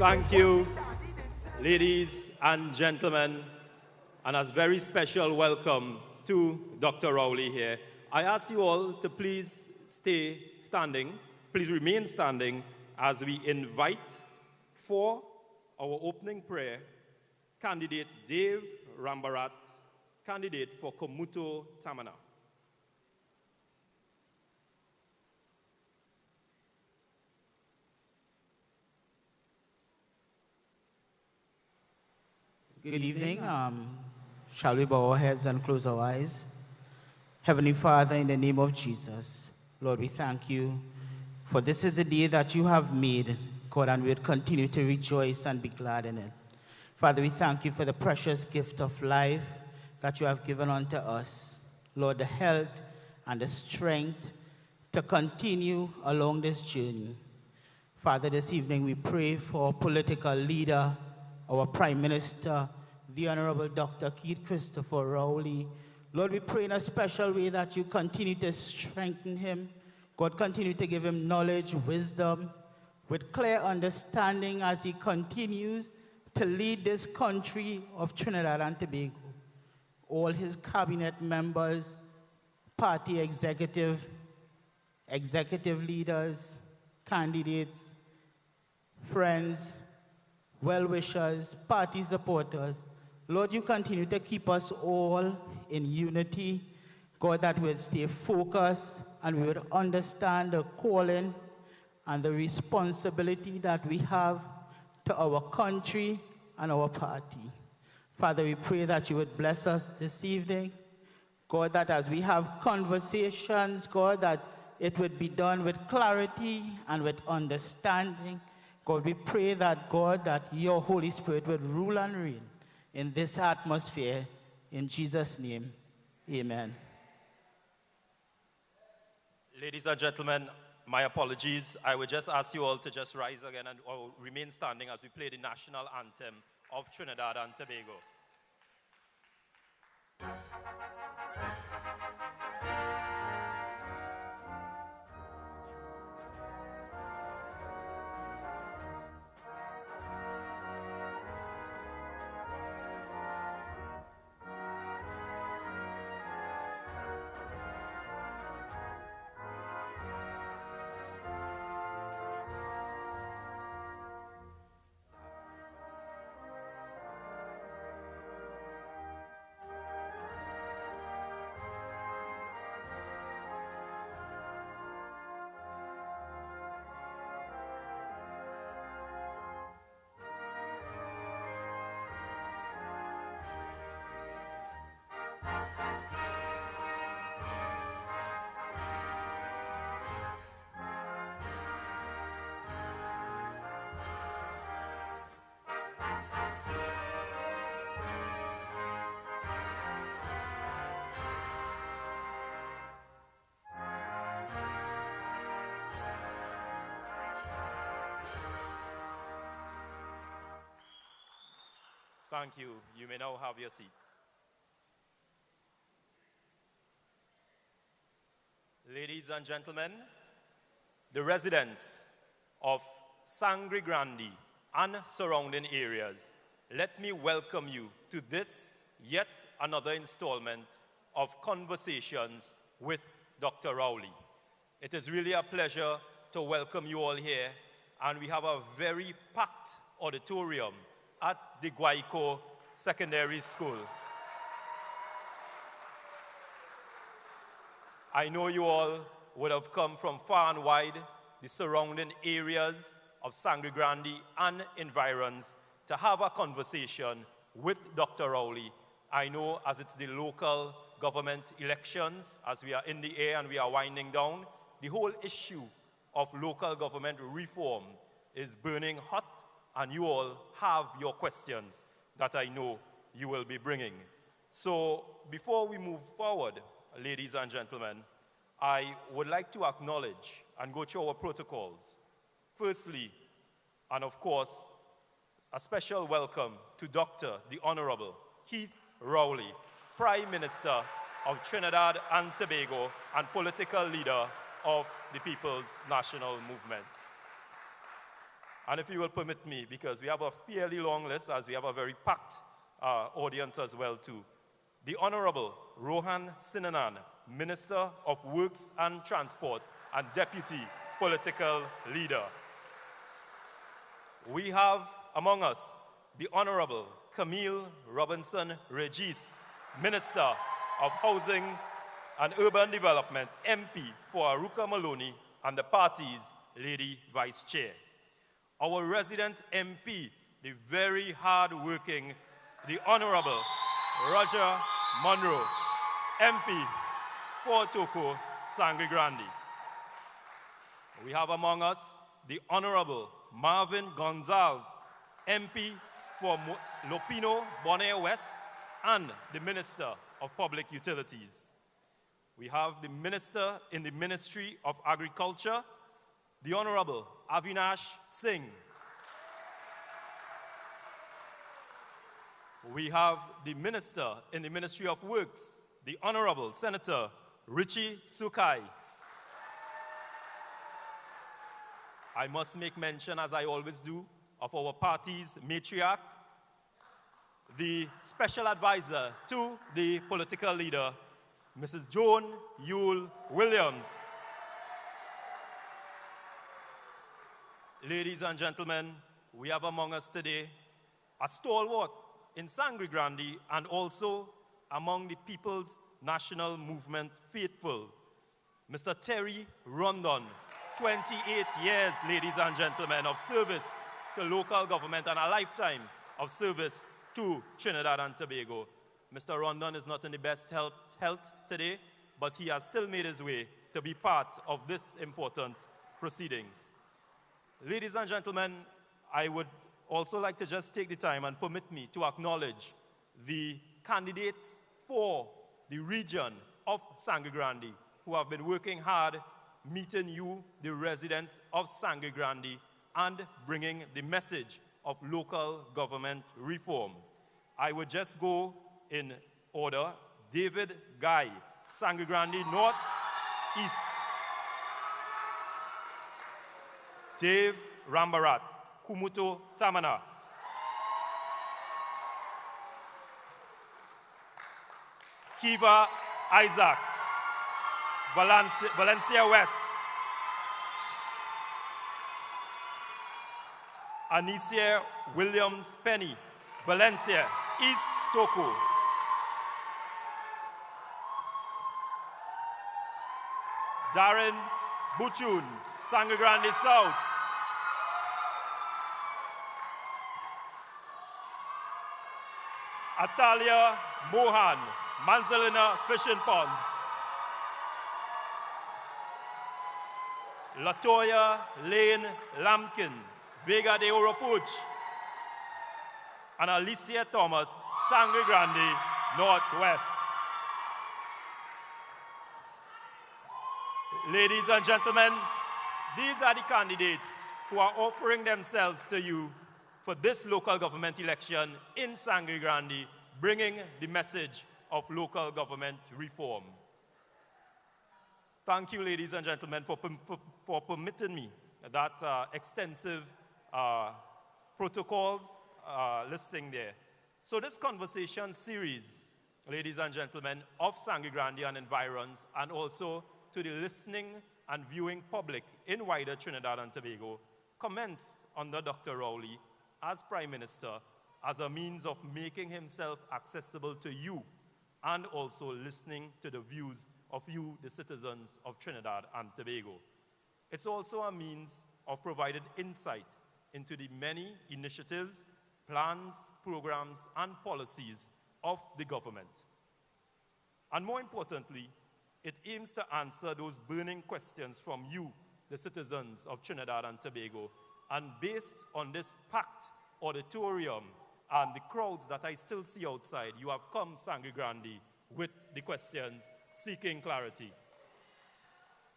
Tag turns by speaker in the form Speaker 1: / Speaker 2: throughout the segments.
Speaker 1: Thank you, ladies and gentlemen, and a very special welcome to Dr. Rowley here. I ask you all to please stay standing, please remain standing as we invite for our opening prayer, candidate Dave Rambarat, candidate for Komuto Tamana.
Speaker 2: Good evening. Shall we bow our heads and close our eyes? Heavenly Father, in the name of Jesus, Lord, we thank you for this is a day that you have made, God, and we'll continue to rejoice and be glad in it. Father, we thank you for the precious gift of life that you have given unto us. Lord, the health and the strength to continue along this journey. Father, this evening we pray for our political leader, our Prime Minister, the Honorable Dr. Keith Christopher Rowley. Lord, we pray in a special way that you continue to strengthen him. God, continue to give him knowledge, wisdom, with clear understanding as he continues to lead this country of Trinidad and Tobago. All his cabinet members, party executive leaders, candidates, friends, well-wishers, party supporters. Lord, you continue to keep us all in unity. God, that we would stay focused and we would understand the calling and the responsibility that we have to our country and our party. Father, we pray that you would bless us this evening. God, that as we have conversations, God, that it would be done with clarity and with understanding. God, we pray that, God, that your Holy Spirit would rule and reign in this atmosphere. In Jesus' name, amen.
Speaker 1: Ladies and gentlemen, my apologies. I would just ask you all to just rise again and or remain standing as we play the national anthem of Trinidad and Tobago. Thank you. You may now have your seats. Ladies and gentlemen, the residents of Sangre, Grande and surrounding areas, let me welcome you to this yet another installment of Conversations with Dr. Rowley. It is really a pleasure to welcome you all here, and we have a very packed auditorium at the Guayco Secondary School. I know you all would have come from far and wide, the surrounding areas of Sangre Grande and environs, to have a conversation with Dr. Rowley. I know as it's the local government elections, as we are in the air and we are winding down, the whole issue of local government reform is burning hot, and you all have your questions that I know you will be bringing. So before we move forward, ladies and gentlemen, I would like to acknowledge and go through our protocols. Firstly, and of course, a special welcome to Dr. the Honorable Keith Rowley, Prime Minister of Trinidad and Tobago and political leader of the People's National Movement. And if you will permit me, because we have a fairly long list, as we have a very packed audience as well too. The Honorable Rohan Sinanan, Minister of Works and Transport and Deputy Political Leader. We have among us the Honorable Camille Robinson Regis, Minister of Housing and Urban Development, MP for Aruka Maloney and the party's Lady Vice Chair. Our resident MP, the very hard-working, the Honorable Roger Monroe, MP for Toko, Sangre Grande. We have among us the Honorable Marvin Gonzalez, MP for Lopino, Bonaire West, and the Minister of Public Utilities. We have the Minister in the Ministry of Agriculture, the Honorable Avinash Singh. We have the Minister in the Ministry of Works, the Honorable Senator Richie Sukai. I must make mention, as I always do, of our party's matriarch, the Special Advisor to the political leader, Mrs. Joan Yule Williams. Ladies and gentlemen, we have among us today a stalwart in Sangre Grande and also among the People's National Movement faithful, Mr. Terry Rondon, 28 years, ladies and gentlemen, of service to local government and a lifetime of service to Trinidad and Tobago. Mr. Rondon is not in the best health today, but he has still made his way to be part of this important proceedings. Ladies and gentlemen, I would also like to just take the time and permit me to acknowledge the candidates for the region of Sangre Grande who have been working hard meeting you, the residents of Sangre Grande, and bringing the message of local government reform. I would just go in order. David Guy, Sangre Grande North East. Dave Rambarat, Kumuto Tamana. Kiva Isaac, Valencia West. Anicia Williams Penny, Valencia East Toko. Darren Buchun, Sangre Grande South. Atalia Mohan, Manzalina Fishing Pond. Latoya Lane Lampkin, Vega de Oropuch. And Alicia Thomas, Sangre Grande Northwest. Ladies and gentlemen, these are the candidates who are offering themselves to you for this local government election in Sangre Grande, bringing the message of local government reform. Thank you, ladies and gentlemen, for permitting me that extensive protocols listing there. So this conversation series, ladies and gentlemen, of Sangre Grande and environs, and also to the listening and viewing public in wider Trinidad and Tobago, commenced under Dr. Rowley as Prime Minister as a means of making himself accessible to you and also listening to the views of you, the citizens of Trinidad and Tobago. It's also a means of providing insight into the many initiatives, plans, programs, and policies of the government. And more importantly, it aims to answer those burning questions from you, the citizens of Trinidad and Tobago. And based on this packed auditorium and the crowds that I still see outside, you have come, Sangre Grande, with the questions seeking clarity.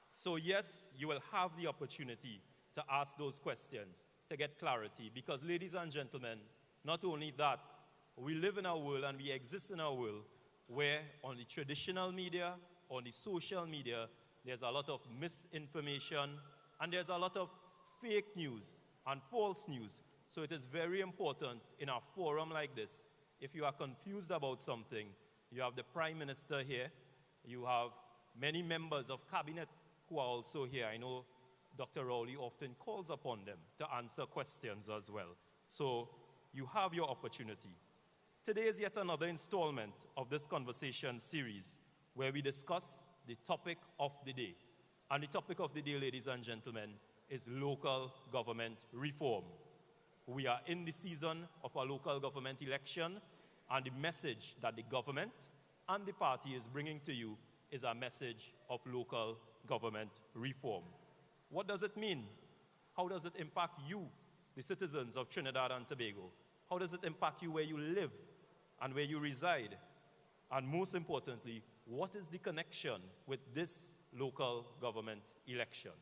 Speaker 1: So yes, you will have the opportunity to ask those questions to get clarity, because ladies and gentlemen, not only that, we live in a world and we exist in a world where on the traditional media, on the social media, there's a lot of misinformation and there's a lot of fake news. and false news. So it is very important in a forum like this, if you are confused about something, you have the Prime Minister here, you have many members of cabinet who are also here. I know Dr. Rowley often calls upon them to answer questions as well. So you have your opportunity. Today is yet another installment of this conversation series where we discuss the topic of the day. And the topic of the day, ladies and gentlemen, is local government reform. We are in the season of a local government election, and the message that the government and the party is bringing to you is a message of local government reform. What does it mean? How does it impact you, the citizens of Trinidad and Tobago? How does it impact you where you live and where you reside? And most importantly, what is the connection with this local government election?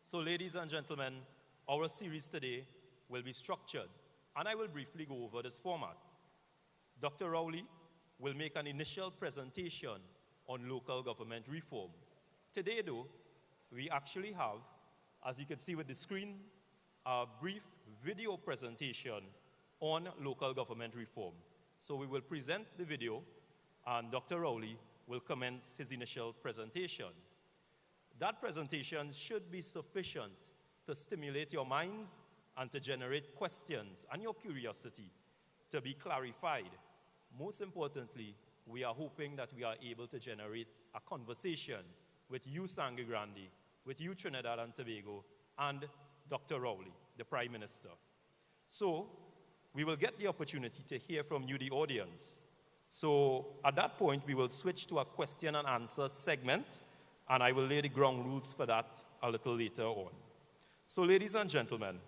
Speaker 1: So, ladies and gentlemen, our series today will be structured, and I will briefly go over this format. Dr. Rowley will make an initial presentation on local government reform. Today, though, we actually have, as you can see with the screen, a brief video presentation on local government reform. So we will present the video, and Dr. Rowley will commence his initial presentation. That presentation should be sufficient to stimulate your minds and to generate questions and your curiosity to be clarified. Most importantly, we are hoping that we are able to generate a conversation with you, Sangre Grande, with you, Trinidad and Tobago, and Dr. Rowley, the Prime Minister. So we will get the opportunity to hear from you, the audience. So at that point, we will switch to a question and answer segment, and I will lay the ground rules for that a little later on. So ladies and gentlemen,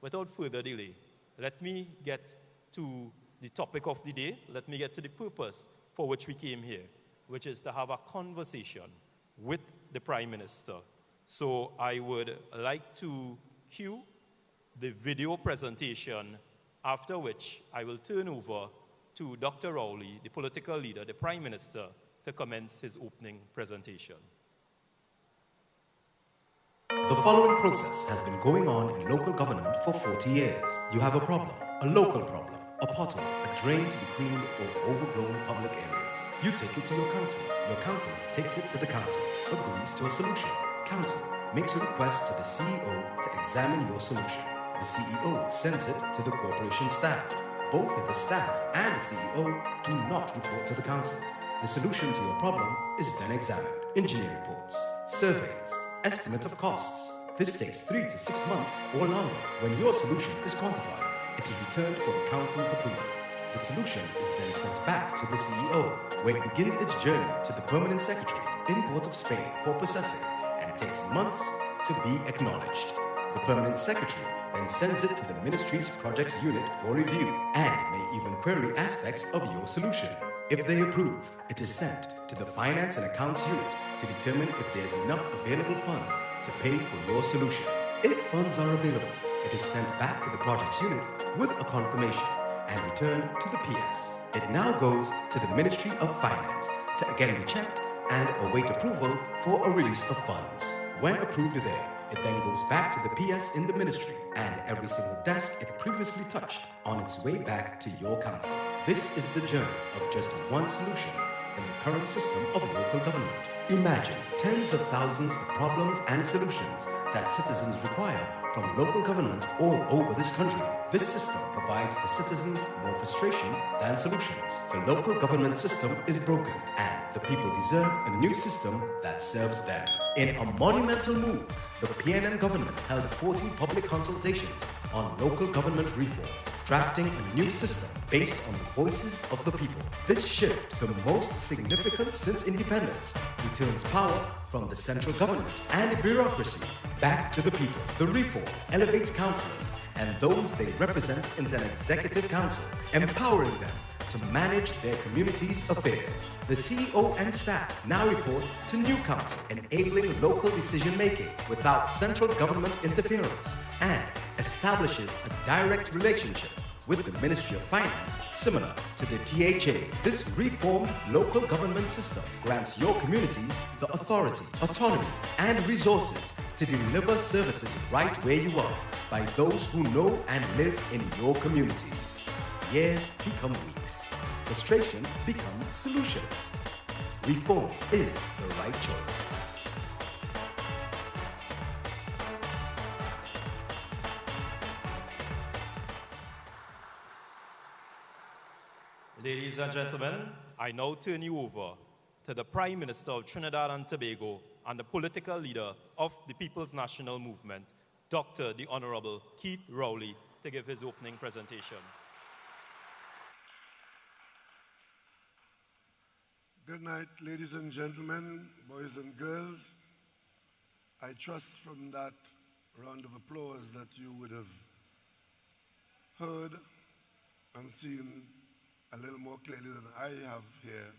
Speaker 1: without further delay, let me get to the topic of the day. Let me get to the purpose for which we came here, which is to have a conversation with the Prime Minister. So I would like to cue the video presentation, after which I will turn over to Dr. Rowley, the political leader, the Prime Minister, to commence his opening presentation.
Speaker 3: The following process has been going on in local government for 40 years. You have a problem, a local problem, a pothole, a drain to be cleaned, or overgrown public areas. You take it to your council. Your council takes it to the council, agrees to a solution. Council makes a request to the CEO to examine your solution. The CEO sends it to the corporation staff. Both the staff and the CEO do not report to the council. The solution to your problem is then examined. Engineering reports, surveys, estimate of costs. This takes 3 to 6 months or longer. When your solution is quantified, it is returned for the council's approval. The solution is then sent back to the CEO, where it begins its journey to the permanent secretary in Port of Spain for processing, and takes months to be acknowledged. The permanent secretary then sends it to the ministry's projects unit for review, and may even query aspects of your solution. If they approve, it is sent to the finance and accounts unit to determine if there is enough available funds to pay for your solution. If funds are available, it is sent back to the projects unit with a confirmation and returned to the PS. It now goes to the Ministry of Finance to again be checked and await approval for a release of funds. When approved there, it then goes back to the PS in the ministry and every single desk it previously touched on its way back to your council. This is the journey of just one solution in the current system of local government. Imagine tens of thousands of problems and solutions that citizens require from local government all over this country. This system provides the citizens more frustration than solutions. The local government system is broken, and the people deserve a new system that serves them. In a monumental move, the PNM government held 14 public consultations on local government reform, drafting a new system based on the voices of the people. This shift, the most significant since independence, returns power from the central government and bureaucracy back to the people. The reform elevates councillors and those they represent into an executive council, empowering them to manage their community's affairs. The CEO and staff now report to new council, enabling local decision-making without central government interference, and establishes a direct relationship with the Ministry of Finance similar to the THA. This reformed local government system grants your communities the authority, autonomy, and resources to deliver services right where you are by those who know and live in your community. Years become weeks. Frustration becomes solutions. Reform is the right choice.
Speaker 1: Ladies and gentlemen, I now turn you over to the Prime Minister of Trinidad and Tobago and the political leader of the People's National Movement, Dr. the Honorable Keith Rowley, to give his opening presentation.
Speaker 4: Good night, ladies and gentlemen, boys and girls. I trust from that round of applause that you would have heard and seen a little more clearly than I have here,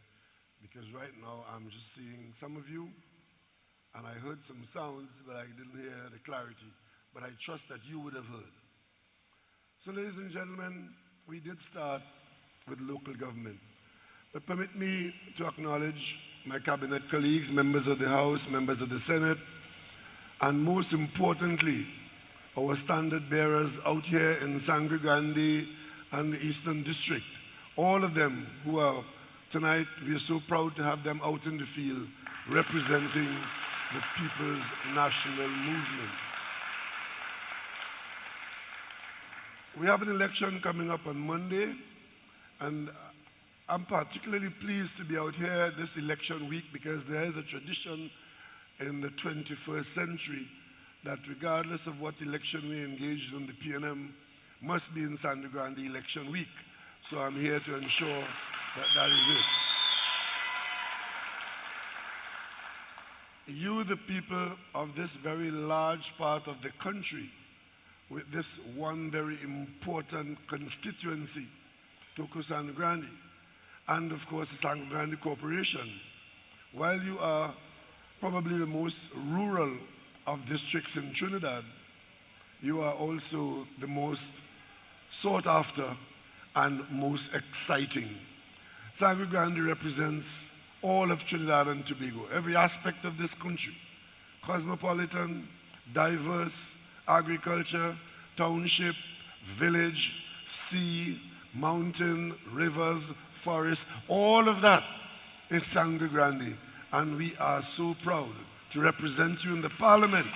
Speaker 4: because right now I'm just seeing some of you, and I heard some sounds, but I didn't hear the clarity. But I trust that you would have heard. So, ladies and gentlemen, we did start with local government. But permit me to acknowledge my cabinet colleagues, members of the House, members of the Senate, and most importantly, our standard bearers out here in Sangre, Grande and the Eastern District. All of them who are tonight, we are so proud to have them out in the field representing the People's National Movement. We have an election coming up on Monday, and I'm particularly pleased to be out here this election week because there is a tradition in the 21st century that regardless of what election we engage in, the PNM must be in Sangre Grande election week. So I'm here to ensure that that is it. You, the people of this very large part of the country, with this one very important constituency, Toko Sangre Grande, and of course the Sangre Grande Corporation. While you are probably the most rural of districts in Trinidad, you are also the most sought after and most exciting. Sangre Grande represents all of Trinidad and Tobago, every aspect of this country. Cosmopolitan, diverse, agriculture, township, village, sea, mountain, rivers, forest, all of that is Sangre Grande, and we are so proud to represent you in the Parliament.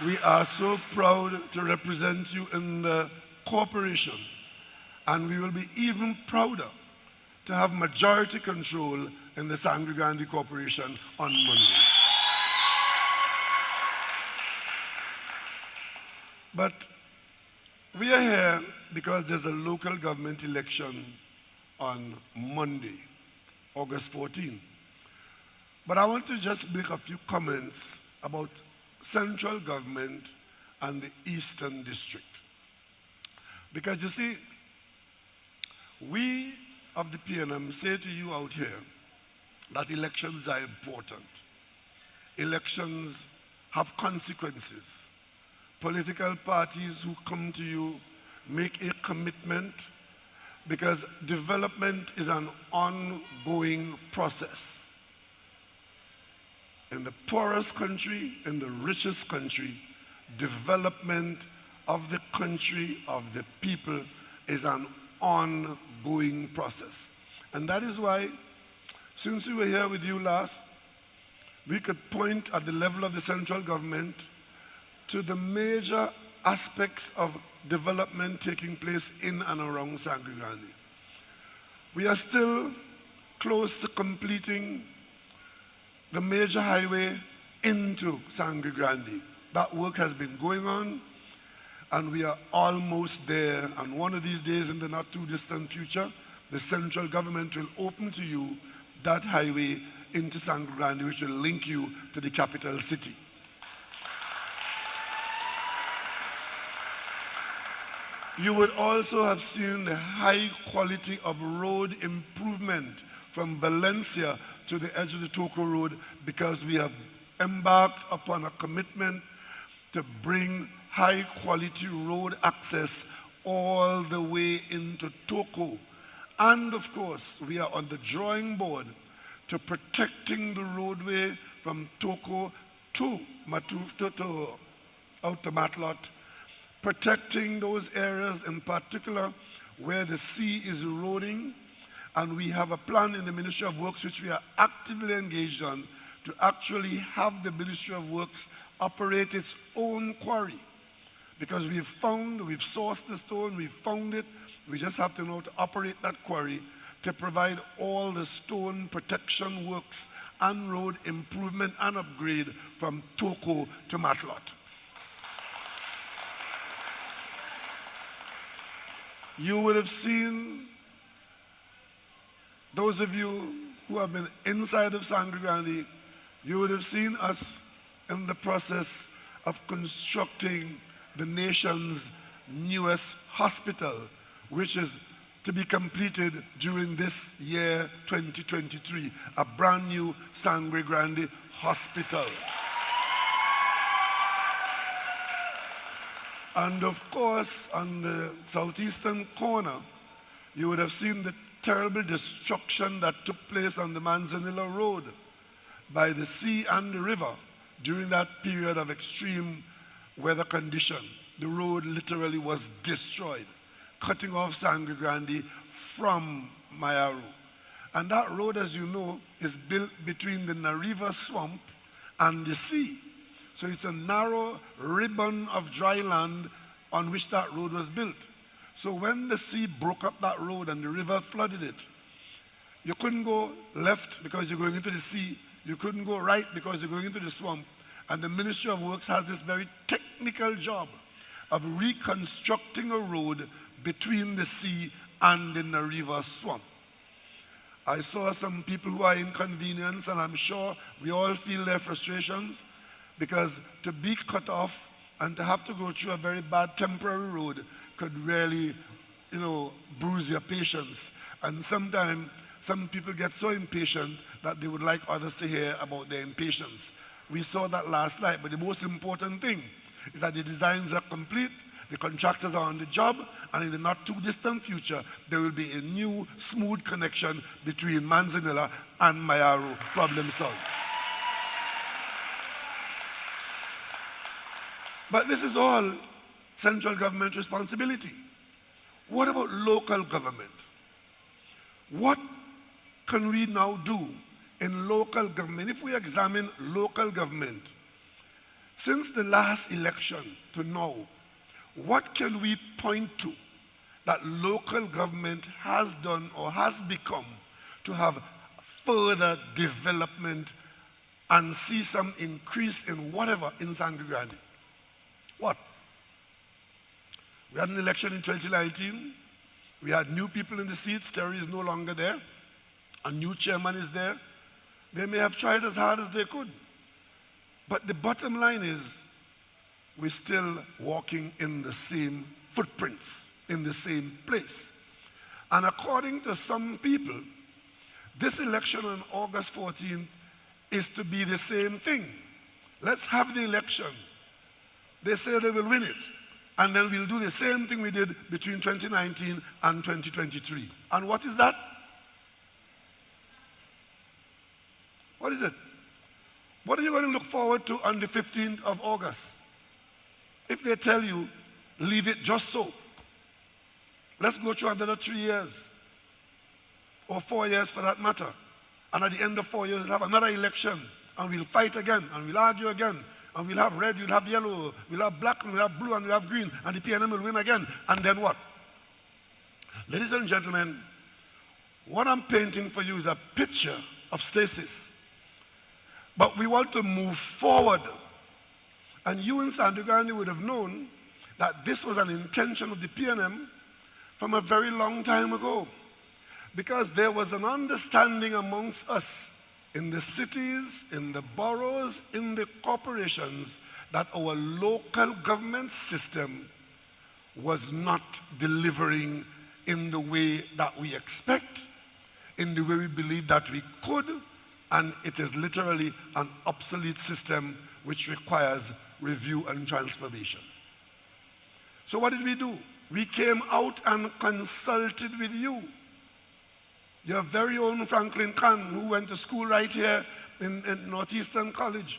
Speaker 4: We are so proud to represent you in the corporation, and we will be even prouder to have majority control in the Sangre Grande Corporation on Monday. But we are here because there's a local government election on Monday, August 14. But I want to just make a few comments about central government and the Eastern District. Because you see, we of the PNM say to you out here that elections are important. Elections have consequences. Political parties who come to you make a commitment because development is an ongoing process. In the poorest country, in the richest country, development of the country, of the people, is an ongoing process. And that is why, since we were here with you last, we could point at the level of the central government to the major aspects of development taking place in and around Sangre Grande. We are still close to completing the major highway into Sangre Grande. That work has been going on, and we are almost there. And one of these days in the not too distant future, the central government will open to you that highway into Sangre Grande, which will link you to the capital city. You would also have seen the high quality of road improvement from Valencia to the edge of the Toko Road, because we have embarked upon a commitment to bring high quality road access all the way into Toko. And of course, we are on the drawing board to protecting the roadway from Toko to out to Matlot, protecting those areas in particular where the sea is eroding. And we have a plan in the Ministry of Works which we are actively engaged on to actually have the Ministry of Works operate its own quarry. Because we've sourced the stone, we've found it, we just have to know how to operate that quarry to provide all the stone protection works and road improvement and upgrade from Toko to Matlot. You would have seen, those of you who have been inside of Sangre Grande, you would have seen us in the process of constructing the nation's newest hospital, which is to be completed during this year, 2023, a brand new Sangre Grande hospital. And of course, on the southeastern corner, you would have seen the terrible destruction that took place on the Manzanilla Road by the sea and the river during that period of extreme weather condition. The road literally was destroyed, cutting off Sangre Grande from Mayaru. And that road, as you know, is built between the Nariva swamp and the sea. So it's a narrow ribbon of dry land on which that road was built. So when the sea broke up that road and the river flooded it, you couldn't go left because you're going into the sea. You couldn't go right because you're going into the swamp. And the Ministry of Works has this very technical job of reconstructing a road between the sea and the Nariva swamp. I saw some people who are inconvenienced, and I'm sure we all feel their frustrations, because to be cut off and to have to go through a very bad temporary road could really, bruise your patience. And sometimes some people get so impatient that they would like others to hear about their impatience. We saw that last night, but the most important thing is that the designs are complete, the contractors are on the job, and in the not too distant future, there will be a new smooth connection between Manzanilla and Mayaru. Problem solved. But this is all central government responsibility. What about local government? What can we now do in local government? If we examine local government, since the last election to now, what can we point to that local government has done or has become to have further development and see some increase in whatever in Sangre Grande? What? We had an election in 2019. We had new people in the seats. Terry is no longer there. A new chairman is there. They may have tried as hard as they could. But the bottom line is, we're still walking in the same footprints, in the same place. And according to some people, this election on August 14th is to be the same thing. Let's have the election. They say they will win it. And then we'll do the same thing we did between 2019 and 2023. And what is that? What is it? What are you going to look forward to on the 15th of August? If they tell you, leave it just so. Let's go through another 3 years. Or 4 years for that matter. And at the end of 4 years, we'll have another election. And we'll fight again. And we'll argue again. And we'll have red, we'll have yellow, we'll have black, and we'll have blue, and we'll have green. And the PNM will win again. And then what? Ladies and gentlemen, what I'm painting for you is a picture of stasis. But we want to move forward. And you in Sangre Grande would have known that this was an intention of the PNM from a very long time ago. Because there was an understanding amongst us in the cities, in the boroughs, in the corporations, that our local government system was not delivering in the way that we expect, in the way we believe that we could, and it is literally an obsolete system which requires review and transformation. So what did we do? We came out and consulted with you. Your very own Franklin Khan, who went to school right here in Northeastern College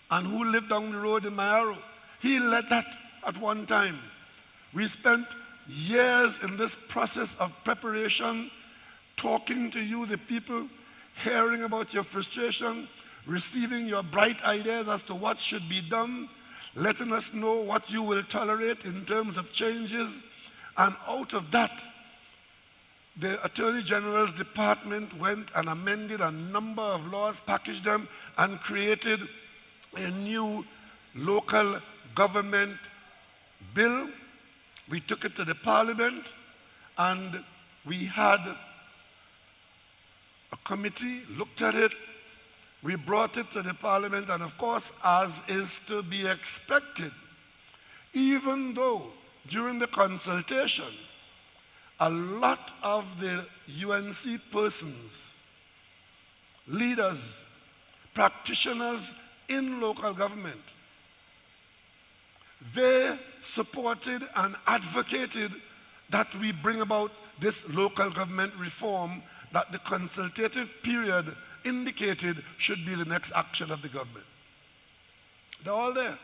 Speaker 4: and who lived down the road in Mayaro. He led that at one time. We spent years in this process of preparation, talking to you, the people, hearing about your frustration, receiving your bright ideas as to what should be done, letting us know what you will tolerate in terms of changes. And out of that, the Attorney General's Department went and amended a number of laws, packaged them, and created a new local government bill. We took it to the Parliament, and we had a committee, looked at it, we brought it to the Parliament, and of course, as is to be expected, even though during the consultation, a lot of the UNC persons, leaders, practitioners in local government, they supported and advocated that we bring about this local government reform that the consultative period indicated should be the next action of the government. They're all there.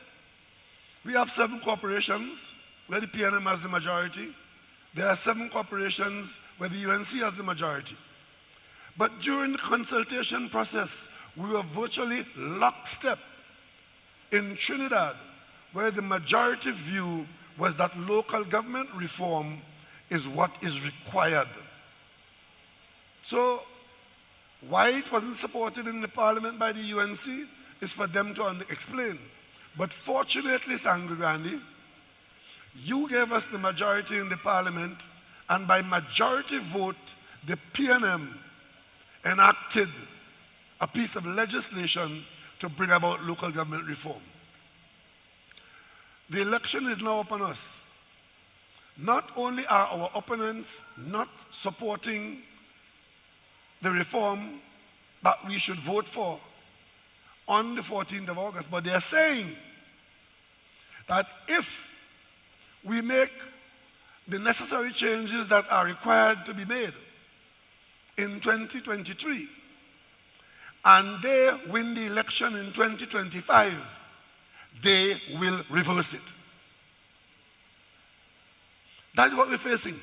Speaker 4: We have 7 corporations where the PNM has the majority. There are 7 corporations where the UNC has the majority. But during the consultation process, we were virtually lockstep. In Trinidad, where the majority view was that local government reform is what is required. So why it wasn't supported in the Parliament by the UNC is for them to explain. But fortunately, Sangre Grande, you gave us the majority in the Parliament, and by majority vote, the PNM enacted a piece of legislation to bring about local government reform. The election is now upon us. Not only are our opponents not supporting the reform that we should vote for on the 14th of August, but they are saying that if we make the necessary changes that are required to be made in 2023, and they win the election in 2025, they will reverse it. That's what we're facing.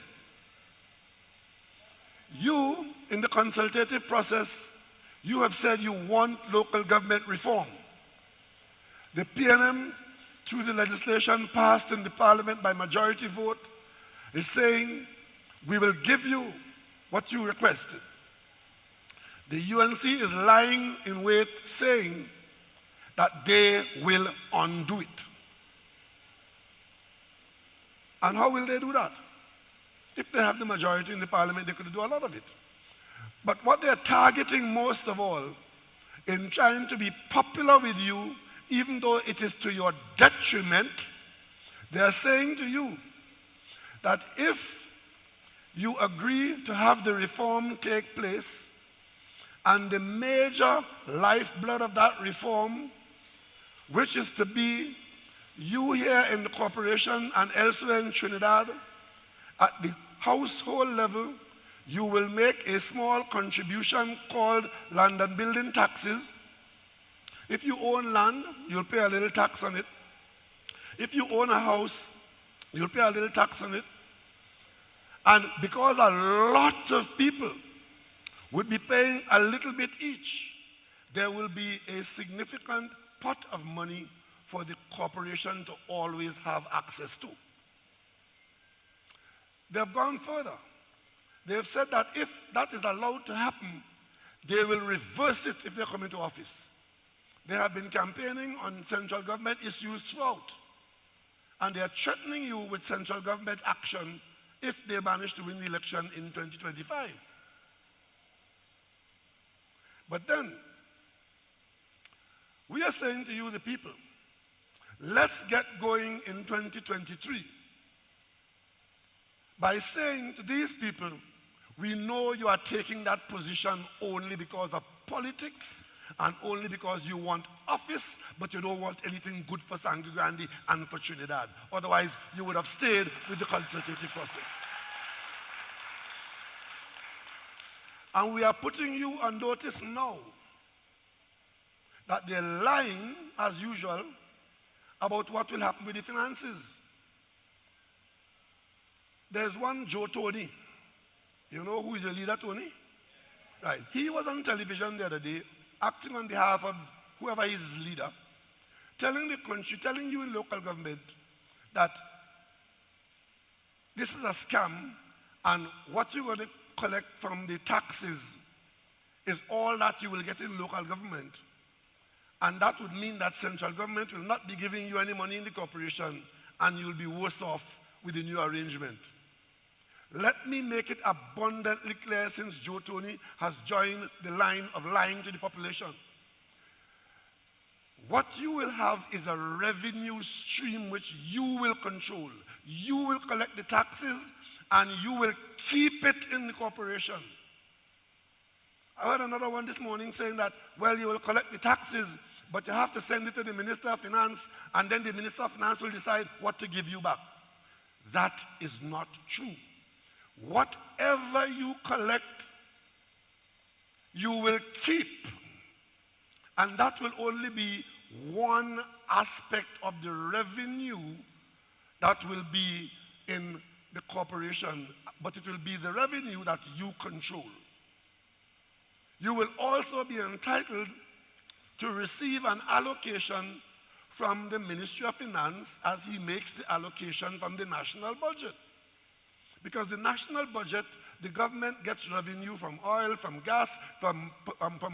Speaker 4: You, in the consultative process, you have said you want local government reform. The PNM, through the legislation passed in the Parliament by majority vote, is saying, we will give you what you requested. The UNC is lying in wait, saying that they will undo it. And how will they do that? If they have the majority in the Parliament, they could do a lot of it. But what they're targeting most of all, in trying to be popular with you, even though it is to your detriment, they are saying to you that if you agree to have the reform take place, and the major lifeblood of that reform, which is to be you here in the corporation and elsewhere in Trinidad, at the household level, you will make a small contribution called land and building taxes. If you own land, you'll pay a little tax on it. If you own a house, you'll pay a little tax on it. And because a lot of people would be paying a little bit each, there will be a significant pot of money for the corporation to always have access to. They've gone further. They've said that if that is allowed to happen, they will reverse it if they come into office. They have been campaigning on central government issues throughout. And they are threatening you with central government action if they manage to win the election in 2025. But then, we are saying to you, the people, let's get going in 2023 by saying to these people, we know you are taking that position only because of politics and only because you want office, but you don't want anything good for Sangre Grande and for Trinidad. Otherwise, you would have stayed with the consultative process. And we are putting you on notice now that they're lying, as usual, about what will happen with the finances. There's one Joe Tony. You know who is the leader, Tony? Right. He was on television the other day, acting on behalf of whoever is his leader, telling the country, telling you in local government that this is a scam and what you're going to collect from the taxes is all that you will get in local government. And that would mean that central government will not be giving you any money in the corporation and you'll be worse off with the new arrangement. Let me make it abundantly clear, since Joe Tony has joined the line of lying to the population. What you will have is a revenue stream which you will control. You will collect the taxes and you will keep it in the corporation. I heard another one this morning saying that, well, you will collect the taxes, but you have to send it to the Minister of Finance, and then the Minister of Finance will decide what to give you back. That is not true. Whatever you collect, you will keep. And that will only be one aspect of the revenue that will be in the corporation, but it will be the revenue that you control. You will also be entitled to receive an allocation from the Ministry of Finance as he makes the allocation from the national budget. Because the national budget, the government gets revenue from oil, from gas, from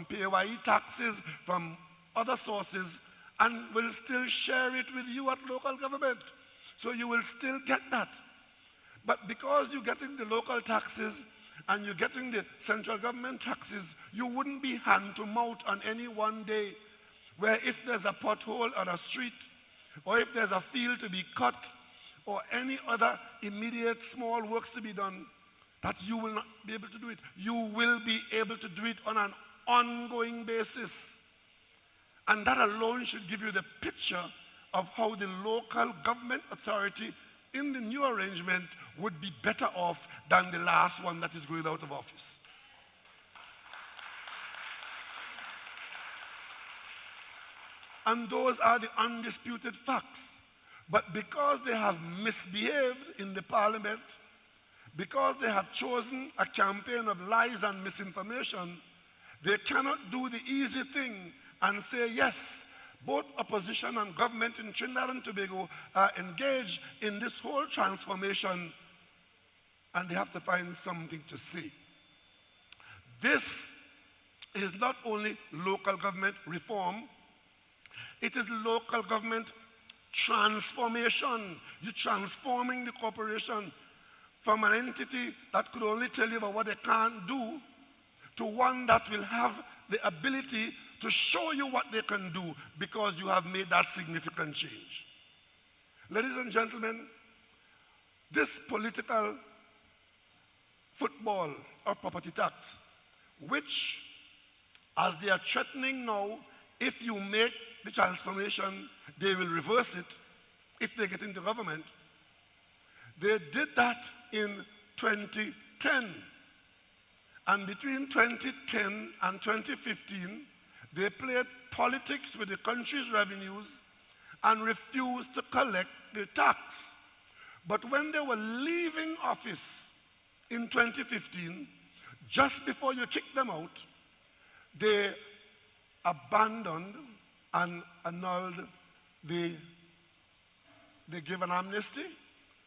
Speaker 4: PAYE taxes, from other sources, and will still share it with you at local government. So you will still get that. But because you're getting the local taxes and you're getting the central government taxes, you wouldn't be hand to mouth on any one day where if there's a pothole on a street, or if there's a field to be cut, or any other immediate small works to be done, that you will not be able to do it. You will be able to do it on an ongoing basis. And that alone should give you the picture of how the local government authority in the new arrangement would be better off than the last one that is going out of office. And those are the undisputed facts. But because they have misbehaved in the parliament, because they have chosen a campaign of lies and misinformation, they cannot do the easy thing and say, yes, both opposition and government in Trinidad and Tobago are engaged in this whole transformation, and they have to find something to say. This is not only local government reform, it is local government transformation. You're transforming the corporation from an entity that could only tell you about what they can't do to one that will have the ability to show you what they can do because you have made that significant change. Ladies and gentlemen, this political football of property tax, which, as they are threatening now, if you make the transformation, they will reverse it if they get into government. They did that in 2010. And between 2010 and 2015, they played politics with the country's revenues and refused to collect the tax. But when they were leaving office in 2015, just before you kicked them out, they abandoned and annulled they gave an amnesty.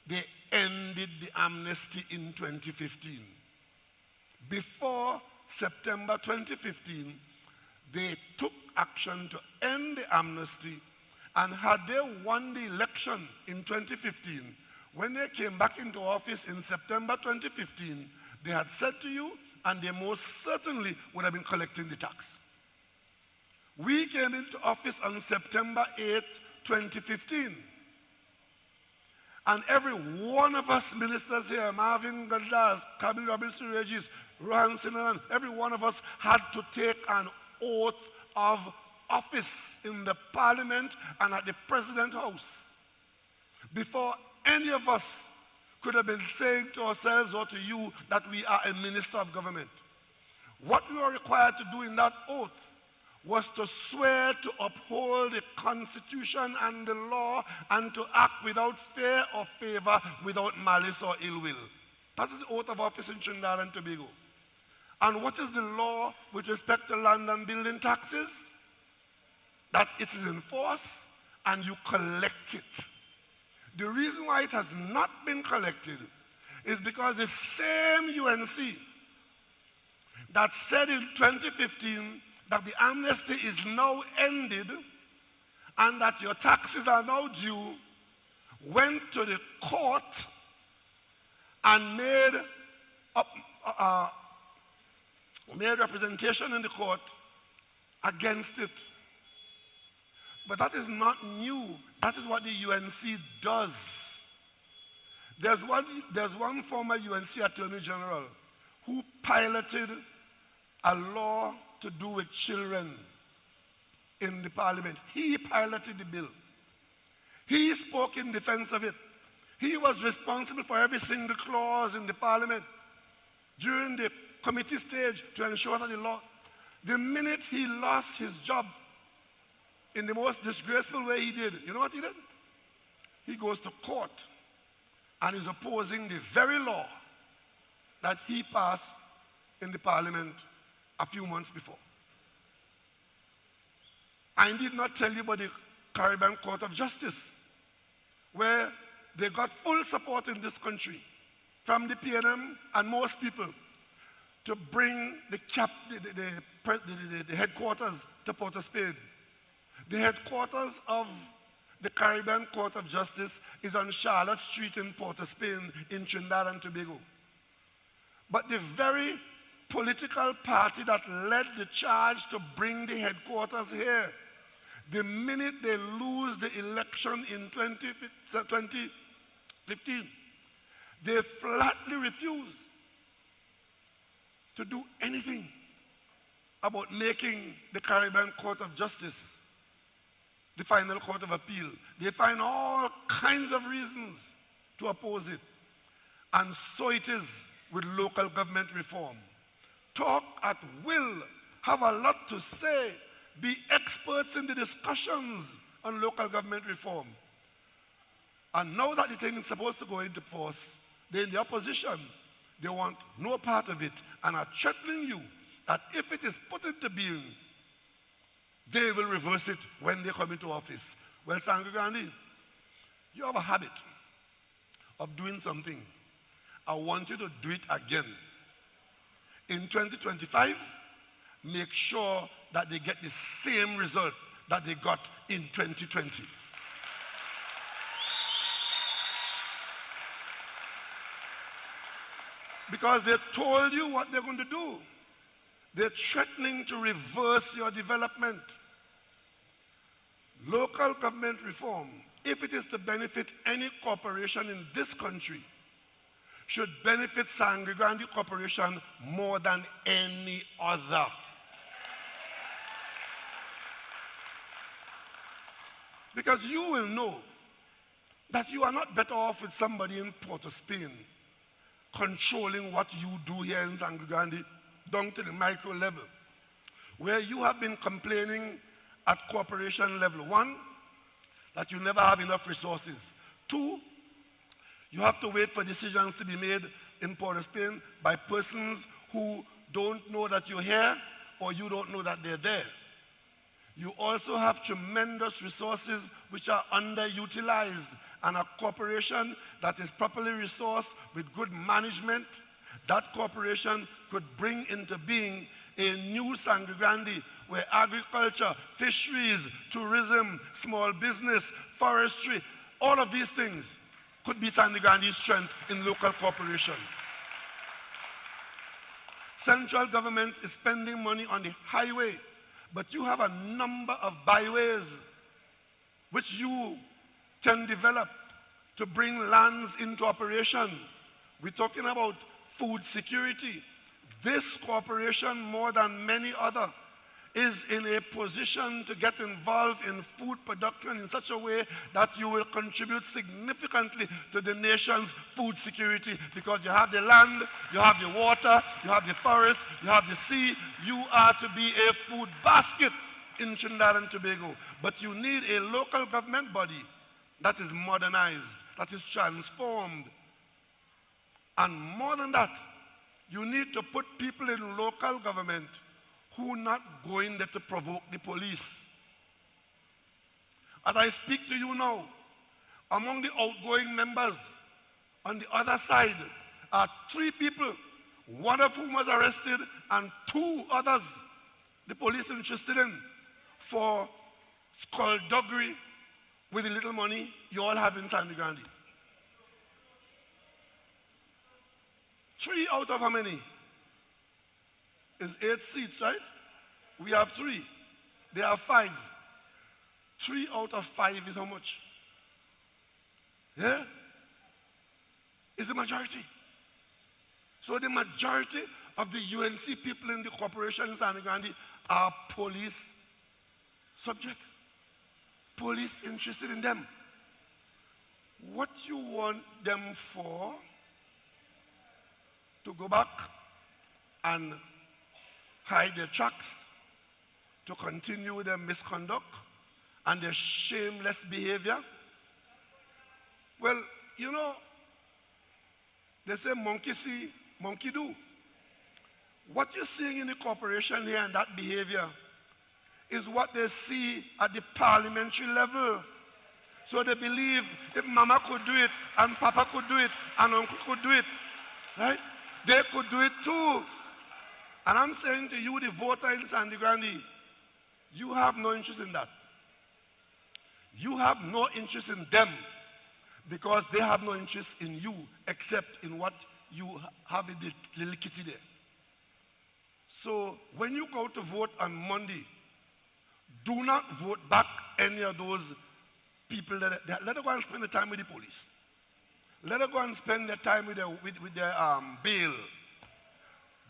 Speaker 4: They ended the amnesty in 2015. Before September 2015, they took action to end the amnesty, and had they won the election in 2015, when they came back into office in September 2015, they had said to you, and they most certainly would have been collecting the tax. We came into office on September 8, 2015. And every one of us ministers here, Marvin Gondaz, Kabil Robinson Regis, Rohan Sinanan, every one of us had to take an oath of office in the parliament and at the president's house before any of us could have been saying to ourselves or to you that we are a minister of government. What we were required to do in that oath was to swear to uphold the Constitution and the law and to act without fear or favor, without malice or ill will. That is the oath of office in Trinidad and Tobago. And what is the law with respect to land and building taxes? That it is in force and you collect it. The reason why it has not been collected is because the same UNC that said in 2015 that the amnesty is now ended and that your taxes are now due, went to the court and made representation in the court against it. But that is not new. That is what the UNC does. There's one former UNC Attorney General who piloted a law to do with children in the parliament. He piloted the bill. He spoke in defense of it. He was responsible for every single clause in the parliament during the committee stage to ensure that the law, the minute he lost his job in the most disgraceful way he did, you know what he did? He goes to court and is opposing the very law that he passed in the parliament a few months before. I did not tell you about the Caribbean Court of Justice, where they got full support in this country from the PNM and most people to bring the headquarters to Port of Spain. The headquarters of the Caribbean Court of Justice is on Charlotte Street in Port of Spain in Trinidad and Tobago. But the very political party that led the charge to bring the headquarters here, the minute they lose the election in 2015, they flatly refuse to do anything about making the Caribbean Court of Justice the final court of appeal. They find all kinds of reasons to oppose it. And so it is with local government reform. Talk at will, have a lot to say, be experts in the discussions on local government reform. And now that the thing is supposed to go into force, they're in the opposition. They want no part of it and are threatening you that if it is put into being, they will reverse it when they come into office. Well, Sangre Grande, you have a habit of doing something. I want you to do it again. In 2025, make sure that they get the same result that they got in 2020. Because they told you what they're going to do. They're threatening to reverse your development. Local government reform, if it is to benefit any corporation in this country, should benefit Sangre Grande Corporation more than any other. Because you will know that you are not better off with somebody in Port of Spain controlling what you do here in Sangre Grande down to the micro level, where you have been complaining at corporation level. One, that you never have enough resources. Two, you have to wait for decisions to be made in Port of Spain by persons who don't know that you're here or you don't know that they're there. You also have tremendous resources which are underutilized, and a corporation that is properly resourced with good management, that corporation could bring into being a new Sangre Grande where agriculture, fisheries, tourism, small business, forestry, all of these things could be Sangre Grande's strength in local corporation. Central government is spending money on the highway, but you have a number of byways which you can develop to bring lands into operation. We're talking about food security. This corporation, more than many other, is in a position to get involved in food production in such a way that you will contribute significantly to the nation's food security, because you have the land, you have the water, you have the forest, you have the sea. You are to be a food basket in Trinidad and Tobago. But you need a local government body that is modernized, that is transformed. And more than that, you need to put people in local government who are not going there to provoke the police. As I speak to you now, among the outgoing members on the other side are 3 people, one of whom was arrested and 2 others the police interested in for skullduggery with the little money you all have in Sangre Grande. 3 out of how many? Is 8 seats, right? We have 3. They have 5. 3 out of 5 is how much? Yeah? Is the majority. So the majority of the UNC people in the corporation in Sangre Grande are police subjects. Police interested in them. What you want them for? To go back and hide their tracks, to continue their misconduct and their shameless behavior? Well, you know, they say monkey see, monkey do. What you're seeing in the corporation here and that behavior is what they see at the parliamentary level. So they believe if mama could do it, and papa could do it, and uncle could do it, right? They could do it too. And I'm saying to you, the voter in Sangre Grande, you have no interest in that. You have no interest in them because they have no interest in you except in what you have in the little kitty there. So when you go to vote on Monday, do not vote back any of those people. Let them go and spend the time with the police. Let them go and spend their time with their bail.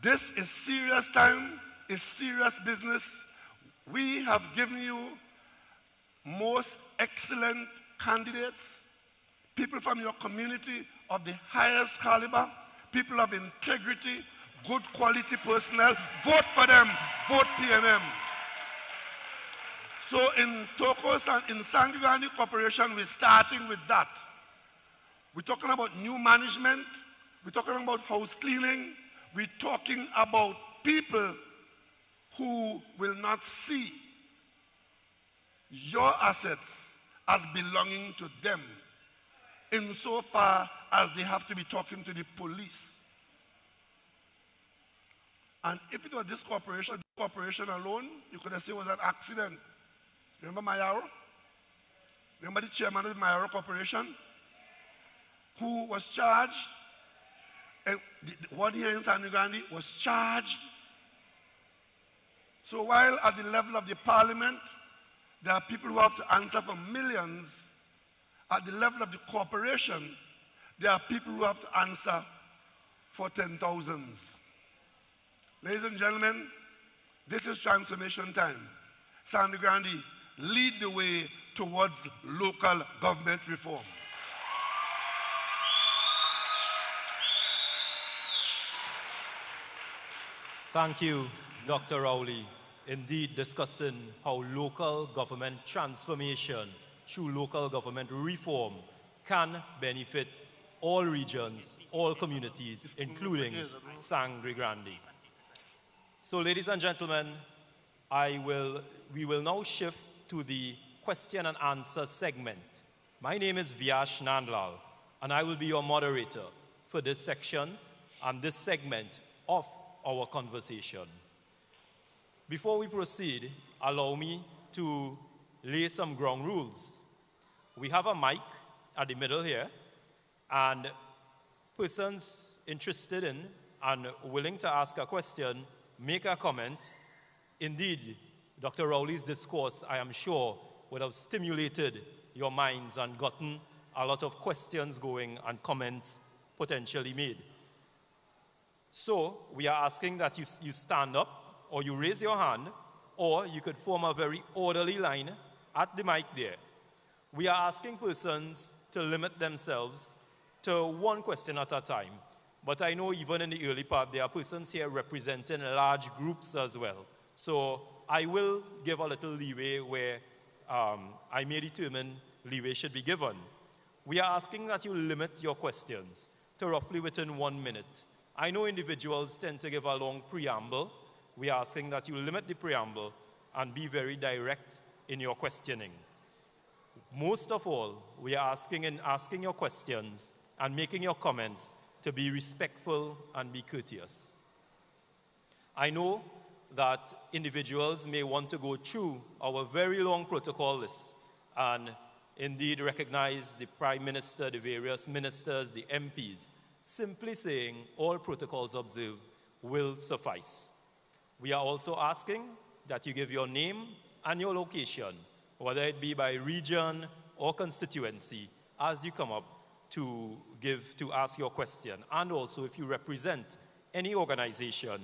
Speaker 4: This is serious time, it's serious business. We have given you most excellent candidates, people from your community of the highest caliber, people of integrity, good quality personnel. Vote for them, vote PNM. So in Tokos and in Sangre Grande Corporation, we're starting with that. We're talking about new management, we're talking about house cleaning, we're talking about people who will not see your assets as belonging to them insofar as they have to be talking to the police. And if it was this corporation alone, you could have said it was an accident. Remember Mayaro? Remember the chairman of the Mayaro Corporation? Who was charged, and one here in Sangre Grande was charged. So while at the level of the parliament, there are people who have to answer for millions, at the level of the corporation, there are people who have to answer for 10,000s. Ladies and gentlemen, this is transformation time. Sangre Grande, lead the way towards local government reform.
Speaker 1: Thank you, Dr. Rowley. Indeed, discussing how local government transformation through local government reform can benefit all regions, all communities, including Sangre Grande. So, ladies and gentlemen, we will now shift to the question and answer segment. My name is Vyash Nandlal, and I will be your moderator for this section and this segment of our conversation. Before we proceed, allow me to lay some ground rules. We have a mic at the middle here, and persons interested in and willing to ask a question, make a comment. Indeed, Dr. Rowley's discourse, I am sure, would have stimulated your minds and gotten a lot of questions going and comments potentially made. So we are asking that you stand up or you raise your hand or you could form a very orderly line at the mic there. We are asking persons to limit themselves to one question at a time. But I know even in the early part, there are persons here representing large groups as well. So I will give a little leeway where I may determine leeway should be given. We are asking that you limit your questions to roughly within 1 minute. I know individuals tend to give a long preamble. We are asking that you limit the preamble and be very direct in your questioning. Most of all, we are asking in asking your questions and making your comments to be respectful and be courteous. I know that individuals may want to go through our very long protocol list and indeed recognize the Prime Minister, the various ministers, the MPs. Simply saying all protocols observed will suffice. We are also asking that you give your name and your location, whether it be by region or constituency, as you come up to ask your question. And also if you represent any organization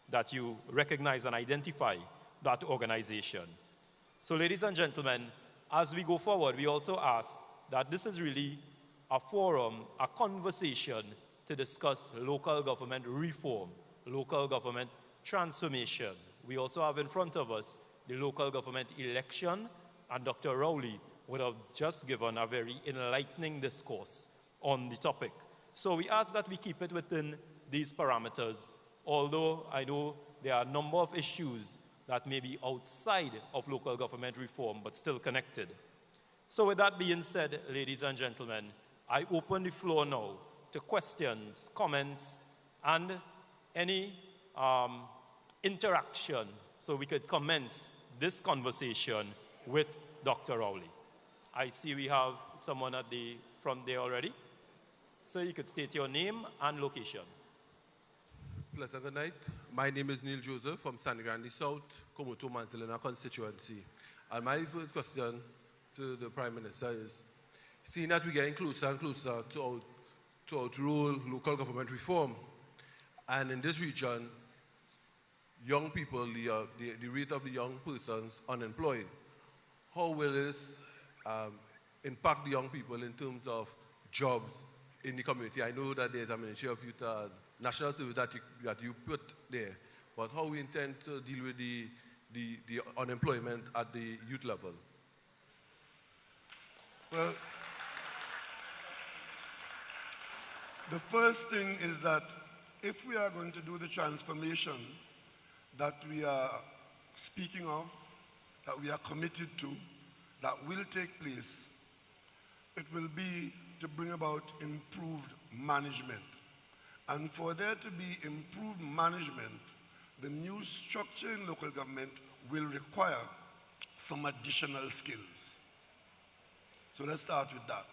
Speaker 1: that you recognize and identify that organization. So ladies and gentlemen, as we go forward, we also ask that this is really a forum, a conversation to discuss local government reform, local government transformation. We also have in front of us the local government election, and Dr. Rowley would have just given a very enlightening discourse on the topic. So we ask that we keep it within these parameters, although I know there are a number of issues that may be outside of local government reform, but still connected. So with that being said, ladies and gentlemen, I open the floor now to questions, comments, and any interaction so we could commence this conversation with Dr. Rowley. I see we have someone at the front there already. So you could state your name and location.
Speaker 5: Pleasant good night. My name is Neil Joseph from Sangre, Grande South, Komoto Manzilina constituency. And my first question to the Prime Minister is, seeing that we're getting closer and closer to outroll local government reform, and in this region, young people, the rate of the young persons unemployed, how will this impact the young people in terms of jobs in the community? I know that there's a Ministry of Youth National Service that you put there, but how we intend to deal with the unemployment at the youth level?
Speaker 4: Well, the first thing is that if we are going to do the transformation that we are speaking of, that we are committed to, that will take place, it will be to bring about improved management. And for there to be improved management, the new structure in local government will require some additional skills. So let's start with that.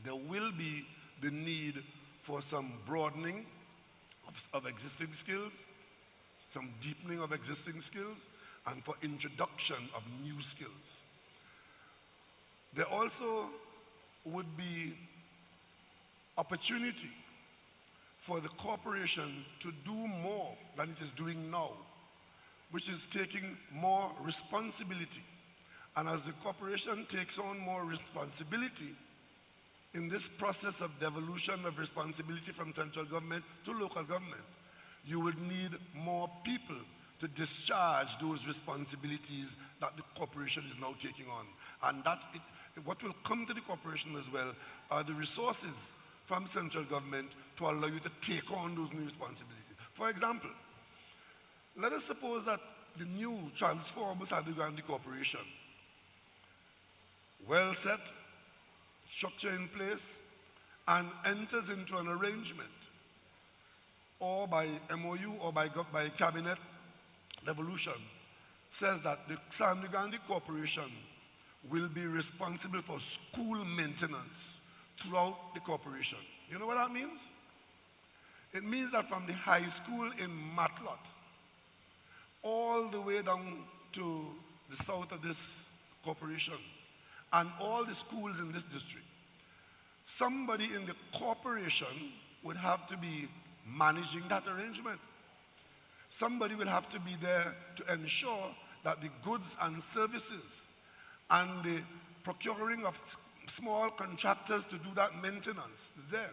Speaker 4: There will be the need for some broadening of existing skills, some deepening of existing skills, and for introduction of new skills. There also would be opportunity for the corporation to do more than it is doing now, which is taking more responsibility. And as the corporation takes on more responsibility in this process of devolution of responsibility from central government to local government, you would need more people to discharge those responsibilities that the corporation is now taking on. And what will come to the corporation as well are the resources from central government to allow you to take on those new responsibilities. For example, let us suppose that the new transformed Sangre Grande Corporation, well set, structure in place, and enters into an arrangement, or by MOU or by cabinet devolution, says that the Sangre Grande Corporation will be responsible for school maintenance throughout the corporation. You know what that means? It means that from the high school in Matlot all the way down to the south of this corporation and all the schools in this district, somebody in the corporation would have to be managing that arrangement. Somebody will have to be there to ensure that the goods and services and the procuring of small contractors to do that maintenance is there.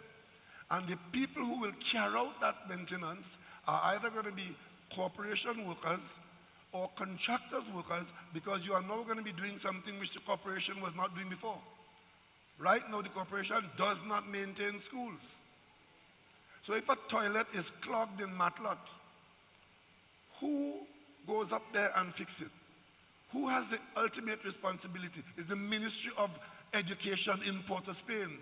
Speaker 4: And the people who will carry out that maintenance are either going to be corporation workers or contractors workers, because you are now going to be doing something which the corporation was not doing before. Right now, the corporation does not maintain schools. So if a toilet is clogged in Matlot, who goes up there and fix it? Who has the ultimate responsibility? It's the Ministry of Education in Port of Spain.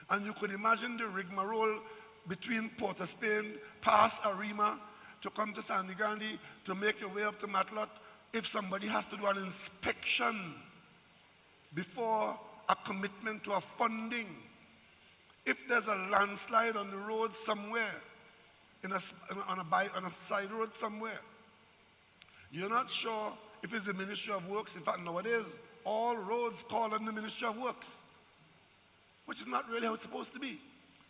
Speaker 4: And you could imagine the rigmarole between Port of Spain, past Arima, to come to Sangre Grande, to make your way up to Matlot, if somebody has to do an inspection before a commitment to a funding. If there's a landslide on the road somewhere, on a side road somewhere, you're not sure if it's the Ministry of Works. In fact, nowadays, all roads call on the Ministry of Works, which is not really how it's supposed to be.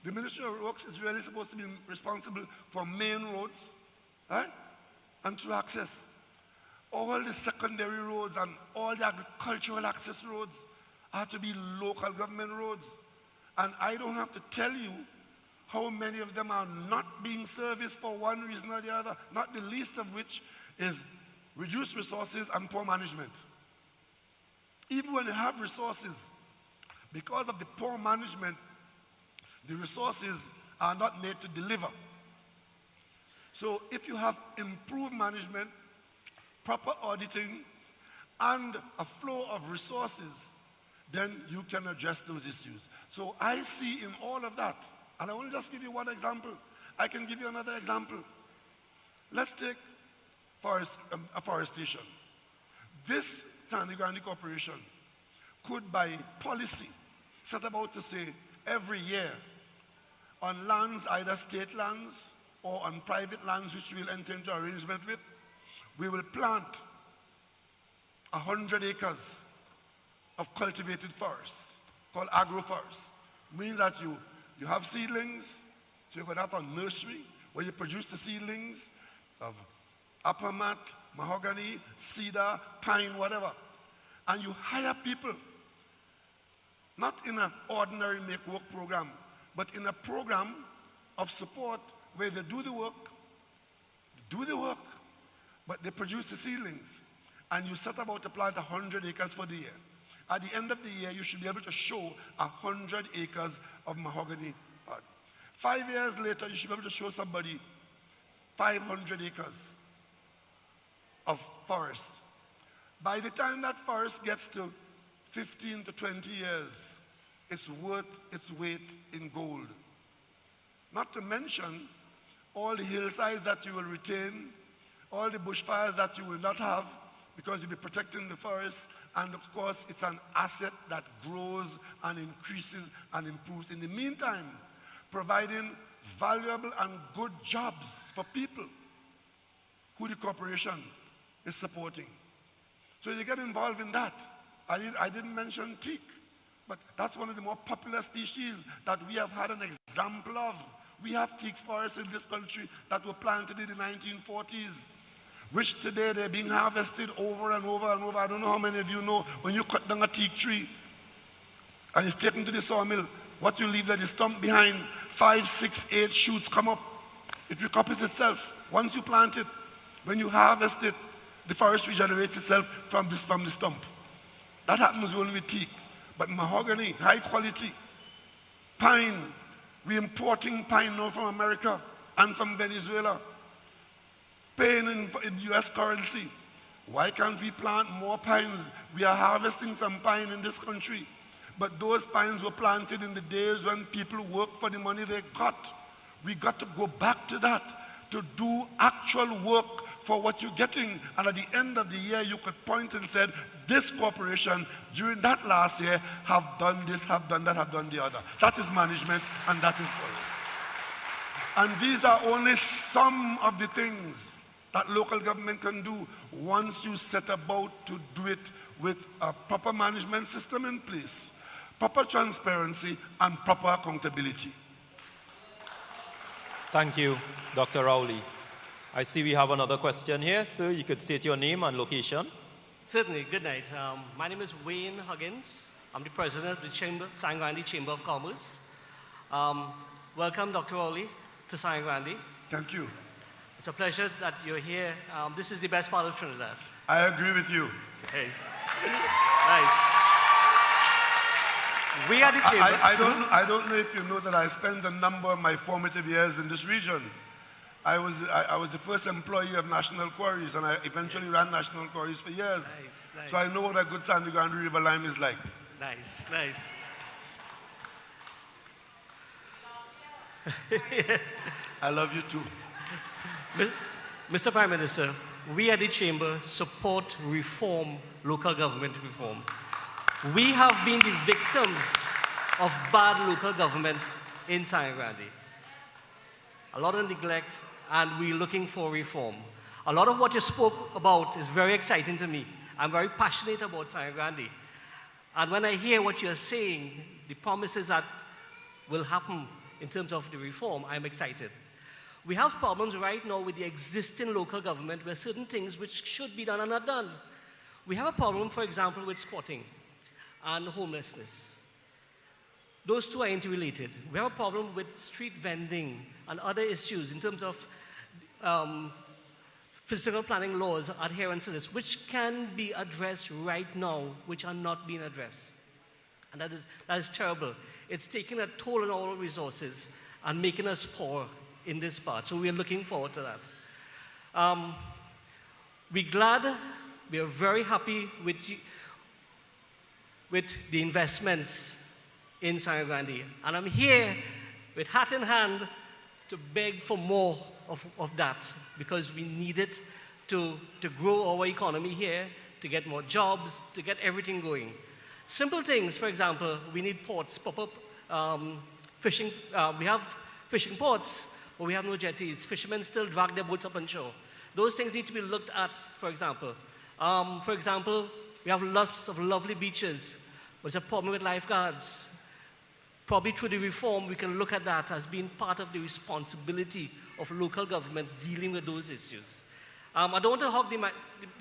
Speaker 4: The Ministry of Works is really supposed to be responsible for main roads, right? And through access. All the secondary roads and all the agricultural access roads are to be local government roads. And I don't have to tell you how many of them are not being serviced for one reason or the other, not the least of which is reduced resources and poor management. Even when you have resources, because of the poor management, the resources are not made to deliver. So if you have improved management, proper auditing, and a flow of resources, then you can address those issues. So I see in all of that, and I will just give you one example. I can give you another example. Let's take afforestation. This Sangre Grande Corporation could, by policy, set about to say every year on lands, either state lands or on private lands which we'll enter into arrangement with, we will plant 100 acres of cultivated forests called agroforest. Means that you have seedlings, so you're going to have a nursery where you produce the seedlings of upper mat, mahogany, cedar, pine, whatever. And you hire people, not in an ordinary make-work program, but in a program of support where they do the work, but they produce the seedlings. And you set about to plant 100 acres for the year. At the end of the year, you should be able to show 100 acres of mahogany. 5 years later, you should be able to show somebody 500 acres of forest. By the time that forest gets to 15 to 20 years, it's worth its weight in gold. Not to mention all the hillsides that you will retain, all the bushfires that you will not have, because you'll be protecting the forest, and of course it's an asset that grows and increases and improves. In the meantime, providing valuable and good jobs for people who the corporation is supporting. So you get involved in that. I didn't mention teak, but that's one of the more popular species that we have had an example of. We have teak forests in this country that were planted in the 1940s, which today they're being harvested over and over and over. I don't know how many of you know, when you cut down a teak tree and it's taken to the sawmill, what you leave that is stump behind, 5, 6, 8 shoots come up. It recouples itself. Once you plant it, when you harvest it, the forest regenerates itself from the stump. That happens only with teak. But mahogany, high quality, pine, we're importing pine now from America and from Venezuela. Paying in US currency. Why can't we plant more pines? We are harvesting some pine in this country. But those pines were planted in the days when people worked for the money they got. We got to go back to that, to do actual work for what you're getting. And at the end of the year, you could point and say, this corporation, during that last year, have done this, have done that, have done the other. That is management, and that is policy. And these are only some of the things that local government can do once you set about to do it with a proper management system in place, proper transparency, and proper accountability.
Speaker 1: Thank you, Dr. Rowley. I see we have another question here. Sir, you could state your name and location.
Speaker 6: Certainly. Good night. My name is Wayne Huggins. I'm the president of the Sangre Grande Chamber of Commerce. Welcome, Dr. Rowley, to Sangre Grande.
Speaker 4: Thank you.
Speaker 6: It's a pleasure that you're here. This is the best part of Trinidad.
Speaker 4: I agree with you.
Speaker 6: Nice. Nice. We are the chamber.
Speaker 4: I don't know if you know that I spent a number of my formative years in this region. I was the first employee of National Quarries, and I eventually ran National Quarries for years.
Speaker 6: Nice, nice.
Speaker 4: So I know what a good Sangre Grande River lime is like.
Speaker 6: Nice, nice.
Speaker 4: I love you too.
Speaker 6: Mr. Prime Minister, we at the Chamber support reform, local government reform. We have been the victims of bad local government in Sangre Grande. A lot of neglect, and we're looking for reform. A lot of what you spoke about is very exciting to me. I'm very passionate about Sangre Grande. And when I hear what you're saying, the promises that will happen in terms of the reform, I'm excited. We have problems right now with the existing local government where certain things which should be done are not done. We have a problem, for example, with squatting and homelessness. Those two are interrelated. We have a problem with street vending and other issues in terms of physical planning laws, adherence to this, which can be addressed right now, which are not being addressed. And that is terrible. It's taking a toll on our resources and making us poor in this part. So we're looking forward to that. We are very happy with the investments in Sangre Grande. And I'm here with hat in hand to beg for more of that, because we need it to grow our economy here, to get more jobs, to get everything going. Simple things, for example, we need ports, pop-up fishing. We have fishing ports, but we have no jetties. Fishermen still drag their boats up on shore. Those things need to be looked at, for example. We have lots of lovely beaches, but there's a problem with lifeguards. Probably through the reform, we can look at that as being part of the responsibility of local government dealing with those issues. I don't want to hog the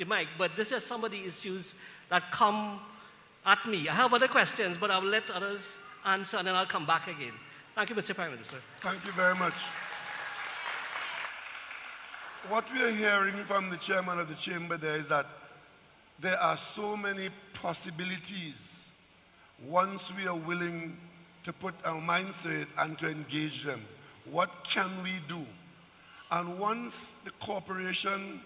Speaker 6: mic, but these are some of the issues that come at me. I have other questions, but I'll let others answer, and then I'll come back again. Thank you, Mr. Prime Minister.
Speaker 4: Thank you very much. What we are hearing from the chairman of the chamber there is that there are so many possibilities once we are willing to put our minds to it and to engage them. What can we do? And once the corporation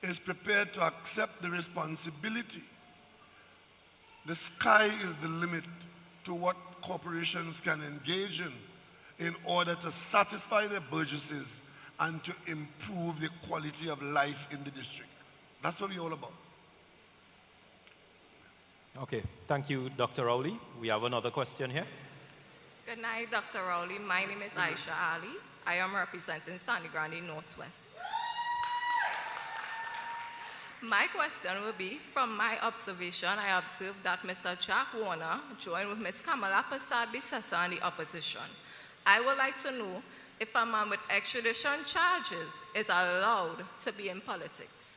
Speaker 4: is prepared to accept the responsibility, the sky is the limit to what corporations can engage in order to satisfy their burgesses and to improve the quality of life in the district. That's what we're all about.
Speaker 1: Okay, thank you, Dr. Rowley. We have another question here.
Speaker 7: Good night, Dr. Rowley. My name is Aisha Ali. I am representing Sangre Grande Northwest. My question will be, from my observation, I observed that Mr. Jack Warner joined with Ms. Kamala Persad-Bissessa in the opposition. I would like to know if a man with extradition charges is allowed to be in politics.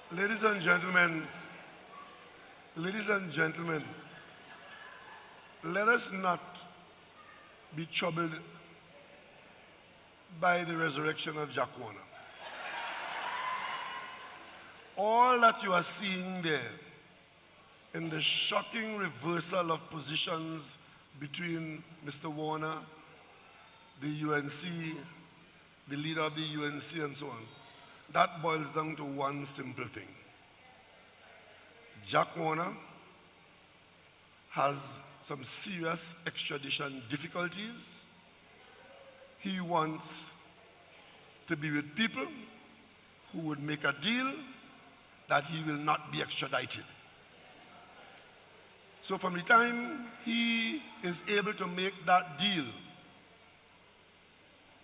Speaker 4: Ladies and gentlemen, let us not be troubled by the resurrection of Jack Warner. All that you are seeing there in the shocking reversal of positions between Mr. Warner, the UNC, the leader of the UNC, and so on, that boils down to one simple thing. Jack Warner has some serious extradition difficulties. He wants to be with people who would make a deal that he will not be extradited. So from the time he is able to make that deal,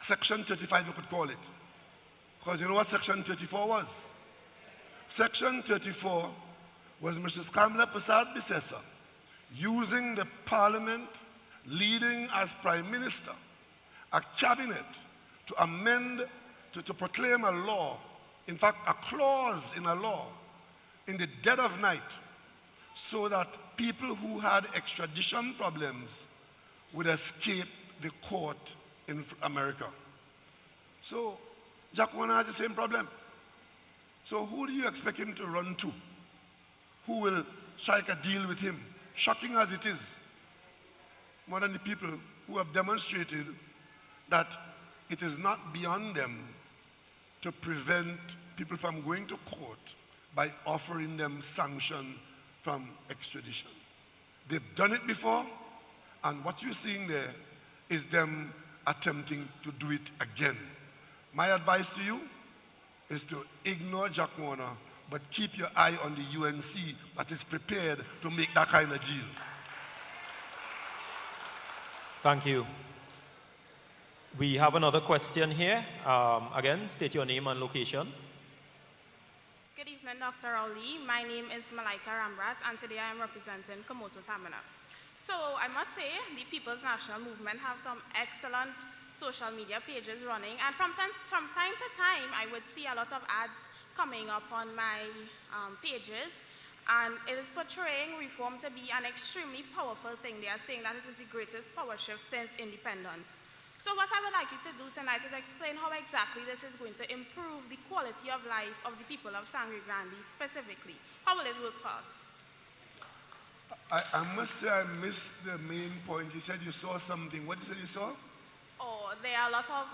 Speaker 4: Section 35, you could call it. Because you know what Section 34 was? Section 34 was Mrs. Kamala Persad-Bissessar using the parliament, leading as prime minister, a cabinet to amend, to proclaim a law, in fact, a clause in a law, in the dead of night, so that people who had extradition problems would escape the court in America. So Jack Warner has the same problem. So who do you expect him to run to? Who will strike a deal with him? Shocking as it is, more than the people who have demonstrated that it is not beyond them to prevent people from going to court by offering them sanction from extradition. They've done it before, and what you're seeing there is them attempting to do it again. My advice to you is to ignore Jack Warner, but keep your eye on the UNC that is prepared to make that kind of deal.
Speaker 1: Thank you. We have another question here. Again, state your name and location.
Speaker 8: Good evening, Dr. Rowley. My name is Malaika Rambrat, and today I am representing Komoso Tamina. So I must say, the People's National Movement have some excellent social media pages running, and from time to time, I would see a lot of ads coming up on my pages, and it is portraying reform to be an extremely powerful thing. They are saying that it is the greatest power shift since independence. So what I would like you to do tonight is explain how exactly this is going to improve the quality of life of the people of Sangre Grande specifically. How will it work for us?
Speaker 4: I must say I missed the main point. You said you saw something. What did you say you saw?
Speaker 8: Oh, there are a lot of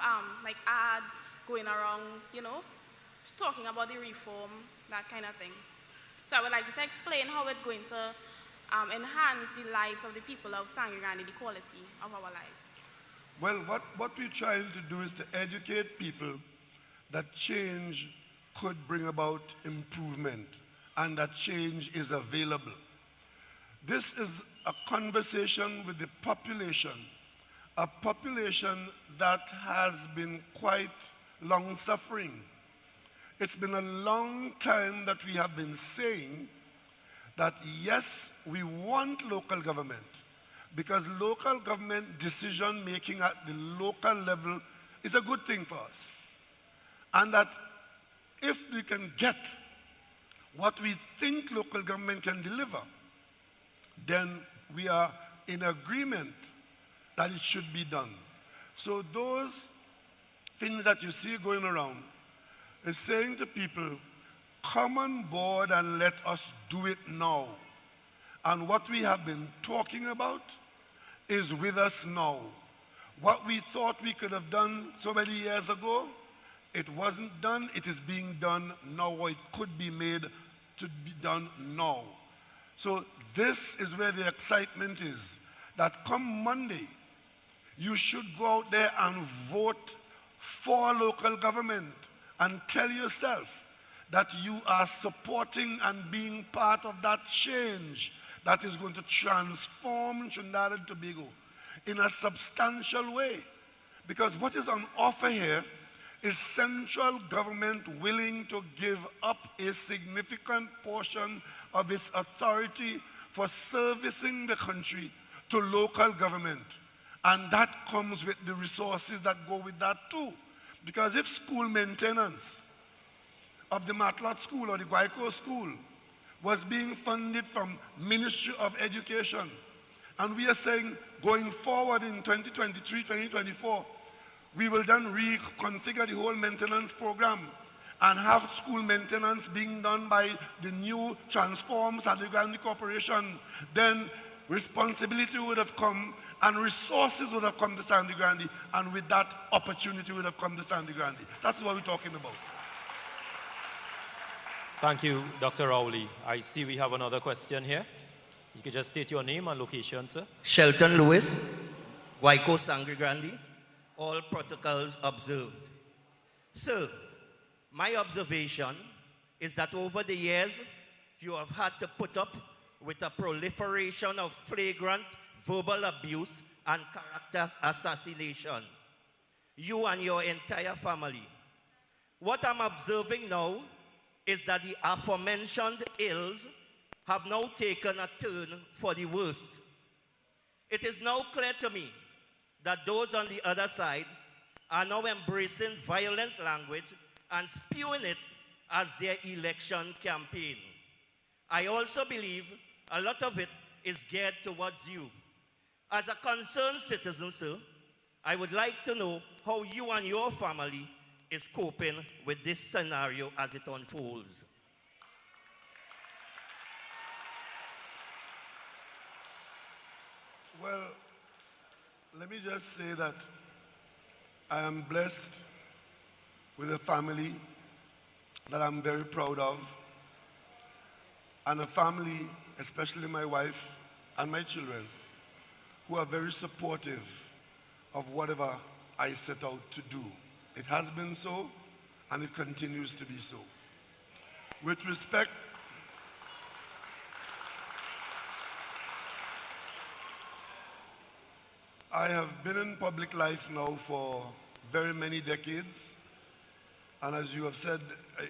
Speaker 8: like ads going around, you know, talking about the reform, that kind of thing. So I would like you to explain how it's going to enhance the lives of the people of Sangre Grande, the quality of our lives.
Speaker 4: Well, what we're trying to do is to educate people that change could bring about improvement and that change is available. This is a conversation with the population, a population that has been quite long-suffering. It's been a long time that we have been saying that yes, we want local government, because local government decision making at the local level is a good thing for us. And that if we can get what we think local government can deliver, then we are in agreement that it should be done. So those things that you see going around is saying to people, come on board and let us do it now. And what we have been talking about is with us now. What we thought we could have done so many years ago, it wasn't done, it is being done now, or it could be made to be done now. So this is where the excitement is, that come Monday, you should go out there and vote for local government and tell yourself that you are supporting and being part of that change that is going to transform Trinidad and Tobago in a substantial way. Because what is on offer here is central government willing to give up a significant portion of its authority for servicing the country to local government. And that comes with the resources that go with that too. Because if school maintenance of the Matlot School or the Guayco School was being funded from Ministry of Education, and we are saying going forward in 2023, 2024, we will then reconfigure the whole maintenance program and have school maintenance being done by the new transformed Sangre Grande Corporation, then responsibility would have come and resources would have come to Sangre Grande, and with that, opportunity would have come to Sangre Grande. That's what we're talking about.
Speaker 1: Thank you, Dr. Rowley. I see we have another question here. You can just state your name and location, sir.
Speaker 9: Shelton Lewis, Guayco Sangre Grande, all protocols observed. Sir, my observation is that over the years, you have had to put up with a proliferation of flagrant verbal abuse and character assassination. you and your entire family. What I'm observing now is that the aforementioned ills have now taken a turn for the worst. It is now clear to me that those on the other side are now embracing violent language and spewing it as their election campaign. I also believe a lot of it is geared towards you. As a concerned citizen, sir, I would like to know how you and your family is coping with this scenario as it unfolds.
Speaker 4: Well, let me just say that I am blessed with a family that I'm very proud of, and a family, especially my wife and my children, who are very supportive of whatever I set out to do. It has been so, and it continues to be so. With respect, I have been in public life now for very many decades, and as you have said,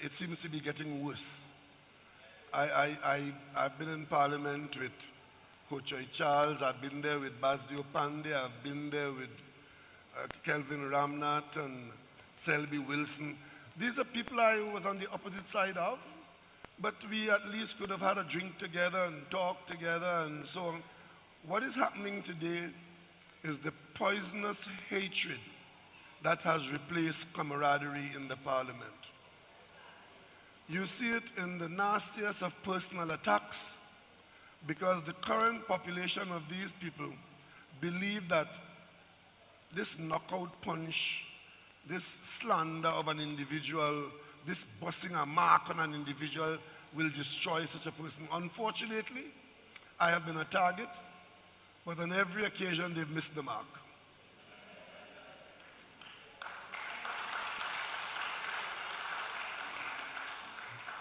Speaker 4: it seems to be getting worse. I've been in Parliament with Kochoy Charles, I've been there with Basdio Pandey, I've been there with Kelvin Ramnath and Selby Wilson. These are people I was on the opposite side of, but we at least could have had a drink together and talk together and so on. What is happening today is the poisonous hatred that has replaced camaraderie in the Parliament. You see it in the nastiest of personal attacks, because the current population of these people believe that this knockout punch, this slander of an individual, this busting a mark on an individual will destroy such a person. Unfortunately, I have been a target, but on every occasion they've missed the mark.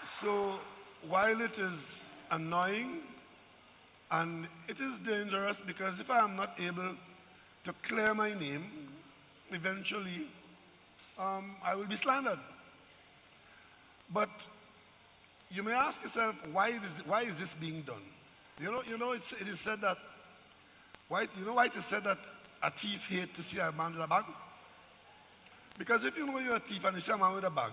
Speaker 4: So while it is annoying and it is dangerous, because if I am not able to clear my name, eventually I will be slandered. But you may ask yourself, why is this being done? You know, it is said that, you know why it is said that a thief hates to see a man with a bag? Because if you know you're a thief and you see a man with a bag,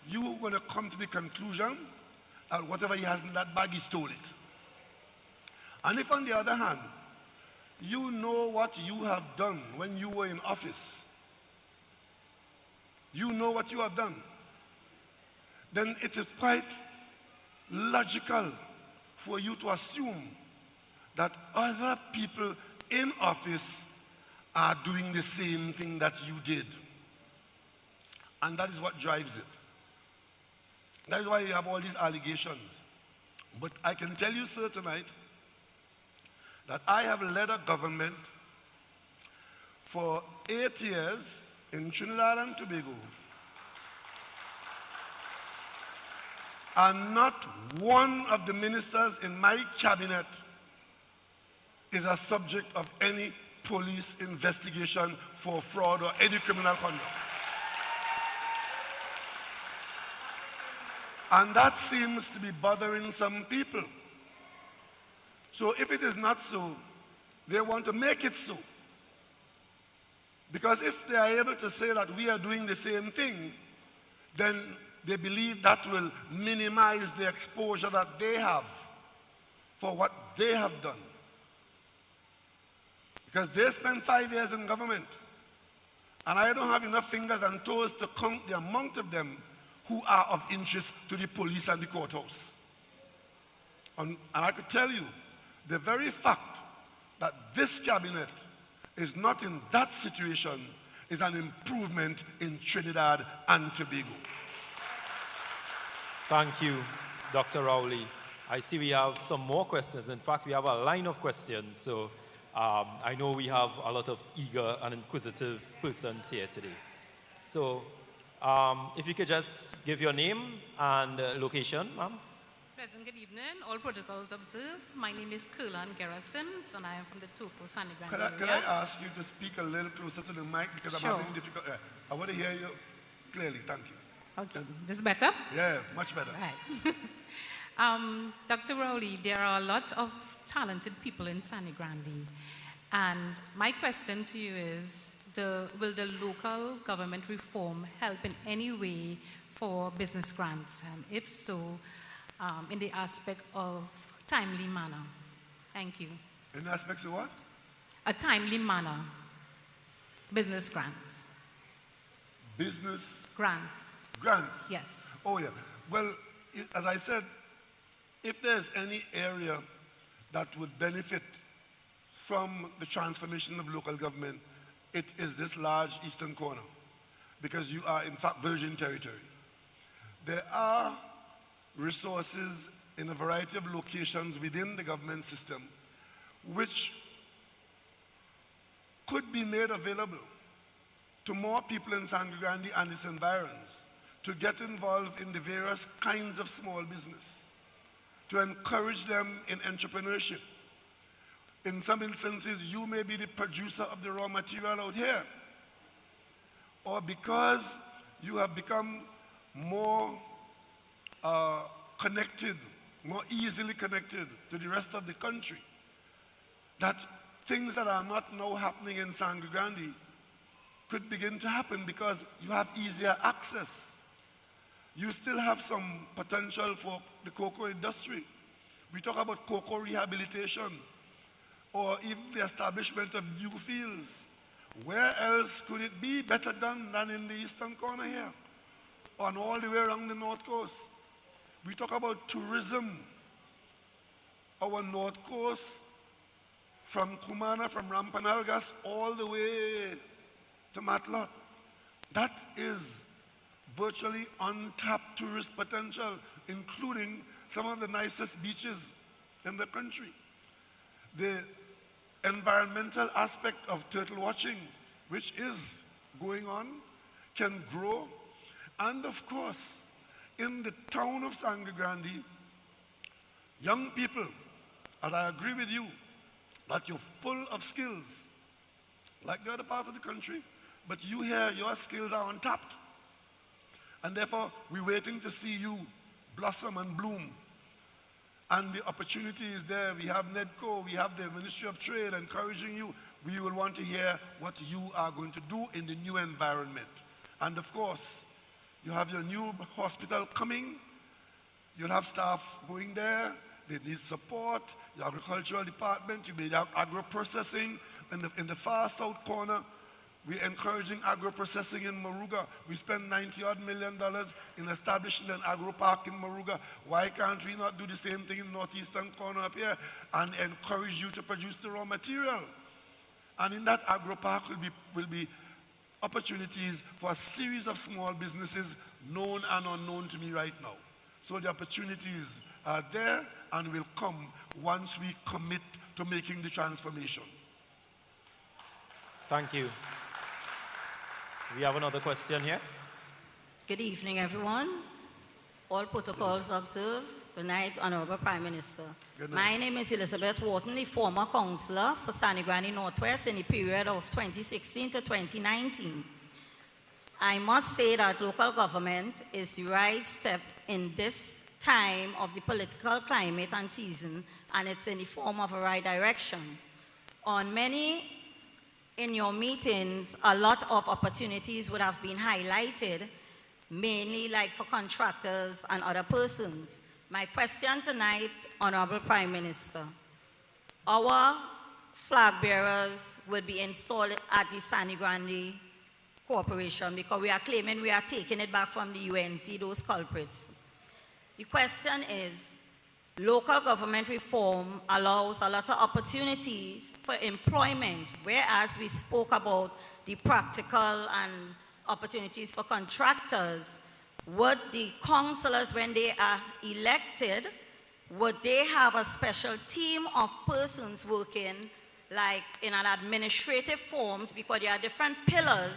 Speaker 4: you're going to come to the conclusion that whatever he has in that bag, he stole it. And if, on the other hand, you know what you have done when you were in office, you know what you have done, then it is quite logical for you to assume that other people in office are doing the same thing that you did. And that is what drives it. That is why you have all these allegations. But I can tell you, sir, tonight, that I have led a government for 8 years in Trinidad and Tobago, and not one of the ministers in my cabinet is a subject of any police investigation for fraud or any criminal conduct. And that seems to be bothering some people. So if it is not so, they want to make it so. Because if they are able to say that we are doing the same thing, then they believe that will minimize the exposure that they have for what they have done. Because they spent 5 years in government, and I don't have enough fingers and toes to count the amount of them who are of interest to the police and the courthouse. And I could tell you, the very fact that this cabinet is not in that situation is an improvement in Trinidad and Tobago.
Speaker 1: Thank you, Dr. Rowley. I see we have some more questions. In fact, we have a line of questions. So I know we have a lot of eager and inquisitive persons here today. So if you could just give your name and location, ma'am.
Speaker 10: Pleasant good evening. All protocols observed. My name is Kurlan Garrisons, and I am from the Topo Sangre Grande
Speaker 4: Could
Speaker 10: area.
Speaker 4: I ask you to speak a little closer to the mic because
Speaker 10: Sure.
Speaker 4: I'm having difficult. I want to hear you clearly. Thank you.
Speaker 10: Okay, this is better?
Speaker 4: Yeah, much better.
Speaker 10: Right. Dr. Rowley, there are lots of talented people in Sangre Grande, and my question to you is, will the local government reform help in any way for business grants? And if so, in the aspect of timely manner? Thank you.
Speaker 4: In aspects of what?
Speaker 10: A timely manner. Business grants.
Speaker 4: Business
Speaker 10: Grants.
Speaker 4: grants.
Speaker 10: Yes.
Speaker 4: Oh, yeah. Well, as I said, if there's any area that would benefit from the transformation of local government, it is this large eastern corner, because you are, in fact, virgin territory. There are resources in a variety of locations within the government system which could be made available to more people in Sangre Grande and its environs to get involved in the various kinds of small business, to encourage them in entrepreneurship. In some instances, you may be the producer of the raw material out here, or because you have become more connected, more easily connected to the rest of the country, that things that are not now happening in Sangre Grande could begin to happen because you have easier access. You still have some potential for the cocoa industry. We talk about cocoa rehabilitation, or even the establishment of new fields. Where else could it be better done than in the eastern corner here, and all the way around the north coast? We talk about tourism. Our north coast, from Cumana, from Rampanalgas, all the way to Matlot, that is virtually untapped tourist potential, including some of the nicest beaches in the country. The environmental aspect of turtle watching, which is going on, can grow. And of course, in the town of Sangre Grande, young people, as I agree with you, that you're full of skills, like the other part of the country, but you here, your skills are untapped. And therefore, we're waiting to see you blossom and bloom. And the opportunity is there. We have NEDCO, we have the Ministry of Trade encouraging you. We will want to hear what you are going to do in the new environment. And of course, you have your new hospital coming. You'll have staff going there. They need support. Your agricultural department, you may have agro-processing. In the far south corner, we're encouraging agro-processing in Moruga. We spend $90-odd million in establishing an agro-park in Moruga. Why can't we not do the same thing in the northeastern corner up here and encourage you to produce the raw material? And in that agro-park will be opportunities for a series of small businesses known and unknown to me right now. So the opportunities are there and will come once we commit to making the transformation.
Speaker 1: Thank you. We have another question here.
Speaker 11: Good evening, everyone. All protocols observed. Good night, Honorable Prime Minister. My name is Elizabeth Wharton, the former councillor for Sangre Grande Northwest in the period of 2016 to 2019. I must say that local government is the right step in this time of the political climate and season, and it's in the form of a right direction. On many in your meetings, a lot of opportunities would have been highlighted, mainly like for contractors and other persons. My question tonight, Honorable Prime Minister, our flag bearers will be installed at the Sangre Grande Corporation because we are claiming we are taking it back from the UNC, those culprits. The question is, local government reform allows a lot of opportunities for employment, whereas we spoke about the practical and opportunities for contractors. Would the councillors, when they are elected, would they have a special team of persons working like in an administrative forms, because there are different pillars,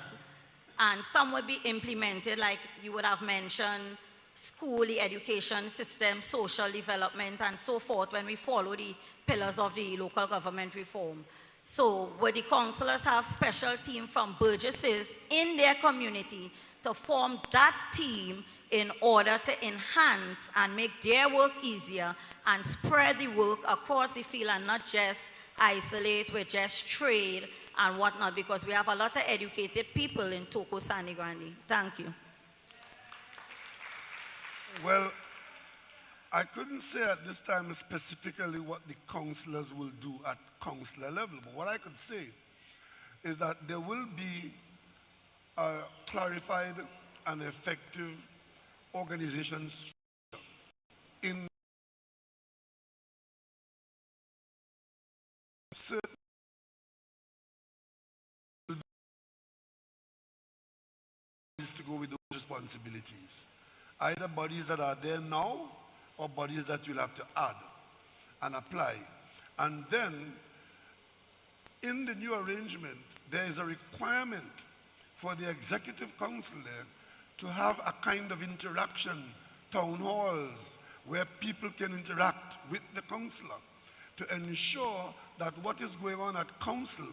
Speaker 11: and some would be implemented, like you would have mentioned school, the education system, social development, and so forth when we follow the pillars of the local government reform. So would the councillors have special team from burgesses in their community to form that team in order to enhance and make their work easier and spread the work across the field and not just isolate with just trade and whatnot, because we have a lot of educated people in Toko Sangre Grande. Thank you.
Speaker 4: Well, I couldn't say at this time specifically what the councillors will do at councillor level, but what I could say is that there will be a clarified and effective organization in certain to go with those responsibilities. Either bodies that are there now or bodies that you'll have to add and apply. And then, in the new arrangement, there is a requirement for the executive council there to have a kind of interaction, town halls, where people can interact with the councillor to ensure that what is going on at council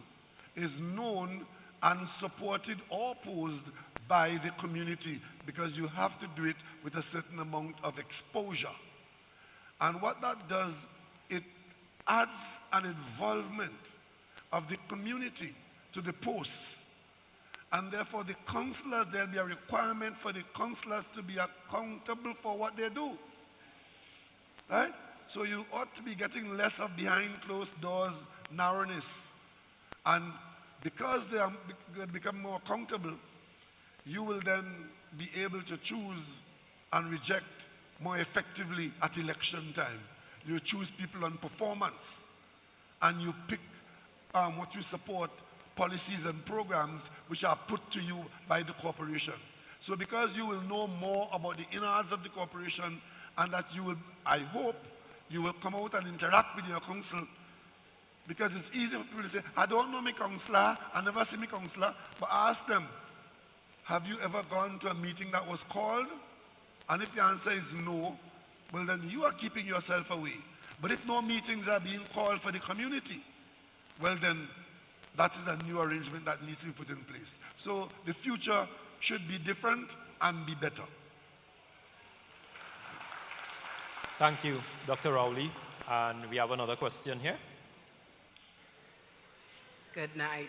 Speaker 4: is known and supported or opposed by the community, because you have to do it with a certain amount of exposure. And what that does, it adds an involvement of the community to the posts. And therefore the councillors, there'll be a requirement for the councillors to be accountable for what they do. Right? So you ought to be getting less of behind closed doors narrowness. And because they are going to become more accountable, you will then be able to choose and reject more effectively at election time. You choose people on performance, and you pick what you support, policies and programs which are put to you by the corporation. So because you will know more about the innards of the corporation, and that you will, I hope, you will come out and interact with your council, because it's easy for people to say, I don't know my councillor, I never see my councillor, but ask them, have you ever gone to a meeting that was called? And if the answer is no, well then you are keeping yourself away. But if no meetings are being called for the community, well then that is a new arrangement that needs to be put in place. So the future should be different and be better.
Speaker 1: Thank you, Dr. Rowley. And we have another question here.
Speaker 12: Good night.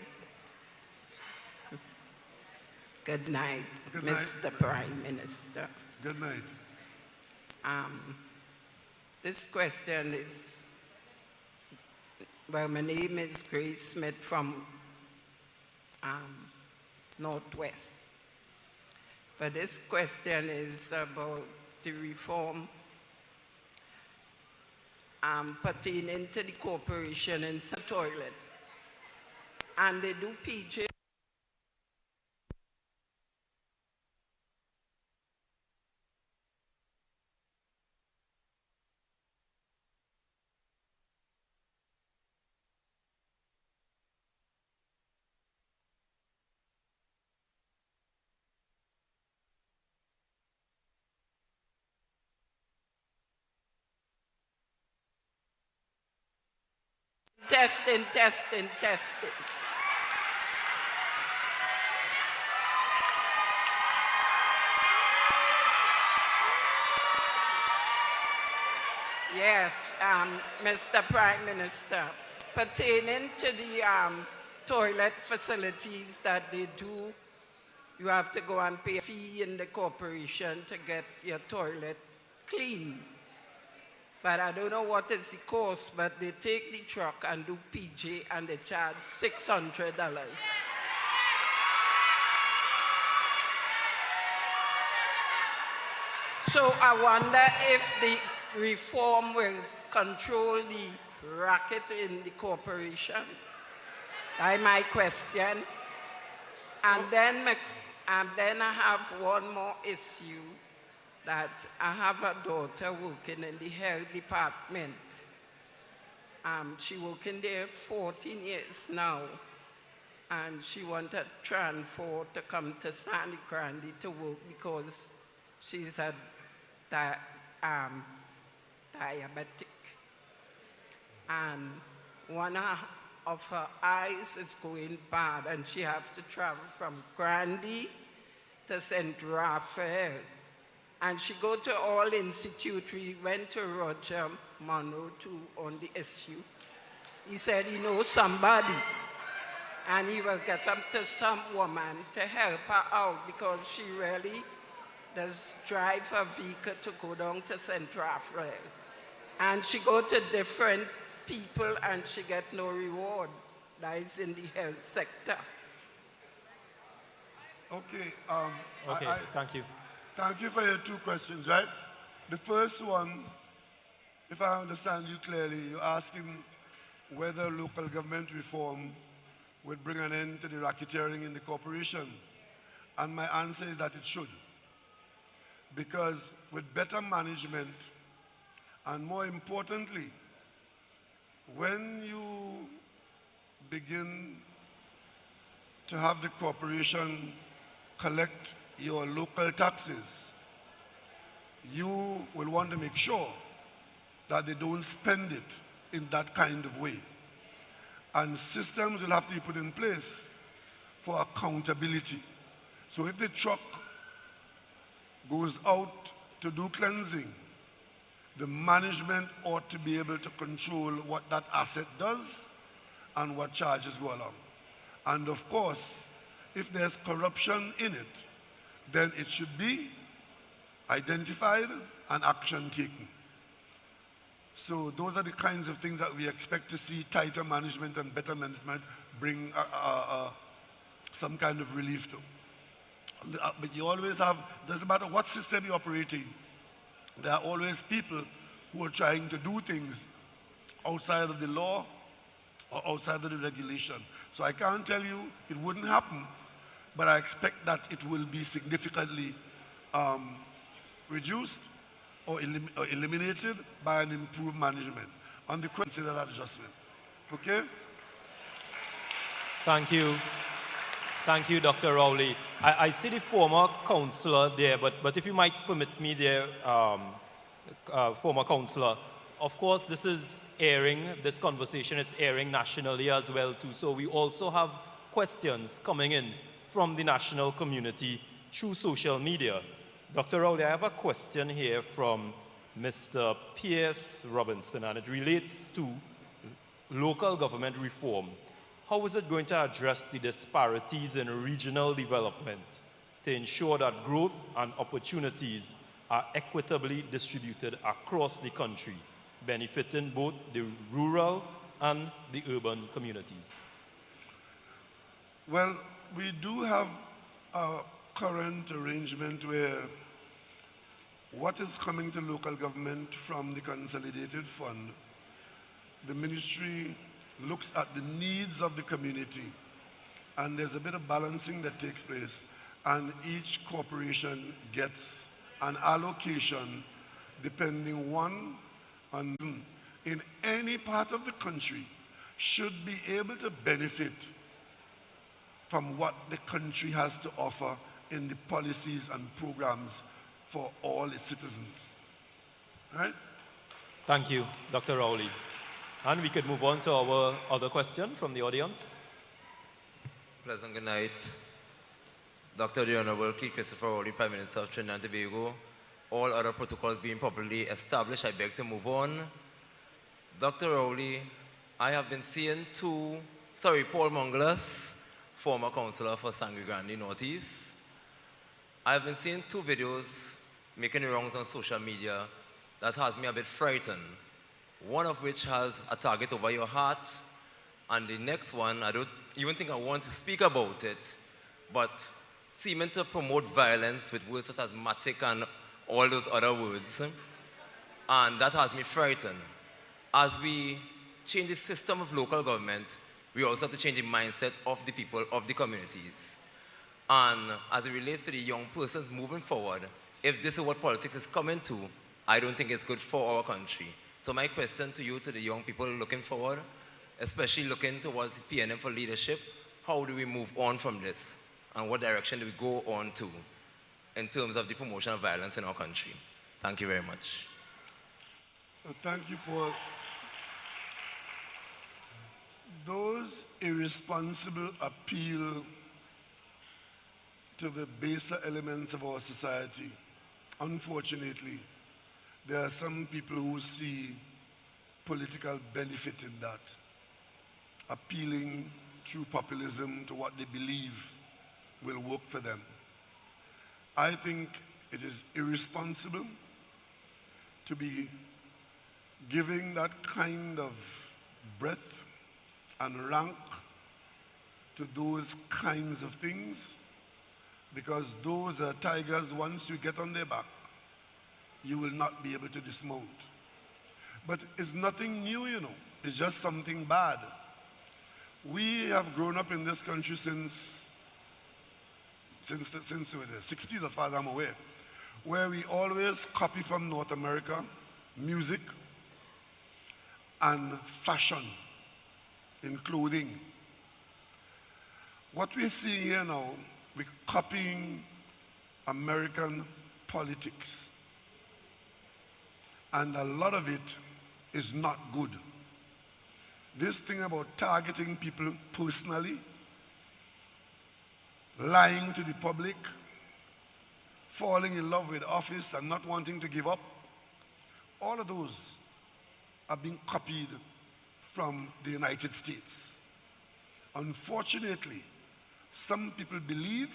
Speaker 12: Good night,
Speaker 4: Good night.
Speaker 12: Mr. Prime Minister.
Speaker 4: Good night.
Speaker 12: This question is, well, my name is Grace Smith from Northwest. But this question is about the reform pertaining to the corporation in some toilet. And they do PJ. Testing. Yes, Mr. Prime Minister, pertaining to the toilet facilities that they do, you have to go and pay a fee in the corporation to get your toilet clean. But I don't know what is the cost, but they take the truck and do PJ and they charge $600. So I wonder if the reform will control the racket in the corporation. That's my question. And then I have one more issue, that I have a daughter working in the health department. She working there 14 years now, and she wanted transfer to come to Sangre Grande to work because she's a diabetic. And one of her eyes is going bad, and she has to travel from Grande to St. Raphael. And she go to all institute. We went to Roger Monroe too on the issue. He said he knows somebody, and he will get up to some woman to help her out because she really does drive her vehicle to go down to St. Raphael. And she go to different people and she get no reward. That is in the health sector.
Speaker 4: Okay.
Speaker 1: Thank you.
Speaker 4: Thank you for your two questions, right? The first one, if I understand you clearly, you're asking whether local government reform would bring an end to the racketeering in the corporation. And my answer is that it should. Because with better management, and more importantly, when you begin to have the corporation collect your local taxes, you will want to make sure that they don't spend it in that kind of way. And systems will have to be put in place for accountability. So if the truck goes out to do cleansing, the management ought to be able to control what that asset does and what charges go along. And of course, if there's corruption in it, then it should be identified and action taken. So those are the kinds of things that we expect to see tighter management and better management bring some kind of relief to. But you always have, doesn't matter what system you're operating, there are always people who are trying to do things outside of the law or outside of the regulation. So I can't tell you it wouldn't happen, but I expect that it will be significantly reduced or eliminated by an improved management. On the consider that adjustment. Okay?
Speaker 1: Thank you. Thank you, Dr. Rowley. I see the former councillor there, but if you might permit me there, former councillor, of course this is airing, this conversation is airing nationally as well too, so we also have questions coming in from the national community through social media. Dr. Rowley, I have a question here from Mr. Pierce Robinson, and it relates to local government reform. How is it going to address the disparities in regional development to ensure that growth and opportunities are equitably distributed across the country, benefiting both the rural and the urban communities?
Speaker 4: Well, we do have a current arrangement where what is coming to local government from the consolidated fund, the ministry looks at the needs of the community, and there's a bit of balancing that takes place, and each corporation gets an allocation depending on in any part of the country should be able to benefit from what the country has to offer in the policies and programs for all its citizens. Right?
Speaker 1: Thank you, Dr. Rowley. And we could move on to our other question from the audience.
Speaker 13: Pleasant good night. Dr. The Honorable Keith Christopher Rowley, Prime Minister of Trinidad and Tobago. All other protocols being properly established, I beg to move on. Dr. Rowley, I have been seeing Paul Mongelas, former councillor for Sangre, Grande, Northeast. I have been seeing two videos making the rounds on social media that has me a bit frightened. One of which has a target over your heart, and the next one, I don't even think I want to speak about it, but seeming to promote violence with words such as matic and all those other words. And that has me frightened. As we change the system of local government, we also have to change the mindset of the people, of the communities. And as it relates to the young persons moving forward, if this is what politics is coming to, I don't think it's good for our country. So my question to you, to the young people looking forward, especially looking towards the PNM for leadership, how do we move on from this? And what direction do we go on to in terms of the promotion of violence in our country? Thank you very much.
Speaker 4: Thank you for those irresponsible appeal to the baser elements of our society. Unfortunately, there are some people who see political benefit in that, appealing through populism to what they believe will work for them. I think it is irresponsible to be giving that kind of breadth and rank to those kinds of things, because those are tigers. Once you get on their back, you will not be able to dismount. But it's nothing new, you know. It's just something bad. We have grown up in this country since the 60s, as far as I'm aware, where we always copy from North America, music and fashion in clothing. What we're seeing here now, we're copying American politics. And a lot of it is not good. This thing about targeting people personally, lying to the public, falling in love with office and not wanting to give up, all of those are being copied from the United States. Unfortunately, some people believe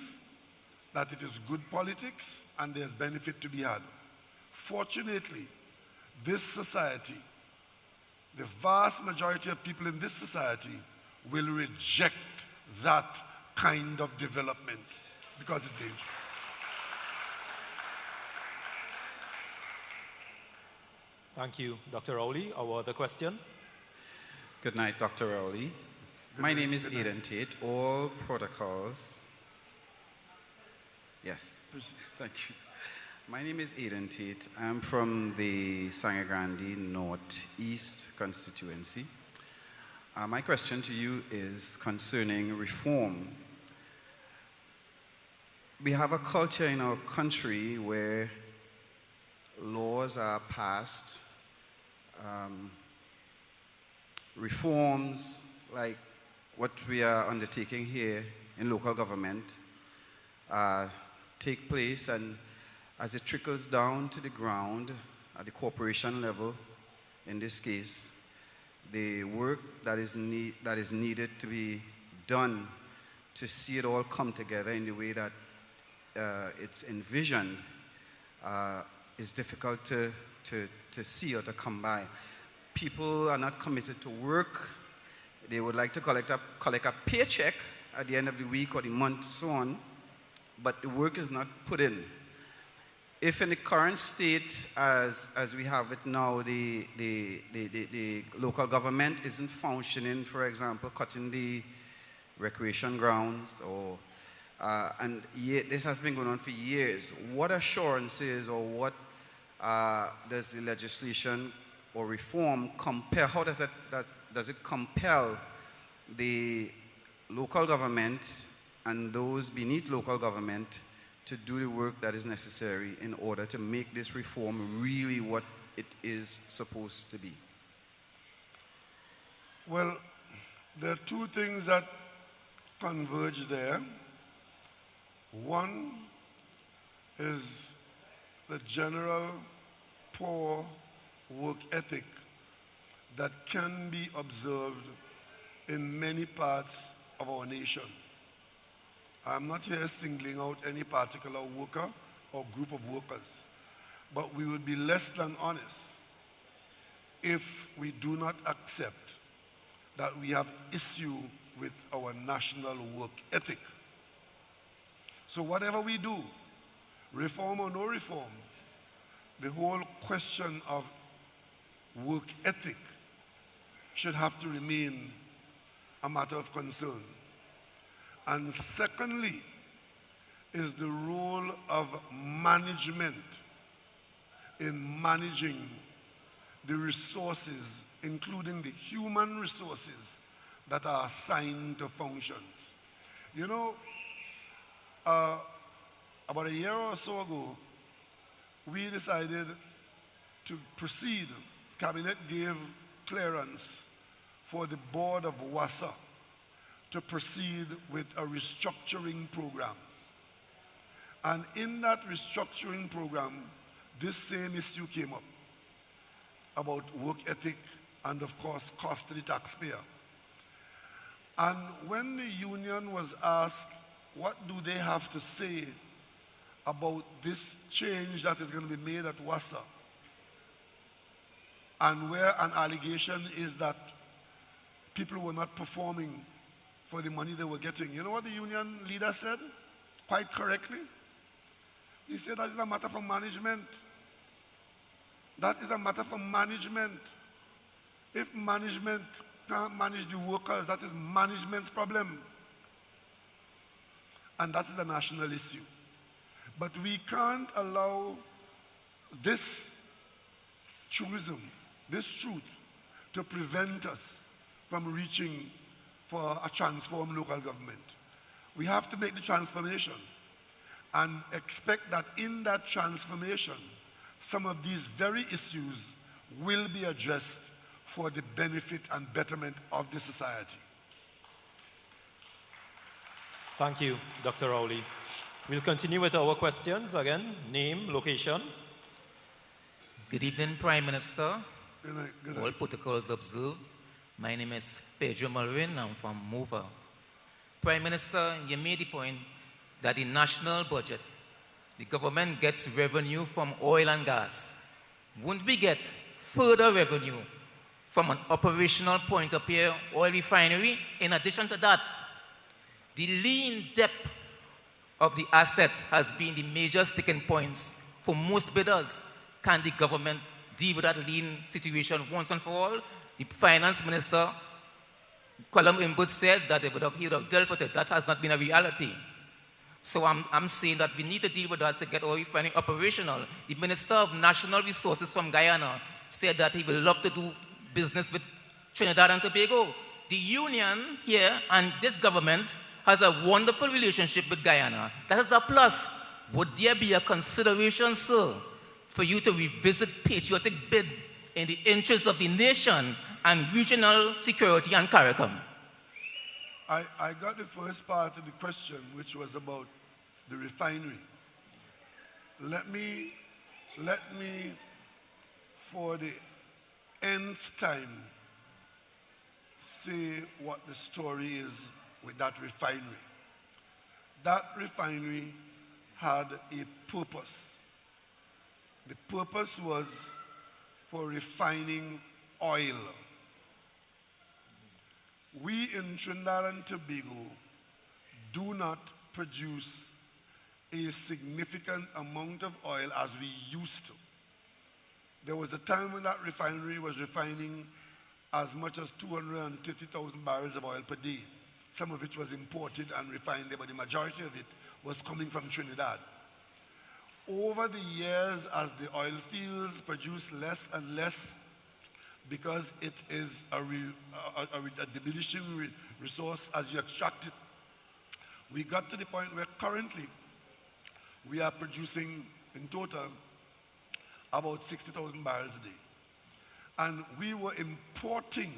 Speaker 4: that it is good politics and there's benefit to be had. Fortunately, this society, the vast majority of people in this society will reject that kind of development because it's dangerous.
Speaker 1: Thank you, Dr. Rowley. Our other question.
Speaker 14: Good night, Dr. Rowley. My name is Aidan Tate. All protocols. Yes, thank you. My name is Aidan Tate. I'm from the Sangre Grande Northeast constituency. My question to you is concerning reform. We have a culture in our country where laws are passed, reforms like what we are undertaking here in local government take place, and as it trickles down to the ground at the corporation level, in this case, the work that is needed to be done to see it all come together in the way that it's envisioned is difficult to see or to come by. People are not committed to work. They would like to collect a paycheck at the end of the week or the month, so on, but the work is not put in. If in the current state, as we have it now, the local government isn't functioning, for example, cutting the recreation grounds, or this has been going on for years, what assurances or what does the legislation or reform compel? How does it compel the local government and those beneath local government to do the work that is necessary in order to make this reform really what it is supposed to be?
Speaker 4: Well, there are two things that converge there. One is the general poor work ethic that can be observed in many parts of our nation. I'm not here singling out any particular worker or group of workers, but we would be less than honest if we do not accept that we have issue with our national work ethic. So whatever we do, reform or no reform, the whole question of work ethic should have to remain a matter of concern. And secondly, is the role of management in managing the resources, including the human resources that are assigned to functions. You know, about a year or so ago, we decided to proceed. Cabinet gave clearance for the board of WASA to proceed with a restructuring program. And in that restructuring program, this same issue came up about work ethic and, of course, cost to the taxpayer. And when the union was asked, what do they have to say about this change that is going to be made at WASA, and where an allegation is that people were not performing for the money they were getting, you know what the union leader said, quite correctly? He said that is a matter for management. That is a matter for management. If management can't manage the workers, that is management's problem. And that is a national issue. But we can't allow this truism, this truth, to prevent us from reaching for a transformed local government. We have to make the transformation and expect that in that transformation, some of these very issues will be addressed for the benefit and betterment of the society.
Speaker 1: Thank you, Dr. Rowley. We'll continue with our questions again. Name, location.
Speaker 15: Good evening, Prime Minister.
Speaker 4: Good night. Good night.
Speaker 15: All protocols observed. My name is Pedro Malvin. I'm from Mover. Prime Minister, you made the point that in national budget, the government gets revenue from oil and gas. Wouldn't we get further revenue from an operational point of view, oil refinery? In addition to that, the lean depth of the assets has been the major sticking points for most bidders. Can the government deal with that lean situation once and for all? The finance minister, Colum Imbut, said that he would have dealt with it. That has not been a reality. So I'm saying that we need to deal with that to get our refinery operational. The Minister of National Resources from Guyana said that he will love to do business with Trinidad and Tobago. The union here and this government has a wonderful relationship with Guyana. That is a plus. Would there be a consideration, sir, for you to revisit patriotic bid in the interest of the nation and regional security and CARICOM?
Speaker 4: I got the first part of the question, which was about the refinery. Let me, for the nth time, say what the story is with that refinery. That refinery had a purpose. The purpose was for refining oil. We in Trinidad and Tobago do not produce a significant amount of oil as we used to. There was a time when that refinery was refining as much as 230,000 barrels of oil per day, some of which was imported and refined there, but the majority of it was coming from Trinidad. Over the years, as the oil fields produce less and less, because it is a diminishing resource as you extract it, we got to the point where currently we are producing in total about 60,000 barrels a day. And we were importing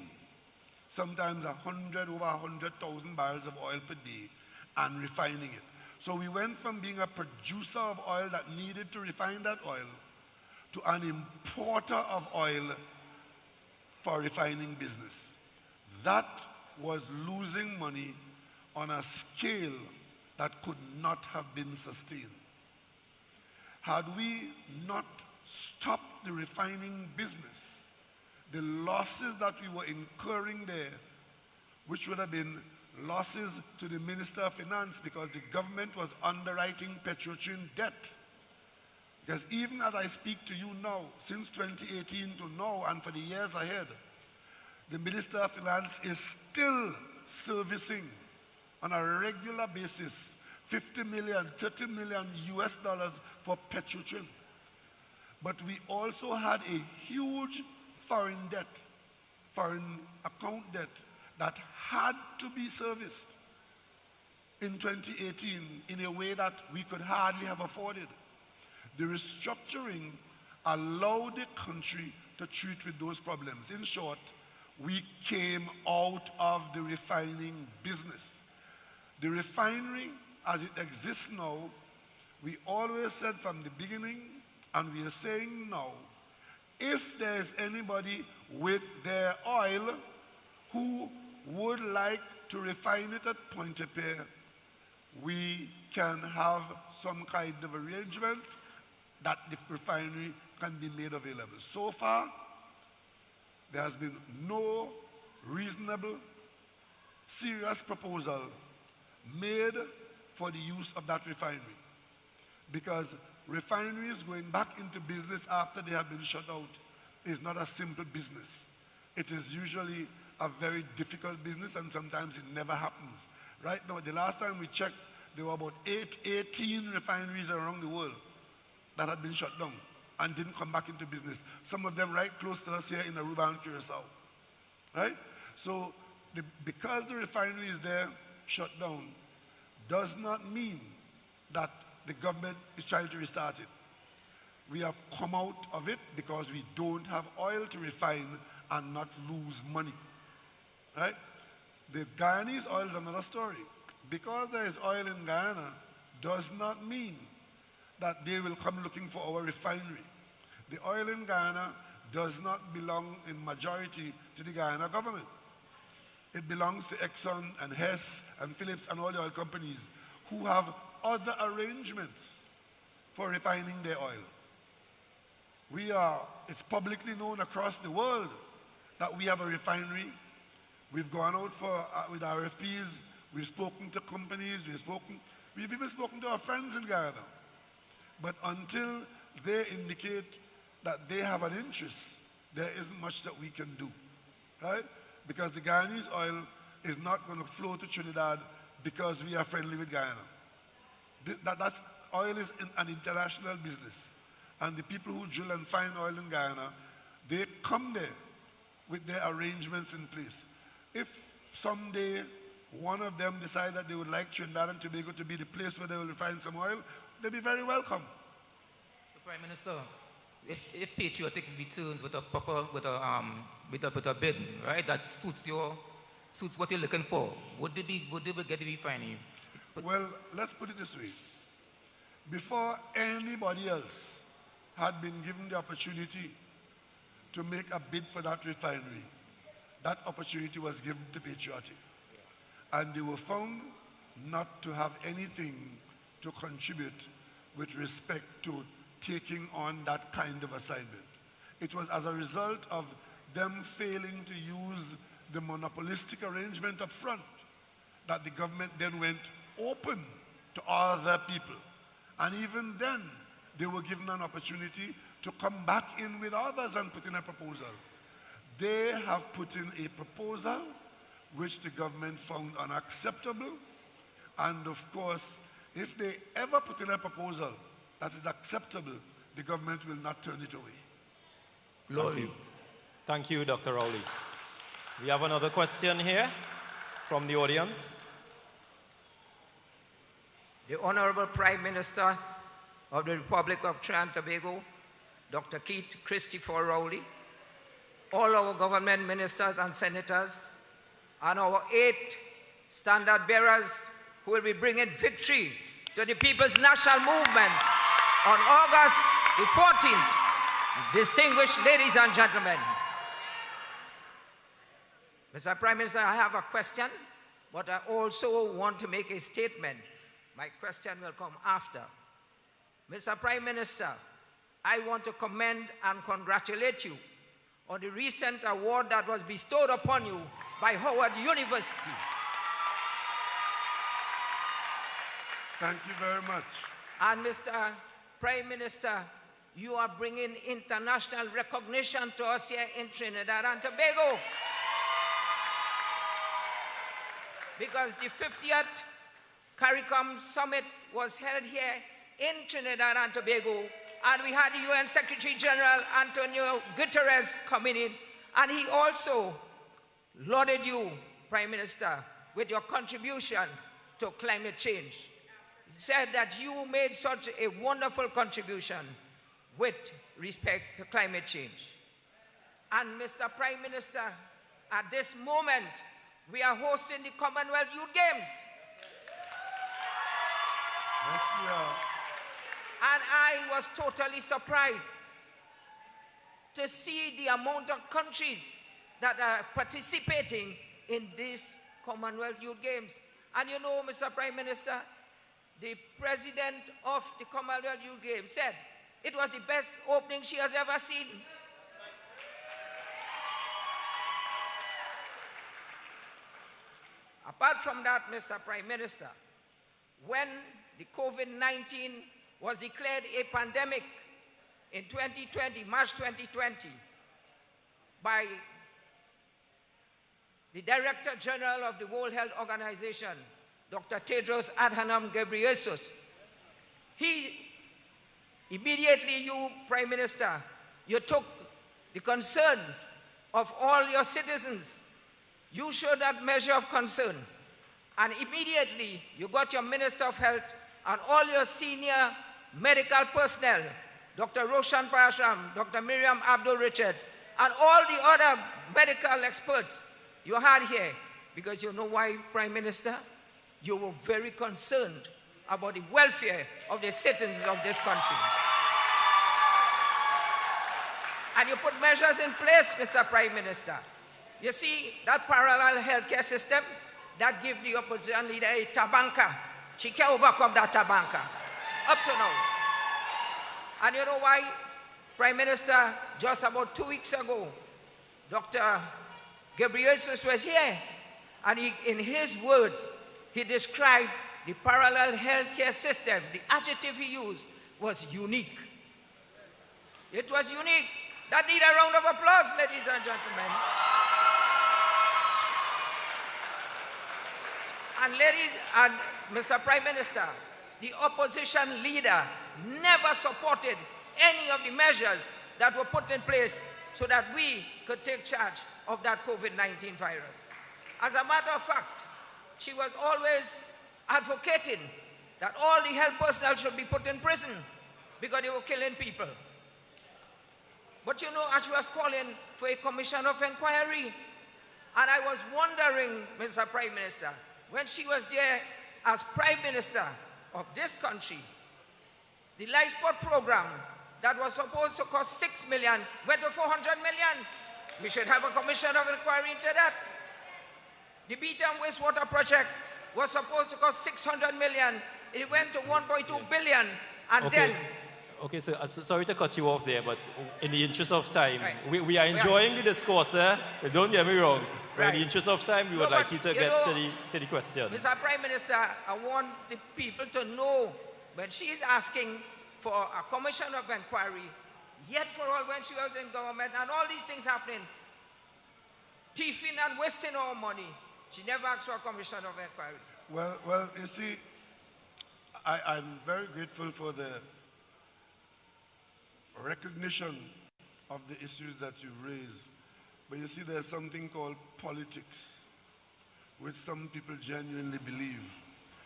Speaker 4: sometimes over 100,000 barrels of oil per day and refining it. So we went from being a producer of oil that needed to refine that oil to an importer of oil for refining business. That was losing money on a scale that could not have been sustained. Had we not stopped the refining business, the losses that we were incurring there, which would have been losses to the Minister of Finance because the government was underwriting Petrotrin debt. Because even as I speak to you now, since 2018 to now and for the years ahead, the Minister of Finance is still servicing on a regular basis 50 million, 30 million US dollars for Petrotrin. But we also had a huge foreign debt, foreign account debt that had to be serviced in 2018 in a way that we could hardly have afforded. The restructuring allowed the country to treat with those problems. In short, we came out of the refining business. The refinery, as it exists now, we always said from the beginning, and we are saying now, if there's anybody with their oil who would like to refine it at Pointe-a-Pierre, we can have some kind of arrangement that the refinery can be made available. So far, there has been no reasonable, serious proposal made for the use of that refinery, because refineries going back into business after they have been shut out is not a simple business. It is usually a very difficult business, and sometimes it never happens. Right now, the last time we checked, there were about 18 refineries around the world that had been shut down and didn't come back into business. Some of them right close to us here in Aruba and Curacao. Right? So because the refinery is there, shut down, does not mean that the government is trying to restart it. We have come out of it because we don't have oil to refine and not lose money. Right? The Guyanese oil is another story. Because there is oil in Guyana does not mean that they will come looking for our refinery. The oil in Guyana does not belong in majority to the Guyana government. It belongs to Exxon and Hess and Phillips and all the oil companies who have other arrangements for refining their oil. It's publicly known across the world that we have a refinery. We've gone out with RFPs, we've spoken to companies, we've even spoken to our friends in Guyana. But until they indicate that they have an interest, there isn't much that we can do, right? Because the Guyanese oil is not going to flow to Trinidad because we are friendly with Guyana. Oil is an international business. And the people who drill and find oil in Guyana, they come there with their arrangements in place. If someday one of them decide that they would like Trinidad and Tobago to be the place where they will refine some oil, they'll be very welcome.
Speaker 15: So, Prime Minister, if patriotic returns with a bid, right, that suits what you're looking for, would they get the refinery?
Speaker 4: Well, let's put it this way. Before anybody else had been given the opportunity to make a bid for that refinery, that opportunity was given to Patriotic. And they were found not to have anything to contribute with respect to taking on that kind of assignment. It was as a result of them failing to use the monopolistic arrangement up front that the government then went open to other people. And even then, they were given an opportunity to come back in with others and put in a proposal. They have put in a proposal which the government found unacceptable. And of course, if they ever put in a proposal that is acceptable, the government will not turn it away.
Speaker 1: Thank you. Thank you, Dr. Rowley. We have another question here from the audience.
Speaker 12: The Honorable Prime Minister of the Republic of Trinidad and Tobago, Dr. Keith Christopher Rowley, all our government ministers and senators, and our 8 standard bearers who will be bringing victory to the People's National Movement on August the 14th. Distinguished ladies and gentlemen, Mr. Prime Minister, I have a question, but I also want to make a statement. My question will come after. Mr. Prime Minister, I want to commend and congratulate you on the recent award that was bestowed upon you by Howard University.
Speaker 4: Thank you very much.
Speaker 12: And Mr. Prime Minister, you are bringing international recognition to us here in Trinidad and Tobago. Because the 50th CARICOM Summit was held here in Trinidad and Tobago, and we had the UN Secretary General Antonio Guterres coming in, and he also lauded you, Prime Minister, with your contribution to climate change.
Speaker 16: said that you made such a wonderful contribution with respect to climate change. And Mr. Prime Minister, at this moment, we are hosting the Commonwealth Youth Games.
Speaker 4: Yes, we are.
Speaker 16: And I was totally surprised to see the amount of countries that are participating in this Commonwealth Youth Games. And you know, Mr. Prime Minister, the president of the Commonwealth Youth Games said it was the best opening she has ever seen. Apart from that, Mr. Prime Minister, when the COVID-19 was declared a pandemic in 2020, March 2020, by the Director General of the World Health Organization, Dr. Tedros Adhanom Ghebreyesus, immediately you, Prime Minister, you took the concern of all your citizens. You showed that measure of concern. And immediately you got your Minister of Health and all your senior medical personnel, Dr. Roshan Parashram, Dr. Miriam Abdul-Richards, and all the other medical experts you had here. Because you know why, Prime Minister? You were very concerned about the welfare of the citizens of this country. And you put measures in place, Mr. Prime Minister. You see, that parallel healthcare system, that gives the opposition leader a tabanka. She can't overcome that tabanka, up to now. And you know why, Prime Minister, just about 2 weeks ago, Dr. Ghebreyesus was here, and in his words, he described the parallel healthcare system. The adjective he used was unique. It was unique. That needs a round of applause, ladies and gentlemen. And ladies and Mr. Prime Minister, the opposition leader never supported any of the measures that were put in place so that we could take charge of that COVID-19 virus. As a matter of fact, she was always advocating that all the health personnel should be put in prison because they were killing people. But you know, as she was calling for a commission of inquiry, and I was wondering, Mr. Prime Minister, when she was there as Prime Minister of this country, the life support program that was supposed to cost 6 million went to 400 million. We should have a commission of inquiry into that. The Beaton wastewater project was supposed to cost 600 million. It went to 1.2 billion. And then...
Speaker 1: Okay, so sorry to cut you off there, but in the interest of time, we are enjoying the discourse, don't get me wrong. But in the interest of time, we would like you to get to the question.
Speaker 16: Mr. Prime Minister, I want the people to know when she is asking for a commission of inquiry, yet for all when she was in government and all these things happening, thieving and wasting our money, she never asked for a commission of inquiry.
Speaker 4: Well, you see, I'm very grateful for the recognition of the issues that you've raised. But you see, there's something called politics, which some people genuinely believe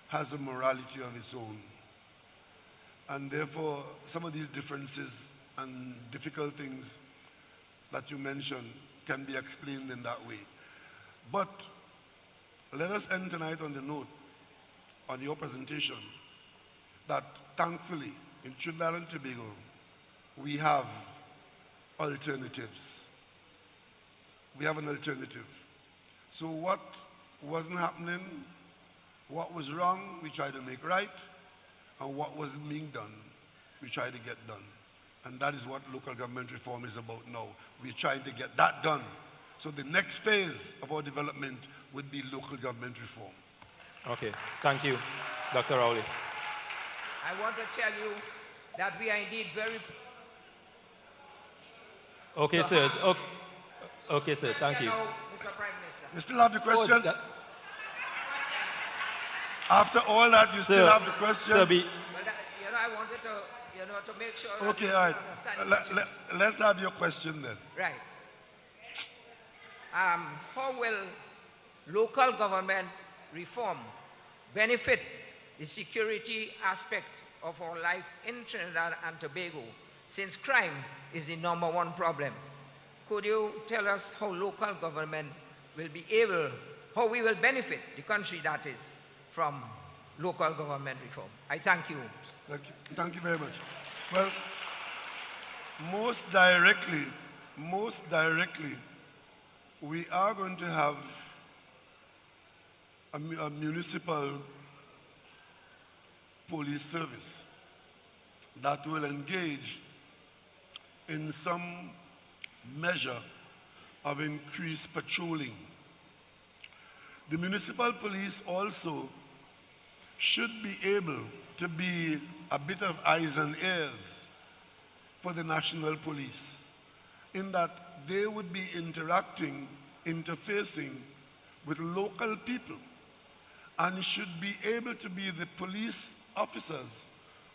Speaker 4: has a morality of its own. And therefore, some of these differences and difficult things that you mentioned can be explained in that way. But let us end tonight on the note, on your presentation, that thankfully, in Trinidad and Tobago, we have alternatives. We have an alternative. So what wasn't happening, what was wrong, we try to make right, and what wasn't being done, we try to get done. And that is what local government reform is about now. We're trying to get that done. So the next phase of our development would be local government reform.
Speaker 1: Okay, thank you, Dr. Rowley.
Speaker 16: I want to tell you that we are indeed very...
Speaker 1: Okay, sir. Okay, sir. Thank you.
Speaker 16: Mr. Prime Minister.
Speaker 4: You still have the question? After all that, you still have the question?
Speaker 16: Well, I wanted to, to make sure...
Speaker 4: Okay, all right. Let's have your question then.
Speaker 16: Right. How will local government reform benefit the security aspect of our life in Trinidad and Tobago, since crime is the #1 problem. Could you tell us how local government will be able, how we will benefit, the country that is, from local government reform? I thank you.
Speaker 4: Thank you very much. Well, most directly, we are going to have a municipal police service that will engage in some measure of increased patrolling. The municipal police also should be able to be a bit of eyes and ears for the national police, in that they would be interfacing with local people, and should be able to be the police officers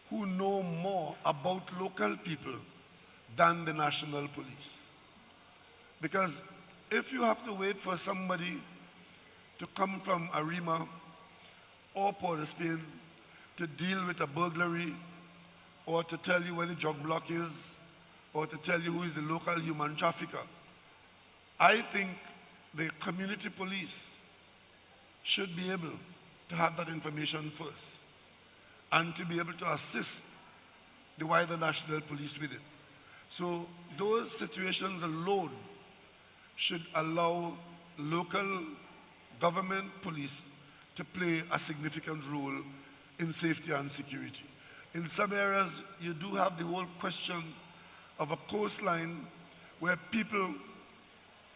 Speaker 4: who know more about local people than the national police. Because if you have to wait for somebody to come from Arima or Port of Spain to deal with a burglary, or to tell you where the drug block is, or to tell you who is the local human trafficker, I think the community police should be able to have that information first, and to be able to assist the wider national police with it. So those situations alone should allow local government police to play a significant role in safety and security. In some areas, you do have the whole question of a coastline where people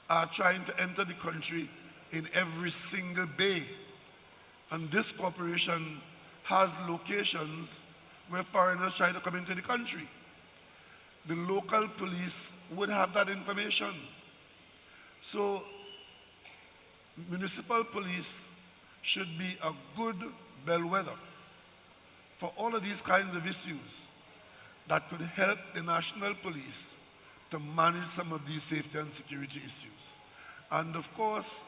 Speaker 4: are trying to enter the country in every single bay. And this corporation has locations where foreigners try to come into the country. The local police would have that information. So municipal police should be a good bellwether for all of these kinds of issues that could help the national police to manage some of these safety and security issues. And of course,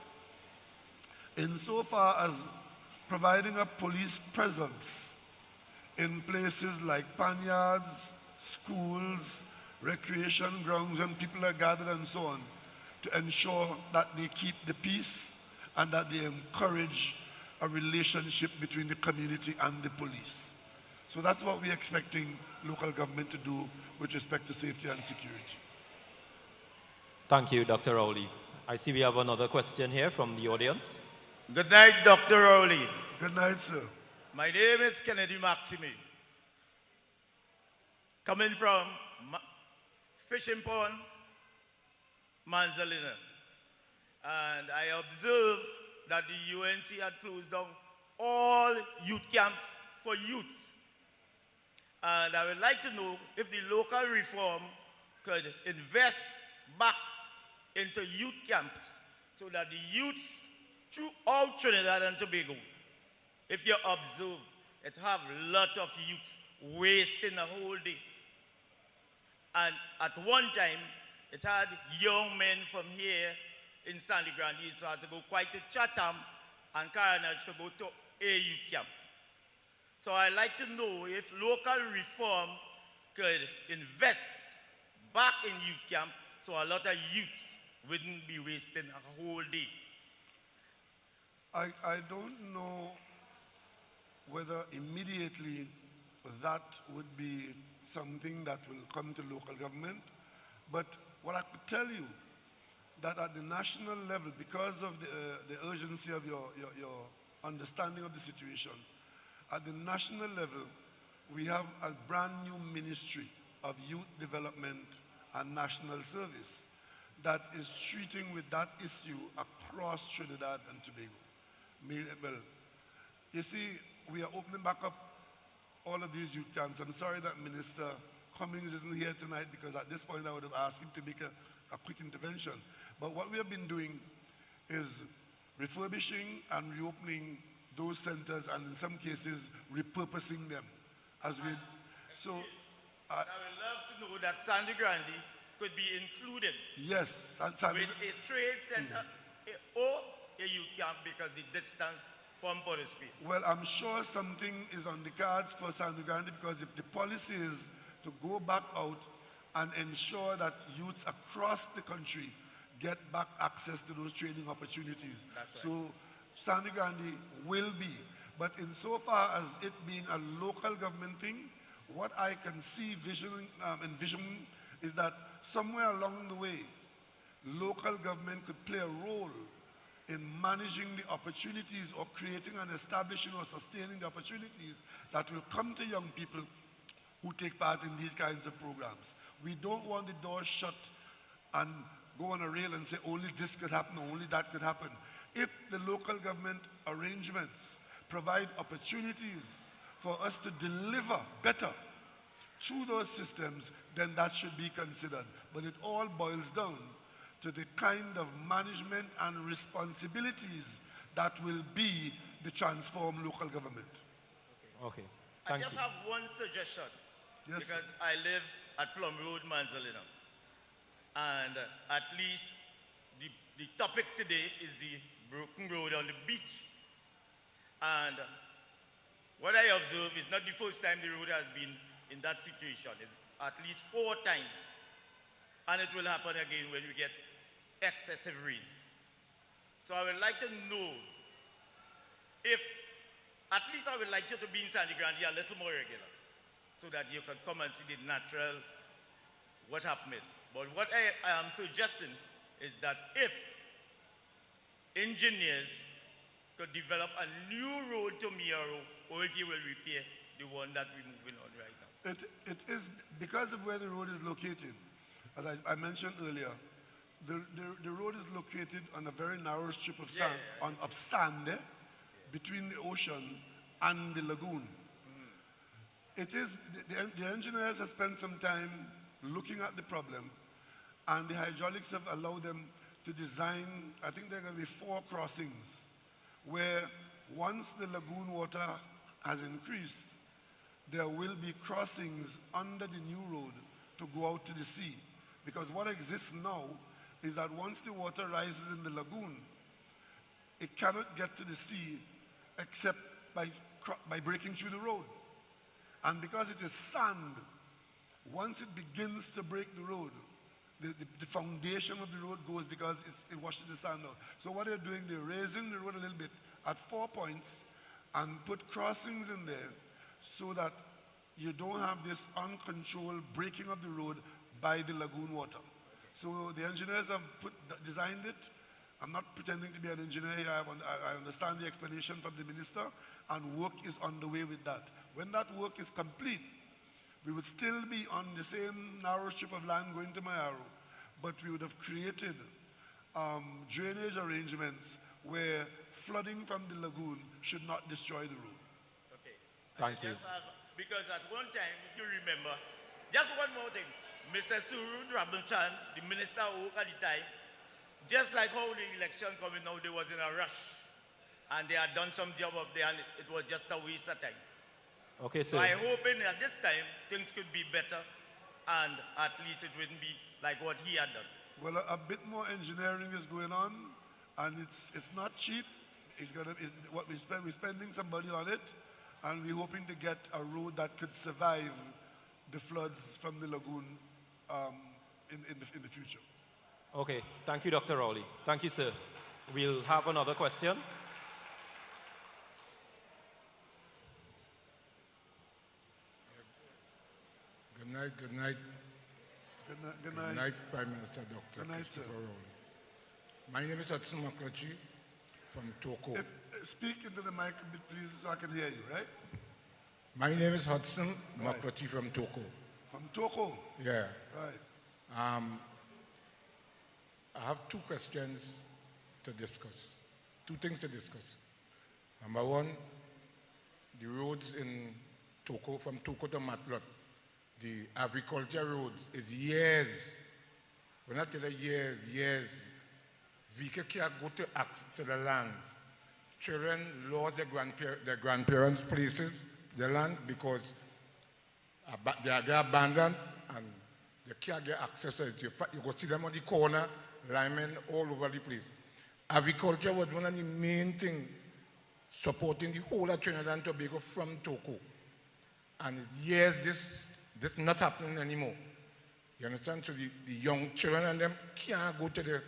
Speaker 4: insofar as providing a police presence in places like panyards, schools, recreation grounds, when people are gathered and so on, to ensure that they keep the peace and that they encourage a relationship between the community and the police. So that's what we're expecting local government to do with respect to safety and security.
Speaker 1: Thank you, Dr. Rowley. I see we have another question here from the audience.
Speaker 17: Good night, Dr. Rowley.
Speaker 4: Good night, sir.
Speaker 17: My name is Kennedy Maxime. Coming from Fishing Pond, Manzalina. And I observed that the UNC had closed down all youth camps for youths. And I would like to know if the local reform could invest back into youth camps so that the youths throughout Trinidad and Tobago, if you observe, it have a lot of youth wasting a whole day. And at one time, it had young men from here in Sangre Grande, so had to go quite to Chatham and Carnage to go to a youth camp. So I'd like to know if local reform could invest back in youth camp so a lot of youth wouldn't be wasting a whole day.
Speaker 4: I don't know whether immediately that would be something that will come to local government, but what I could tell you, that at the national level, because of the urgency of your understanding of the situation, at the national level, we have a brand new ministry of youth development and national service that is treating with that issue across Trinidad and Tobago. Well, you see, we are opening back up all of these youth camps. I'm sorry that Minister Cummings isn't here tonight, because at this point I would have asked him to make a quick intervention. But what we have been doing is refurbishing and reopening those centers, and in some cases repurposing them as we. So
Speaker 17: I would love to know that Sangre Grande could be included.
Speaker 4: Yes,
Speaker 17: with a trade center or a youth camp, because the distance from Portisby.
Speaker 4: Well, I'm sure something is on the cards for Sangre Grande, because if the policy is to go back out and ensure that youths across the country get back access to those training opportunities.
Speaker 17: That's right.
Speaker 4: So Sangre Grande will be. But insofar as it being a local government thing, what I can see envisioning is that somewhere along the way, local government could play a role in managing the opportunities or creating and establishing or sustaining the opportunities that will come to young people who take part in these kinds of programs. We don't want the doors shut and go on a rail and say only this could happen, only that could happen. If the local government arrangements provide opportunities for us to deliver better through those systems, then that should be considered. But it all boils down to the kind of management and responsibilities that will be the transformed local government.
Speaker 1: Okay.
Speaker 17: I just have one suggestion.
Speaker 4: Yes,
Speaker 17: because I live at Plum Road, Manzalina. And at least the topic today is the broken road on the beach. And what I observe is not the first time the road has been in that situation. It's at least 4 times. And it will happen again when we get excessive rain. So I would like to know if, at least I would like you to be in Sangre Grande a little more regular, so that you can come and see the natural, what happened. But what I am suggesting is that if engineers could develop a new road to Miaro, or if you will repair the one that we're moving on right now.
Speaker 4: it is because of where the road is located. As I mentioned earlier, the road is located on a very narrow strip of sand, of sand between the ocean and the lagoon. It is, the engineers have spent some time looking at the problem, and the hydraulics have allowed them to design, I think there are going to be 4 crossings, where once the lagoon water has increased, there will be crossings under the new road to go out to the sea. Because what exists now is that once the water rises in the lagoon, it cannot get to the sea except by breaking through the road. And because it is sand, once it begins to break the road, the foundation of the road goes because it washes the sand out. So what they're doing, they're raising the road a little bit at 4 points and put crossings in there so that you don't have this uncontrolled breaking of the road by the lagoon water. So the engineers have designed it. I'm not pretending to be an engineer here. I understand the explanation from the minister, and work is on the way with that. When that work is complete, we would still be on the same narrow strip of land going to Mayaro, but we would have created drainage arrangements where flooding from the lagoon should not destroy the road.
Speaker 17: Okay.
Speaker 1: Thank you.
Speaker 17: Because at one time, if you remember, just one more thing, Mr. Suru Drabelchan, the minister who at the time, just like how the election coming now, they was in a rush. And they had done some job up there, and it was just a waste of time.
Speaker 1: Okay,
Speaker 17: so
Speaker 1: sir.
Speaker 17: I'm hoping that this time, things could be better, and at least it wouldn't be like what he had done.
Speaker 4: Well, a bit more engineering is going on, and it's not cheap. What we're spending some money on it, and we're hoping to get a road that could survive the floods from the lagoon in the future.
Speaker 1: Okay, thank you, Dr. Rowley. Thank you, sir. We'll have another question.
Speaker 18: Good night, good night.
Speaker 4: Good night.
Speaker 18: Good night, Prime Minister Dr.
Speaker 4: Good night,
Speaker 18: Christopher
Speaker 4: sir.
Speaker 18: Rowley. My name is Hudson McClutchy from Toko.
Speaker 4: Speak into the mic a bit, please, so I can hear you, right?
Speaker 18: My name is Hudson McClutchy from Toko.
Speaker 4: From Toko?
Speaker 18: Yeah.
Speaker 4: Right.
Speaker 18: I have 2 questions to discuss, 2 things to discuss. Number 1, the roads in Toko, from Toko to Matlot, the agriculture roads is years. When I tell you years, vehicle can't go to the lands. Children lost their grandparents' places, their land, because they are abandoned and they can't get access to it. You go see them on the corner, linemen all over the place. Agriculture was one of the main things supporting the whole of Trinidad and Tobago from Toco. And yes, this not happening anymore. You understand? So the young children and them can't go to the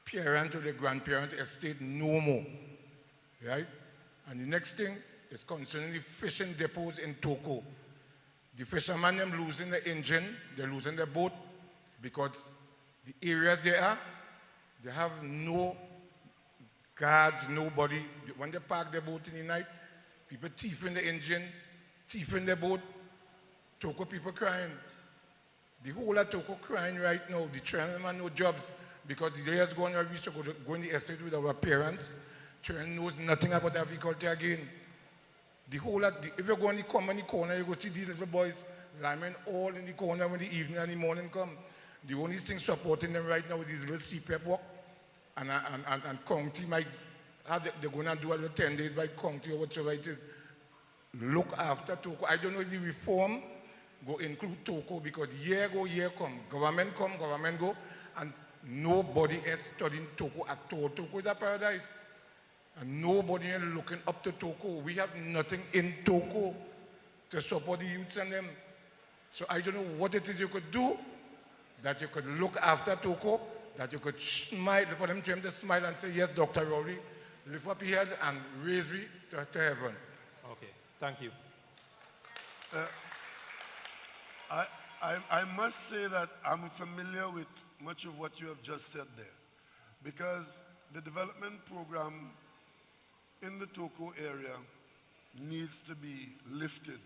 Speaker 18: parent or the grandparent estate no more. Right? And the next thing is concerning the fishing depots in Toco. The fishermen them losing the engine, they're losing the boat because the areas they are, they have no guards, nobody. When they park their boat in the night, people thieving the engine, thieving the boat. Toco people crying. The whole of Toco crying right now. The children have no jobs because the years going on, we used to go in the estate with our parents. Children knows nothing about agriculture again. The whole of if you go in the corner, you go see these little boys lying all in the corner when the evening and the morning come. The only thing supporting them right now is these little CPEP work. And county might, they're going to do a little 10 days by county or whatever it is. Look after Toco. I don't know if the reform go include Toco because year go, year come, government go, and nobody is studying Toco at all. Toco is a paradise. And nobody is looking up to Toco. We have nothing in Toco to support the youths and them. So I don't know what it is you could do that you could look after Toco, that you could smile, for them to smile and say, yes, Dr. Rowley, lift up your head and raise me to heaven.
Speaker 1: Okay, thank you.
Speaker 4: I must say that I'm familiar with much of what you have just said there, because the development program in the Toco area needs to be lifted.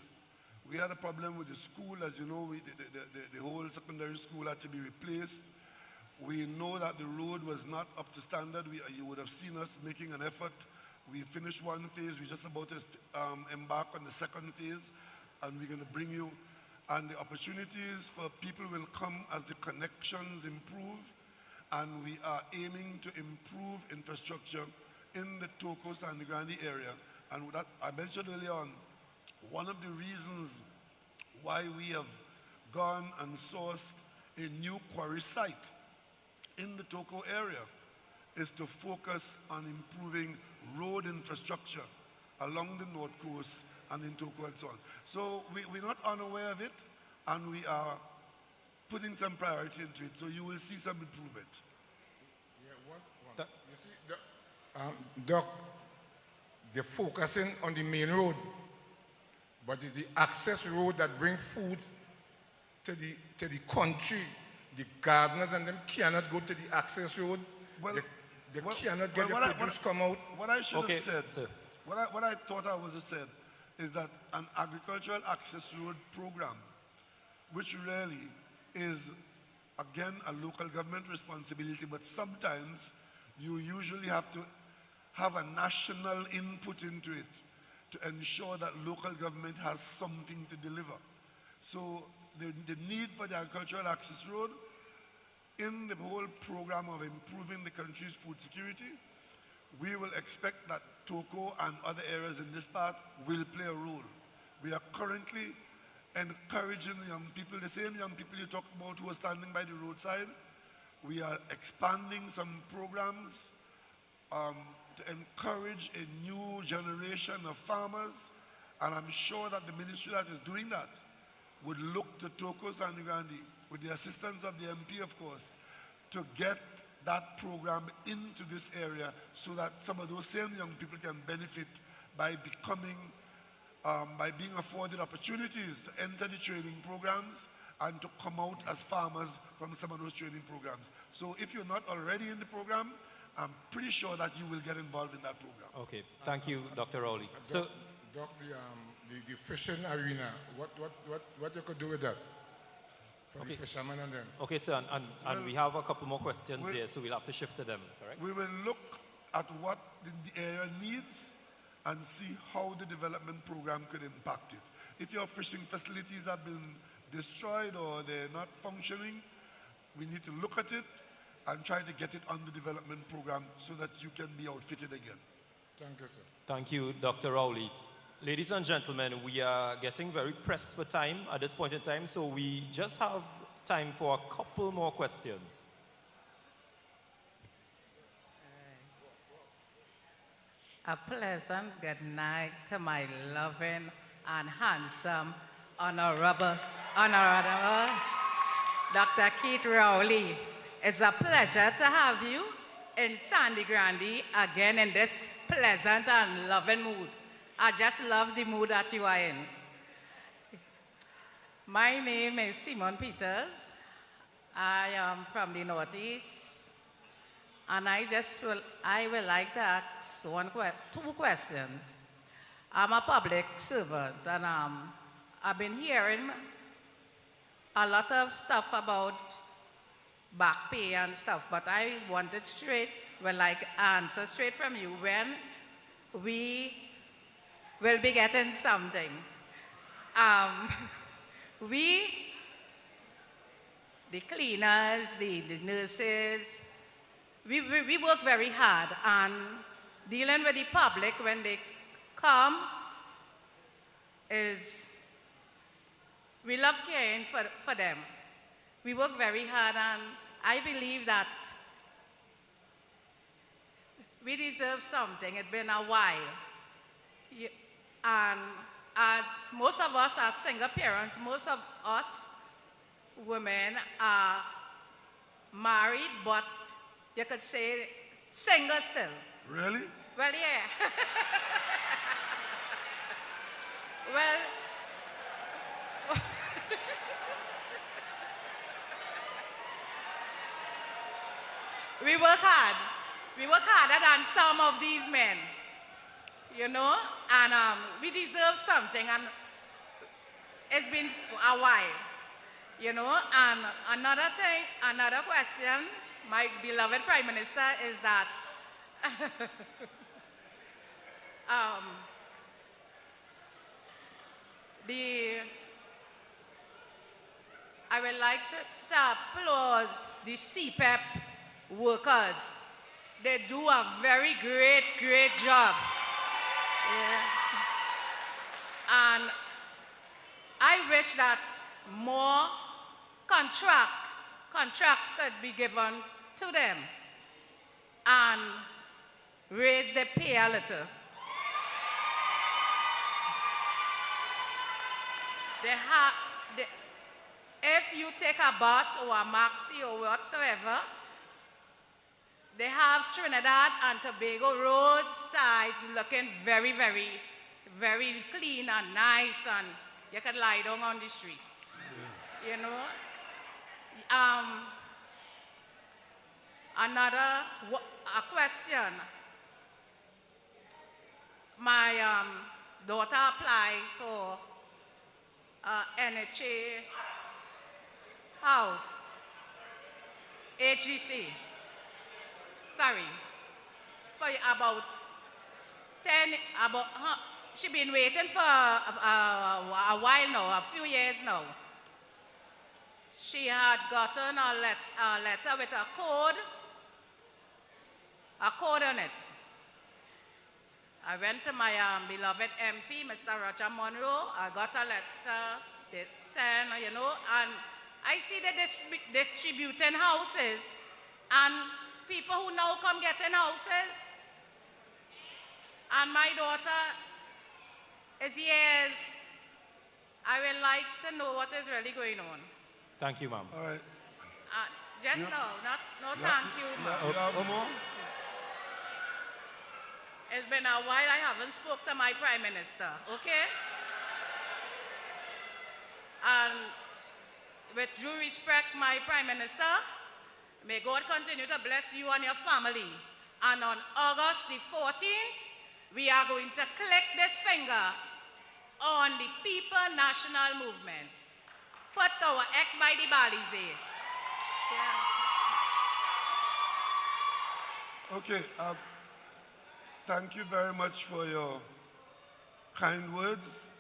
Speaker 4: We had a problem with the school. As you know, the whole secondary school had to be replaced. We know that the road was not up to standard. You would have seen us making an effort. We finished one phase. We're just about to embark on the second phase, and we're going to bring you. And the opportunities for people will come as the connections improve, and we are aiming to improve infrastructure in the Toco Sangre Grande area. And that I mentioned earlier on, one of the reasons why we have gone and sourced a new quarry site in the Toco area is to focus on improving road infrastructure along the North Coast and in Toco and so on. So we're not unaware of it, and we are putting some priority into it, so you will see some improvement.
Speaker 18: Yeah, you see, Doc, they're focusing on the main road, but it's the access road that brings food to the country. The gardeners and them cannot go to the access road. Well, they cannot get the produce come out.
Speaker 4: What I should have said, sir. What I thought I was have said is that an agricultural access road program, which really is, again, a local government responsibility, but sometimes you usually have to have a national input into it to ensure that local government has something to deliver. So the need for the agricultural access road in the whole program of improving the country's food security, we will expect that Toco and other areas in this part will play a role. We are currently encouraging young people, the same young people you talked about who are standing by the roadside. We are expanding some programs to encourage a new generation of farmers, and I'm sure that the ministry that is doing that would look to Toco Sangre Grande, with the assistance of the MP, of course, to get that program into this area so that some of those same young people can benefit by being afforded opportunities to enter the training programs and to come out as farmers from some of those training programs. So if you're not already in the program, I'm pretty sure that you will get involved in that program.
Speaker 1: Okay, thank you, Dr. Rowley. So,
Speaker 18: Doc, the fishing arena, what you could do with that? For the fishermen and them.
Speaker 1: Okay, sir, and we have a couple more questions there, so we'll have to shift to them, correct?
Speaker 4: We will look at what the area needs and see how the development program could impact it. If your fishing facilities have been destroyed or they're not functioning, we need to look at it and try to get it on the development program so that you can be outfitted again.
Speaker 18: Thank you, sir.
Speaker 1: Thank you, Dr. Rowley. Ladies and gentlemen, we are getting very pressed for time at this point in time, so we just have time for a couple more questions.
Speaker 19: A pleasant good night to my loving and handsome, honorable Dr. Keith Rowley. It's a pleasure to have you in Sandy Grande again in this pleasant and loving mood. I just love the mood that you are in. My name is Simon Peters. I am from the Northeast. And I would like to ask two questions. I'm a public servant, and I've been hearing a lot of stuff about back pay and stuff, but I wanted answer straight from you when we will be getting something. The cleaners, the nurses, we work very hard, and dealing with the public when they come we love caring for them. We work very hard, and I believe that we deserve something. It's been a while. And as most of us are single parents, most of us women are married, but you could say single still.
Speaker 4: Really?
Speaker 19: Well, yeah. Well, we work hard. We work harder than some of these men, you know, and we deserve something, and it's been a while, you know. And another question, my beloved Prime Minister, is that I would like to applaud the CPEP workers. They do a very great job. Yeah. And I wish that more contracts could be given to them and raise the pay a little. If you take a bus or a maxi or whatsoever, they have Trinidad and Tobago roadsides looking very clean and nice, and you can lie down on the street. Yeah. You know? A question. My daughter applied for NHA house, HGC. Sorry, for she's been waiting for a while now, a few years now. She had gotten a letter with a code on it. I went to my beloved MP, Mr. Roger Monroe. I got a letter, they sent, you know, and I see that they're distributing houses, and people who now come getting houses. And my daughter is years. I would like to know what is really going on.
Speaker 1: Thank you, ma'am.
Speaker 4: All right.
Speaker 19: Just now, no thank you, ma'am. It's been a while I haven't spoke to my Prime Minister, okay? And with due respect, my Prime Minister, may God continue to bless you and your family. And on August the 14th, we are going to click this finger on the People National Movement. Put our X by the Balize. Yeah.
Speaker 4: Okay. Thank you very much for your kind words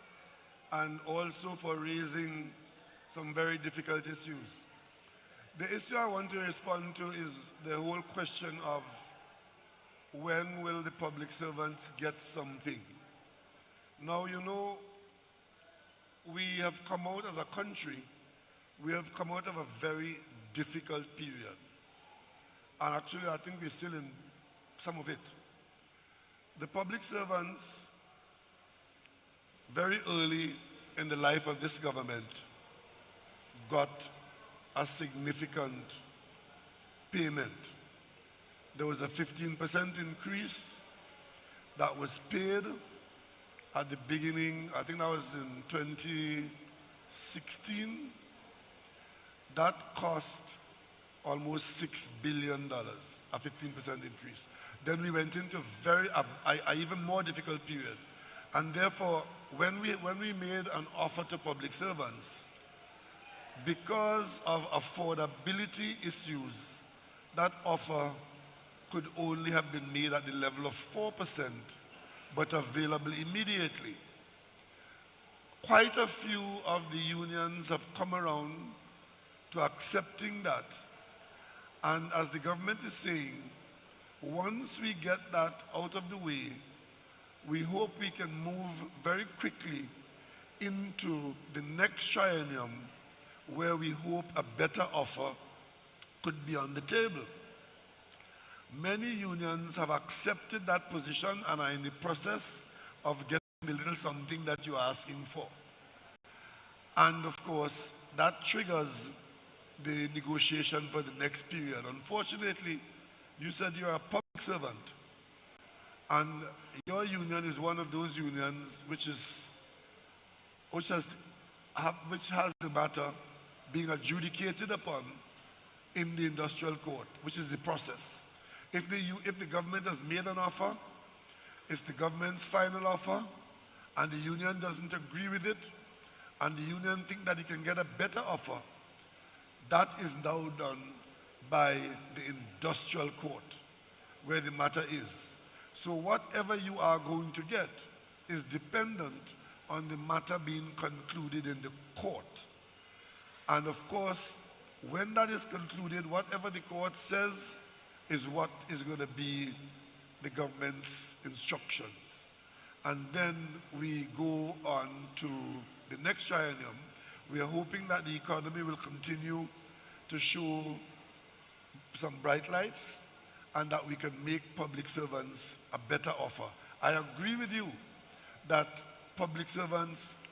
Speaker 4: and also for raising some very difficult issues. The issue I want to respond to is the whole question of when will the public servants get something? Now, you know, we have come out as a country, we have come out of a very difficult period. And actually, I think we're still in some of it. The public servants, very early in the life of this government, got a significant payment. There was a 15% increase that was paid at the beginning, I think that was in 2016. That cost almost $6 billion, a 15% increase. Then we went into a even more difficult period. And therefore, when we made an offer to public servants, because of affordability issues, that offer could only have been made at the level of 4%, but available immediately. Quite a few of the unions have come around to accepting that. And as the government is saying, once we get that out of the way, we hope we can move very quickly into the next triennium where we hope a better offer could be on the table. Many unions have accepted that position and are in the process of getting the little something that you're asking for. And of course, that triggers the negotiation for the next period. Unfortunately, you said you're a public servant, and your union is one of those unions which has the matter being adjudicated upon in the industrial court, which is the process. If the government has made an offer, it's the government's final offer, and the union doesn't agree with it, and the union think that it can get a better offer, that is now done by the industrial court, where the matter is. So whatever you are going to get is dependent on the matter being concluded in the court. And of course, when that is concluded, whatever the court says is what is going to be the government's instructions. And then we go on to the next triennium. We are hoping that the economy will continue to show some bright lights and that we can make public servants a better offer. I agree with you that public servants,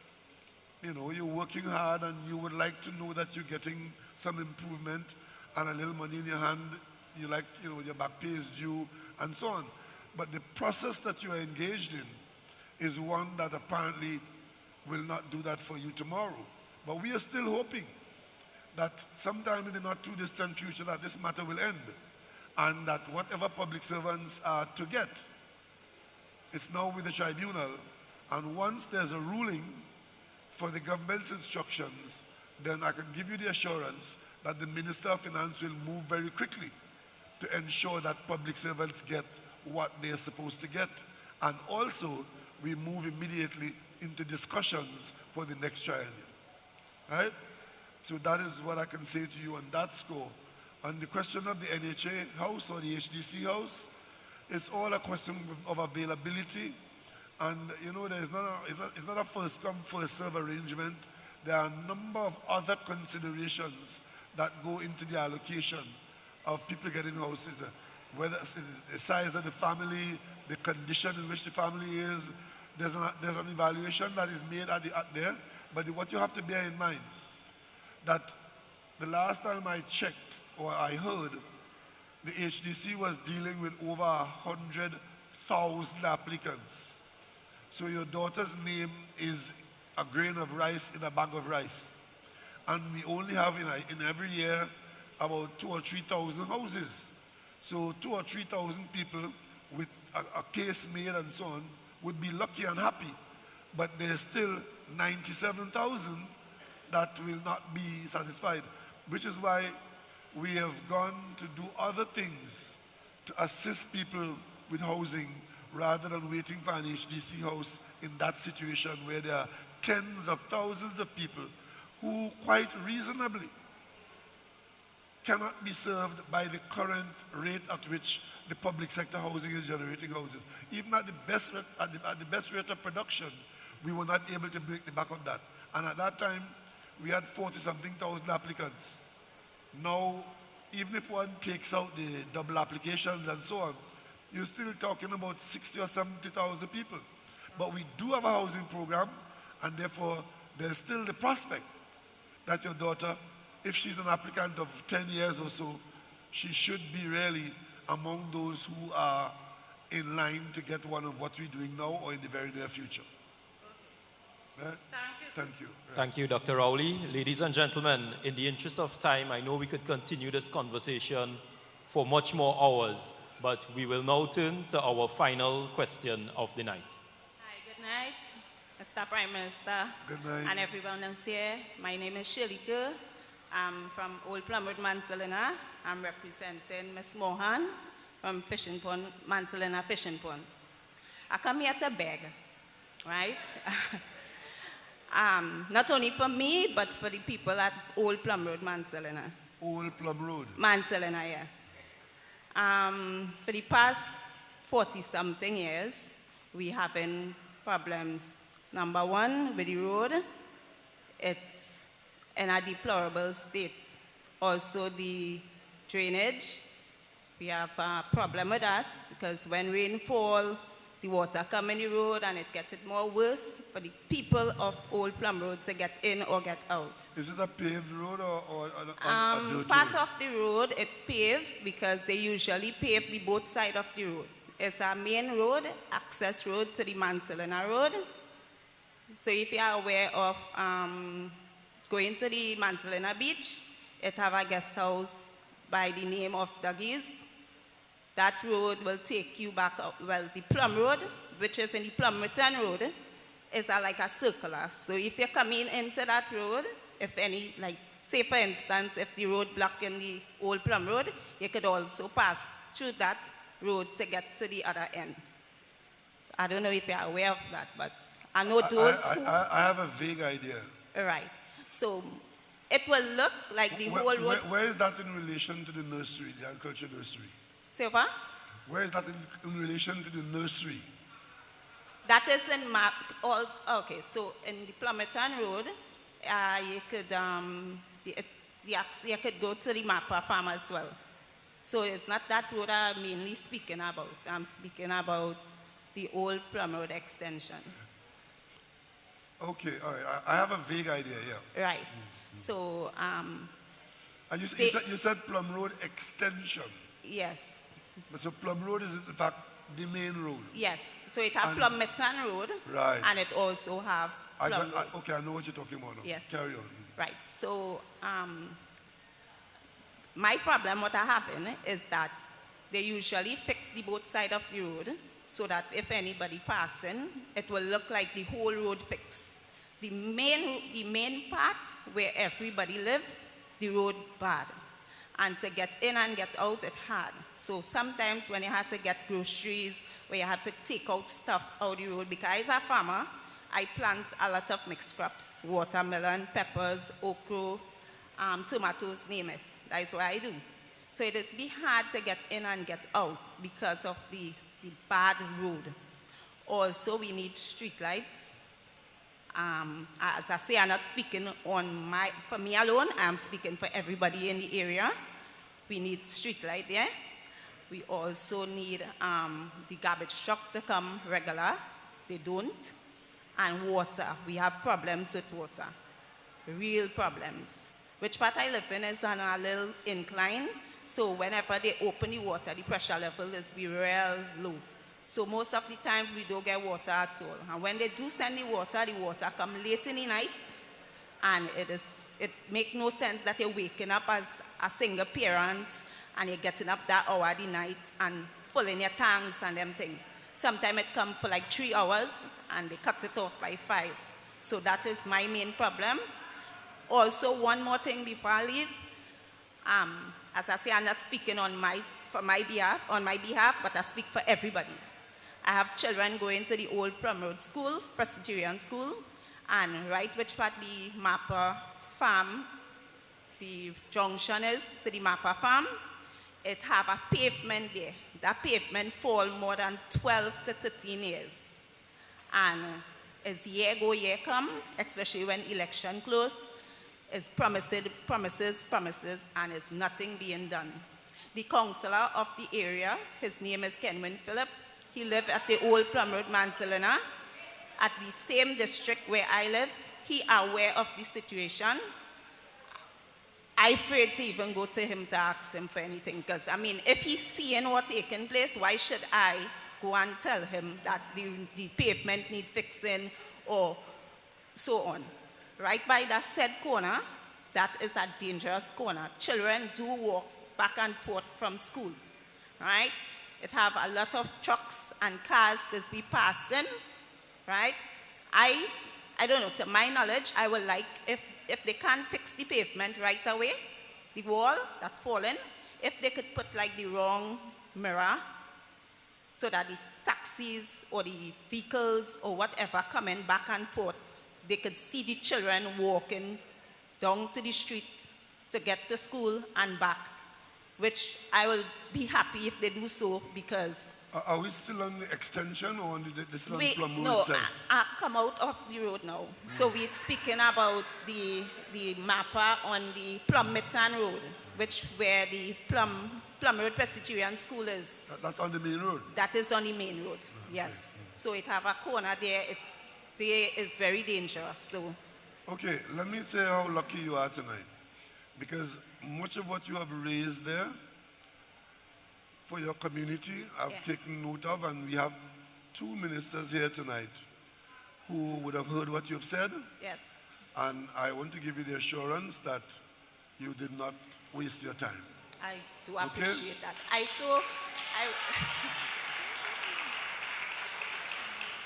Speaker 4: you're working hard and you would like to know that you're getting some improvement and a little money in your hand. You like, your back pay is due and so on. But the process that you are engaged in is one that apparently will not do that for you tomorrow. But we are still hoping that sometime in the not too distant future that this matter will end and that whatever public servants are to get, it's now with the tribunal. And once there's a ruling for the government's instructions, then I can give you the assurance that the Minister of Finance will move very quickly to ensure that public servants get what they're supposed to get. And also, we move immediately into discussions for the next triennium. Right? So that is what I can say to you on that score. On the question of the NHA house or the HDC house, it's all a question of availability. And it's not a first come, first serve arrangement. There are a number of other considerations that go into the allocation of people getting houses, whether it's the size of the family, the condition in which the family is. There's an evaluation that is made at there, but what you have to bear in mind, that the last time I checked or I heard, the HDC was dealing with over 100,000 applicants. So your daughter's name is a grain of rice in a bag of rice. And we only have in every year about 2,000 or 3,000 houses. So 2,000 or 3,000 people with a case made and so on would be lucky and happy. But there's still 97,000 that will not be satisfied, which is why we have gone to do other things to assist people with housing rather than waiting for an HDC house in that situation where there are tens of thousands of people who quite reasonably cannot be served by the current rate at which the public sector housing is generating houses. Even at the best rate of production, we were not able to break the back of that. And at that time, we had 40-something thousand applicants. Now, even if one takes out the double applications and so on, you're still talking about 60 or 70,000 people. But we do have a housing program, and therefore there's still the prospect that your daughter, if she's an applicant of 10 years or so, she should be really among those who are in line to get one of what we're doing now or in the very near future. Right? Thank you.
Speaker 1: Thank you, Dr. Rowley. Ladies and gentlemen, in the interest of time, I know we could continue this conversation for much more hours, but we will now turn to our final question of the night.
Speaker 20: Hi, good night, Mr. Prime Minister.
Speaker 4: Good night.
Speaker 20: And everyone else here. My name is Shirley Kerr. I'm from Old Plumwood, Mansalina. I'm representing Ms. Mohan from Fishing Pond, Mansalina Fishing Pond. I come here to beg, right? Not only for me, but for the people at Old Plum Road, Mansalina.
Speaker 4: Old Plum Road?
Speaker 20: Mansalina, yes. For the past 40-something years, we having problems. Number one, with the road, it's in a deplorable state. Also, the drainage, we have a problem with that because when rain fall, the water come in the road and it gets more worse for the people of Old Plum Road to get in or get out.
Speaker 4: Is it a paved road or a dirt
Speaker 20: Part
Speaker 4: road?
Speaker 20: of the road, it paved because they usually pave the both sides of the road. It's a main road, access road to the Mansalina Road. So if you are aware of going to the Mansalina Beach, it have a guest house by the name of Dougie's. That road will take you back up. Well, the Plum Road, which is in the Plum Return Road, is like a circular. So if you're coming into that road, if any, like, say for instance, if the road block in the Old Plum Road, you could also pass through that road to get to the other end. So I don't know if you're aware of that, but I know those who...
Speaker 4: I have a vague idea.
Speaker 20: Right. So it will look like the whole road...
Speaker 4: Where is that in relation to the nursery, the agriculture nursery?
Speaker 20: Silver?
Speaker 4: Where is that in relation to the nursery?
Speaker 20: That is in map. Okay, so in the Plummeton Road, you could go to the Mappa farm as well. So it's not that road I'm mainly speaking about. I'm speaking about the Old Plum Road extension.
Speaker 4: Okay, all right. I have a vague idea here.
Speaker 20: Right. So
Speaker 4: and you said Plum Road extension.
Speaker 20: Yes.
Speaker 4: But so Plum Road is in fact the main road.
Speaker 20: Yes. So it has Plummeton Road.
Speaker 4: Right.
Speaker 20: And it also have Plum Road.
Speaker 4: Okay, I know what you're talking about now.
Speaker 20: Yes.
Speaker 4: Carry on.
Speaker 20: Right. So my problem what I have is that they usually fix the both side of the road so that if anybody passing, it will look like the whole road fixed. The main part where everybody live, the road bad. And to get in and get out, it's hard. So sometimes when you have to get groceries, where you have to take out stuff out the road, because as a farmer, I plant a lot of mixed crops, watermelon, peppers, okra, tomatoes, name it. That's what I do. So it is be hard to get in and get out because of the bad road. Also, we need street lights. As I say, I'm not speaking for me alone, I'm speaking for everybody in the area. We need street light there. We also need the garbage truck to come regular. They don't. And water. We have problems with water. Real problems. Which part I live in is on a little incline. So whenever they open the water, the pressure level is real low. So most of the time we don't get water at all. And when they do send the water come late in the night. And it makes no sense that you're waking up as a single parent and you're getting up that hour of the night and filling your tanks and them things. Sometimes it comes for like 3 hours and they cut it off by 5. So that is my main problem. Also, one more thing before I leave. As I say, I'm not speaking on my behalf, but I speak for everybody. I have children going to the Old Plum Road School, Presbyterian School, and right which part the Mappa farm, the junction is to the Mappa farm, it have a pavement there. That pavement fall more than 12 to 13 years. And as year go, year come, especially when election close, it's promises, and it's nothing being done. the councillor of the area. His name is Kenwin Phillip. He lives at the old Plum Road, Manzalina, at the same district where I live. He aware of the situation. I'm afraid to even go to him to ask him for anything, because, I mean, if he's seeing what's taking place, why should I go and tell him that the pavement needs fixing or so on? Right by that said corner, that is a dangerous corner. Children do walk back and forth from school, right? It have a lot of trucks and cars that's be passing, right? I don't know, to my knowledge, I would like, if they can't fix the pavement right away, the wall that's fallen, if they could put like the wrong mirror so that the taxis or the vehicles or whatever coming back and forth, they could see the children walking down to the street to get to school and back, which I will be happy if they do so, because...
Speaker 4: Are we still on the extension or on this on Plum Road
Speaker 20: no,
Speaker 4: itself?
Speaker 20: I come out of the road now. So we're speaking about the mapper on the Plummeton Road, where the Plum Road Presbyterian School is.
Speaker 4: That's on the main road?
Speaker 20: That is on the main road, yes. So it have a corner there. There is very dangerous. So.
Speaker 4: Okay, let me say how lucky you are tonight, because much of what you have raised there for your community, I've taken note of, and we have 2 ministers here tonight who would have heard what you've said.
Speaker 20: Yes.
Speaker 4: And I want to give you the assurance that you did not waste your time.
Speaker 20: I do appreciate that.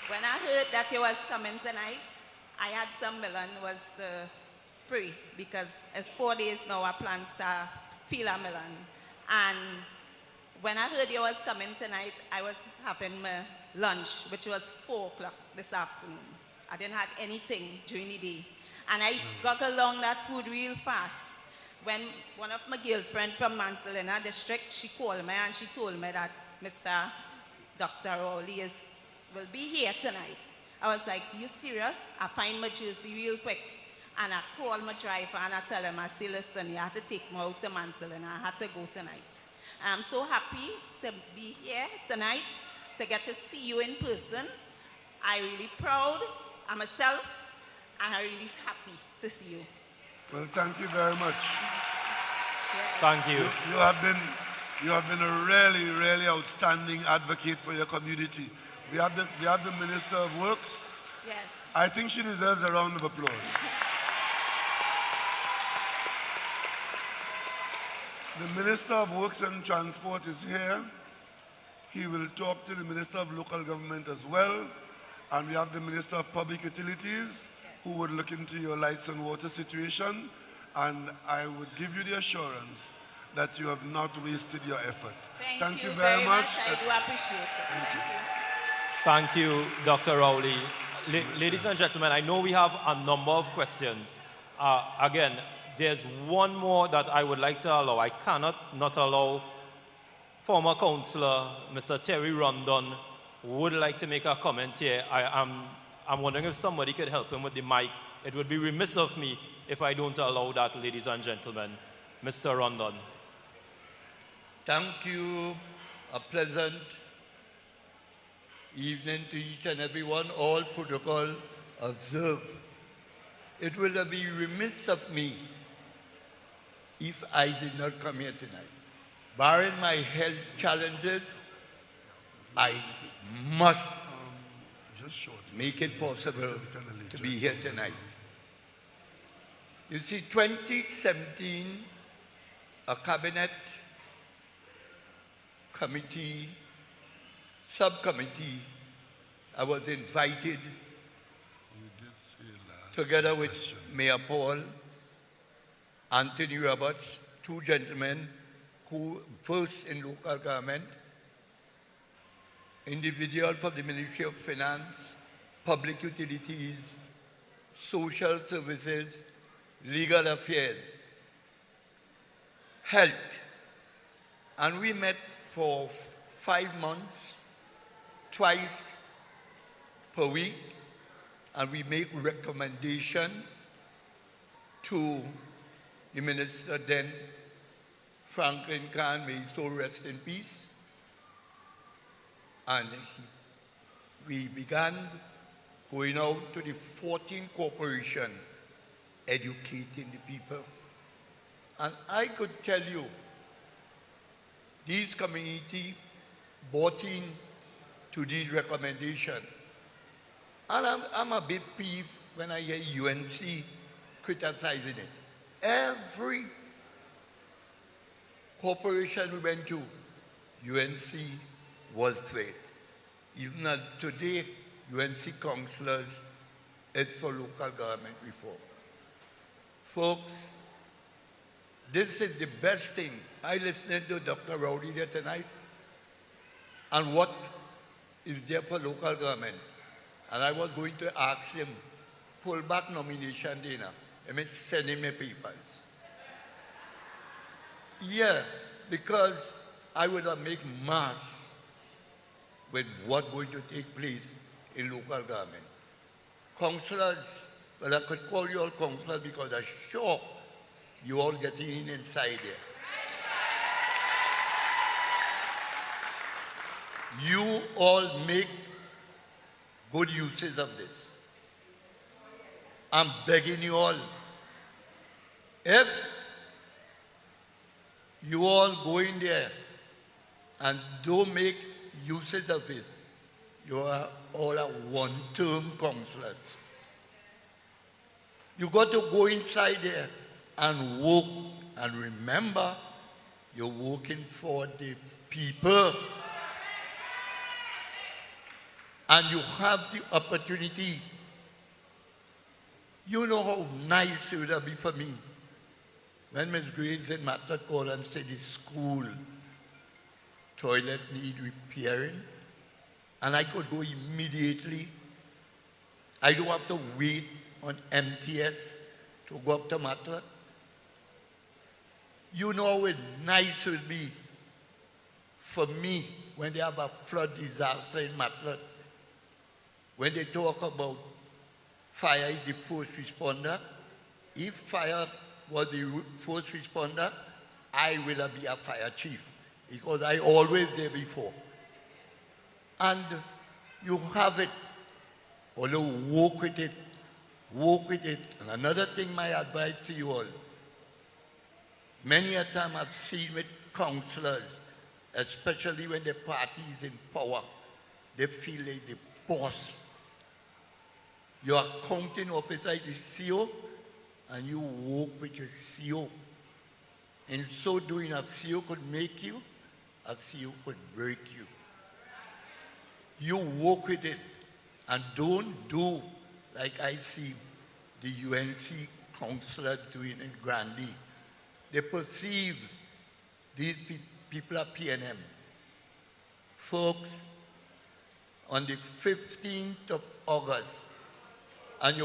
Speaker 20: When I heard that you was coming tonight, I had some melon was spray, because it's 4 days now I plant fila melon. And when I heard you was coming tonight, I was having my lunch, which was 4 o'clock this afternoon. I didn't have anything during the day. And I got along that food real fast. When one of my girlfriends from Manzalina district, she called me and she told me that Mr. Dr. Rowley will be here tonight. I was like, you serious? I find my jersey real quick. And I called my driver and I tell him, I say, listen, you have to take me out to Manzalina. I had to go tonight. I'm so happy to be here tonight, to get to see you in person. I'm really proud of myself, and I'm really happy to see you.
Speaker 4: Well, thank you very much.
Speaker 1: Thank you.
Speaker 4: You have been a really, really outstanding advocate for your community. We have the Minister of Works.
Speaker 20: Yes.
Speaker 4: I think she deserves a round of applause. The Minister of Works and Transport is here. He will talk to the Minister of Local Government as well. And we have the Minister of Public Utilities, who would look into your lights and water situation. And I would give you the assurance that you have not wasted your effort.
Speaker 20: Thank you very much. I do appreciate it.
Speaker 1: Thank you, Dr. Rowley. Ladies and gentlemen, I know we have a number of questions. Again, there's one more that I would like to allow. I cannot not allow former councillor, Mr. Terry Rondon, would like to make a comment here. I'm wondering if somebody could help him with the mic. It would be remiss of me if I don't allow that, ladies and gentlemen. Mr. Rondon.
Speaker 21: Thank you. A pleasant evening to each and everyone. All protocol observed. It will be remiss of me if I did not come here tonight. Barring my health challenges, I must make it possible to be here tonight. You see, 2017, a cabinet committee, subcommittee, I was invited together with Mayor Paul, Anthony Roberts, 2 gentlemen who versed in local government, individual from the Ministry of Finance, Public Utilities, Social Services, Legal Affairs, Health. And we met for 5 months, twice per week, and we make recommendation to the minister then Franklin Khan, may his soul rest in peace. And we began going out to the 14 corporations, educating the people. And I could tell you, these community bought in to these recommendations. And I'm a bit peeved when I hear UNC criticizing it. Every corporation we went to, UNC was there. Even today, UNC councillors, it's for local government reform. Folks, this is the best thing. I listened to Dr. Rowley there tonight, and what is there for local government. And I was going to ask him, pull back nomination day now. I mean, send him the papers. Yeah, because I would have made mass with what going to take place in local government. Councillors, well, I could call you all councillors because I'm sure you all getting in inside there. You all make good uses of this. I'm begging you all, if you all go in there and don't make uses of it, you are all a one-term councillors. You got to go inside there and work, and remember, you're working for the people. And you have the opportunity. You know how nice it would have been for me when Ms. Graves and Matter called and said the school toilet need repairing, and I could go immediately. I don't have to wait on MTS to go up to Matter. You know how nice it would be for me when they have a flood disaster in Matter. When they talk about fire is the first responder, if fire was the first responder, I will be a fire chief because I always there before. And you have it, although work with it, work with it. And another thing, my advice to you all, many a time I've seen with councillors, especially when the party is in power, they feel like the boss. Your accounting officer is the CO, and you work with your CO. In so doing, a CO could make you, a CO could break you. You work with it, and don't do like I see the UNC councillor doing in Grande. They perceive these people are PNM. Folks, on the 15th of August, and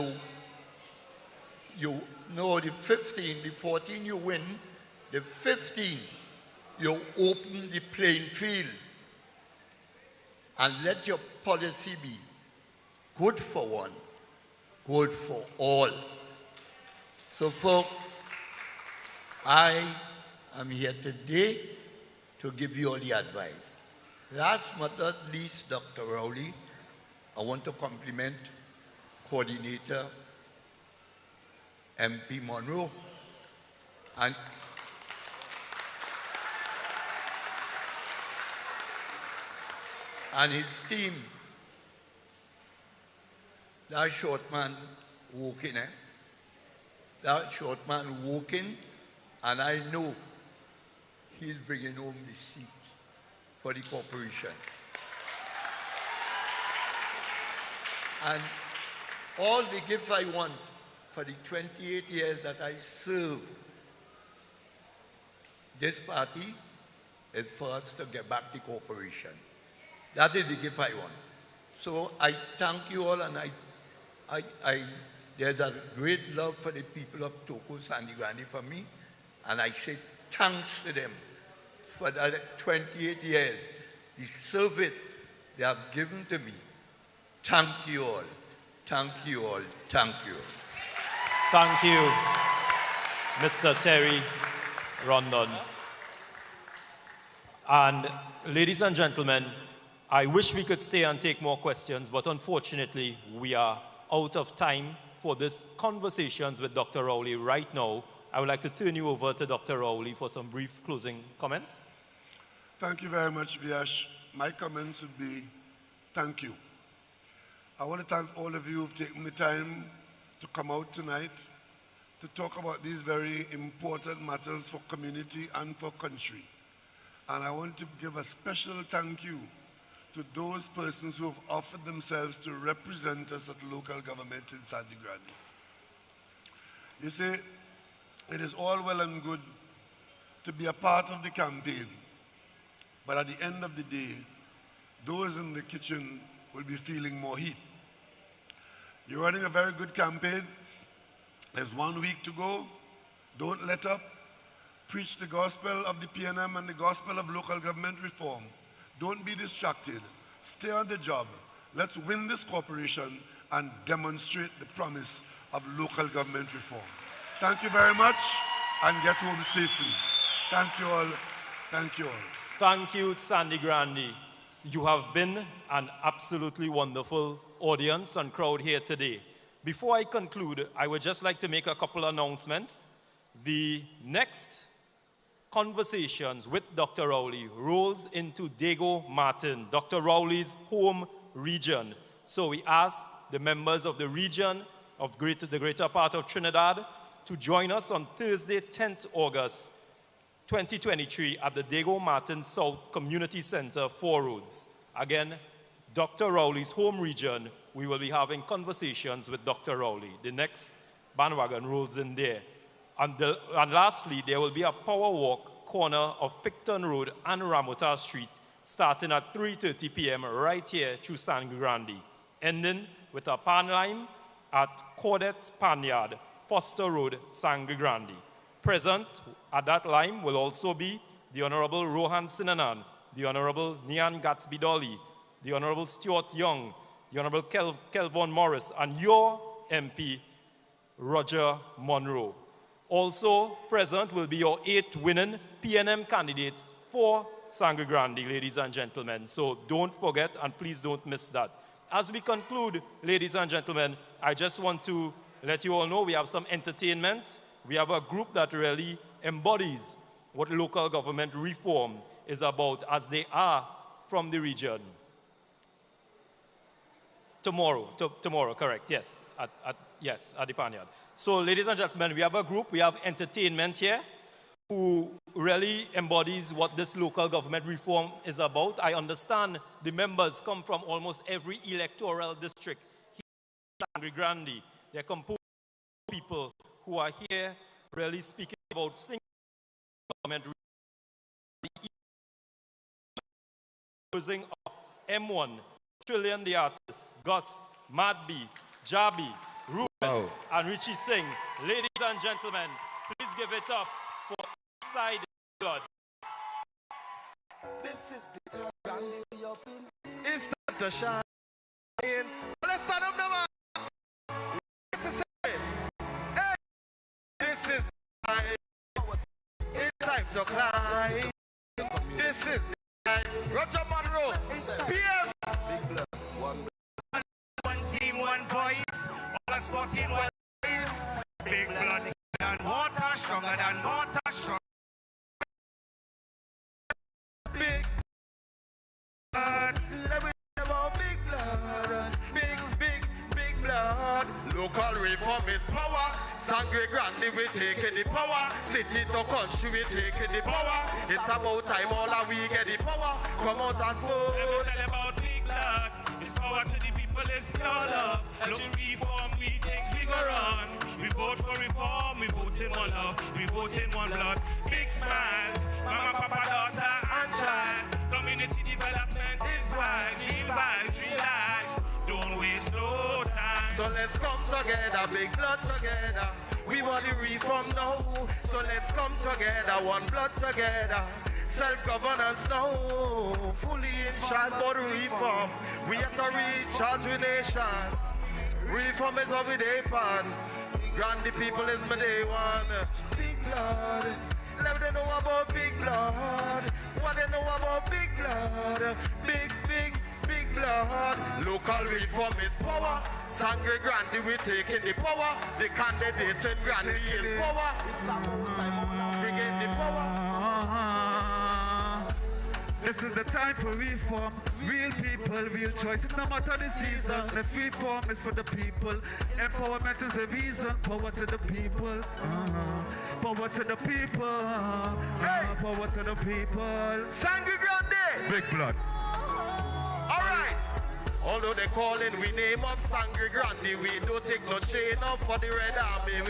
Speaker 21: you know the 15th, the 14th you win, the 15th you open the playing field and let your policy be good for one, good for all. So folks, I am here today to give you all the advice. Last but not least, Dr. Rowley, I want to compliment Coordinator MP Monroe and his team. That short man walking, that short man walking, and I know he's bringing home the seats for the corporation. And all the gifts I want for the 28 years that I serve this party is for us to get back the corporation. That is the gift I want. So I thank you all, and there's a great love for the people of Toko, Sandy Grande for me, and I say thanks to them for that 28 years, the service they have given to me. Thank you all. Thank you all. Thank you.
Speaker 1: Thank you, Mr. Terry Rondon. And ladies and gentlemen, I wish we could stay and take more questions, but unfortunately, we are out of time for this conversations with Dr. Rowley right now. I would like to turn you over to Dr. Rowley for some brief closing comments.
Speaker 4: Thank you very much, Viash. My comments would be thank you. I want to thank all of you who've taken the time to come out tonight to talk about these very important matters for community and for country. And I want to give a special thank you to those persons who have offered themselves to represent us at local government in Sangre Grande. You see, it is all well and good to be a part of the campaign, but at the end of the day, those in the kitchen will be feeling more heat. You're running a very good campaign. There's 1 week to go. Don't let up. Preach the gospel of the PNM and the gospel of local government reform. Don't be distracted. Stay on the job. Let's win this corporation and demonstrate the promise of local government reform. Thank you very much, and get home safely. Thank you all. Thank you all.
Speaker 1: Thank you, Sangre Grande. You have been an absolutely wonderful audience and crowd here today. Before I conclude, I would just like to make a couple announcements. The next conversations with Dr. Rowley rolls into Diego Martin, Dr. Rowley's home region. So we ask the members of the region of the greater part of Trinidad to join us on Thursday, 10th August 2023 at the Diego Martin South Community Center, 4 Roads. Again, Dr. Rowley's home region, we will be having conversations with Dr. Rowley. The next bandwagon rolls in there. And lastly, there will be a power walk corner of Picton Road and Ramota Street starting at 3:30 p.m. right here through Sangre Grande, ending with a pan line at Cordet's Panyard, Foster Road, Sangre Grande. Present at that line will also be the Honorable Rohan Sinanan, the Honorable Nian Gatsby Dolly, the Honorable Stuart Young, the Honorable Kelvon Morris, and your MP, Roger Monroe. Also present will be your 8 winning PNM candidates for Sangre Grande, ladies and gentlemen. So don't forget, and please don't miss that. As we conclude, ladies and gentlemen, I just want to let you all know we have some entertainment. We have a group that really embodies what local government reform is about, as they are from the region. Tomorrow, correct, yes, at the Panyard. So, ladies and gentlemen, we have a group, we have entertainment here, who really embodies what this local government reform is about. I understand the members come from almost every electoral district here in Sangre Grande. They're composed of people who are here really speaking about single government using of M1, Trillion the Artist, Gus, Mad B, Jabi, Ruben, and Richie Singh. Ladies and gentlemen, please give it up for Inside Blood.
Speaker 2: This is the time we up in. It's time to shine. Let's stand up now. Hey, this is the time. It's time to climb. This is the time. Roger Monroe, PM. One team, one voice. All sport in one voice. Big blood and water, stronger than water, stronger. Big blood, let me talk about big blood. Big blood. Local reform is power. Sangre Grande, we taking the power. City to country, we taking the power. It's about time all that we get the power. Come out and vote. Let me tell you about big blood. It's power to the people, it's pure love. Look reform, we take, we go run. We vote for reform, we vote in one love. We vote in one blood. Big smiles, mama, papa, daughter, and child. Community development is why. Dream vibes, realize. Don't waste no time. So let's come together, big blood together. We want the reform now. So let's come together, one blood together. Self-governance now, fully in charge for the reform. We have to recharge the nation. Reform is what we depend. Grande people is my day one. Big blood, let them know about big blood. What they know about big blood? Big, big, big blood. Local reform is power. Sangre Grande, we taking the power. The candidates in Grande is power. It's about time we get the power.
Speaker 3: This is the time for reform. Real people, real choice. No matter the season, the reform is for the people. Empowerment is the reason. Power to the people. Power to the people. Power to the people.
Speaker 2: Sangre Grande.
Speaker 3: Big blood.
Speaker 2: All right. Although they calling we name of Sangre Grande, we don't take no chain up for the Red Army.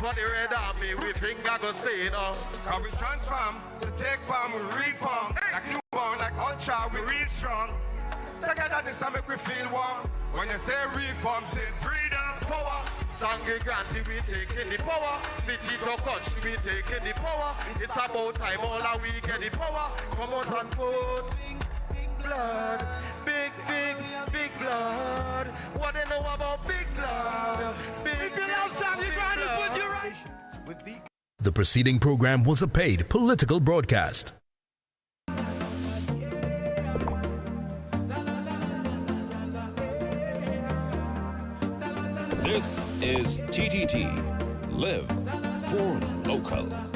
Speaker 2: For the Red Army, we finger go say no.
Speaker 22: Can we transform to take farm, we reform. Like newborn, like ultra, we real strong. Together this time make we feel warm. When you say reform, say freedom, power.
Speaker 2: Sangre Grande, we taking the power. City to country, we taking the power. It's about time all our we get the power. Come out and vote. Blood, big, big, big blood. What they know about big blood? Big, big, big blood.
Speaker 23: The preceding program was a paid political broadcast.
Speaker 24: This is TTT. Live for local.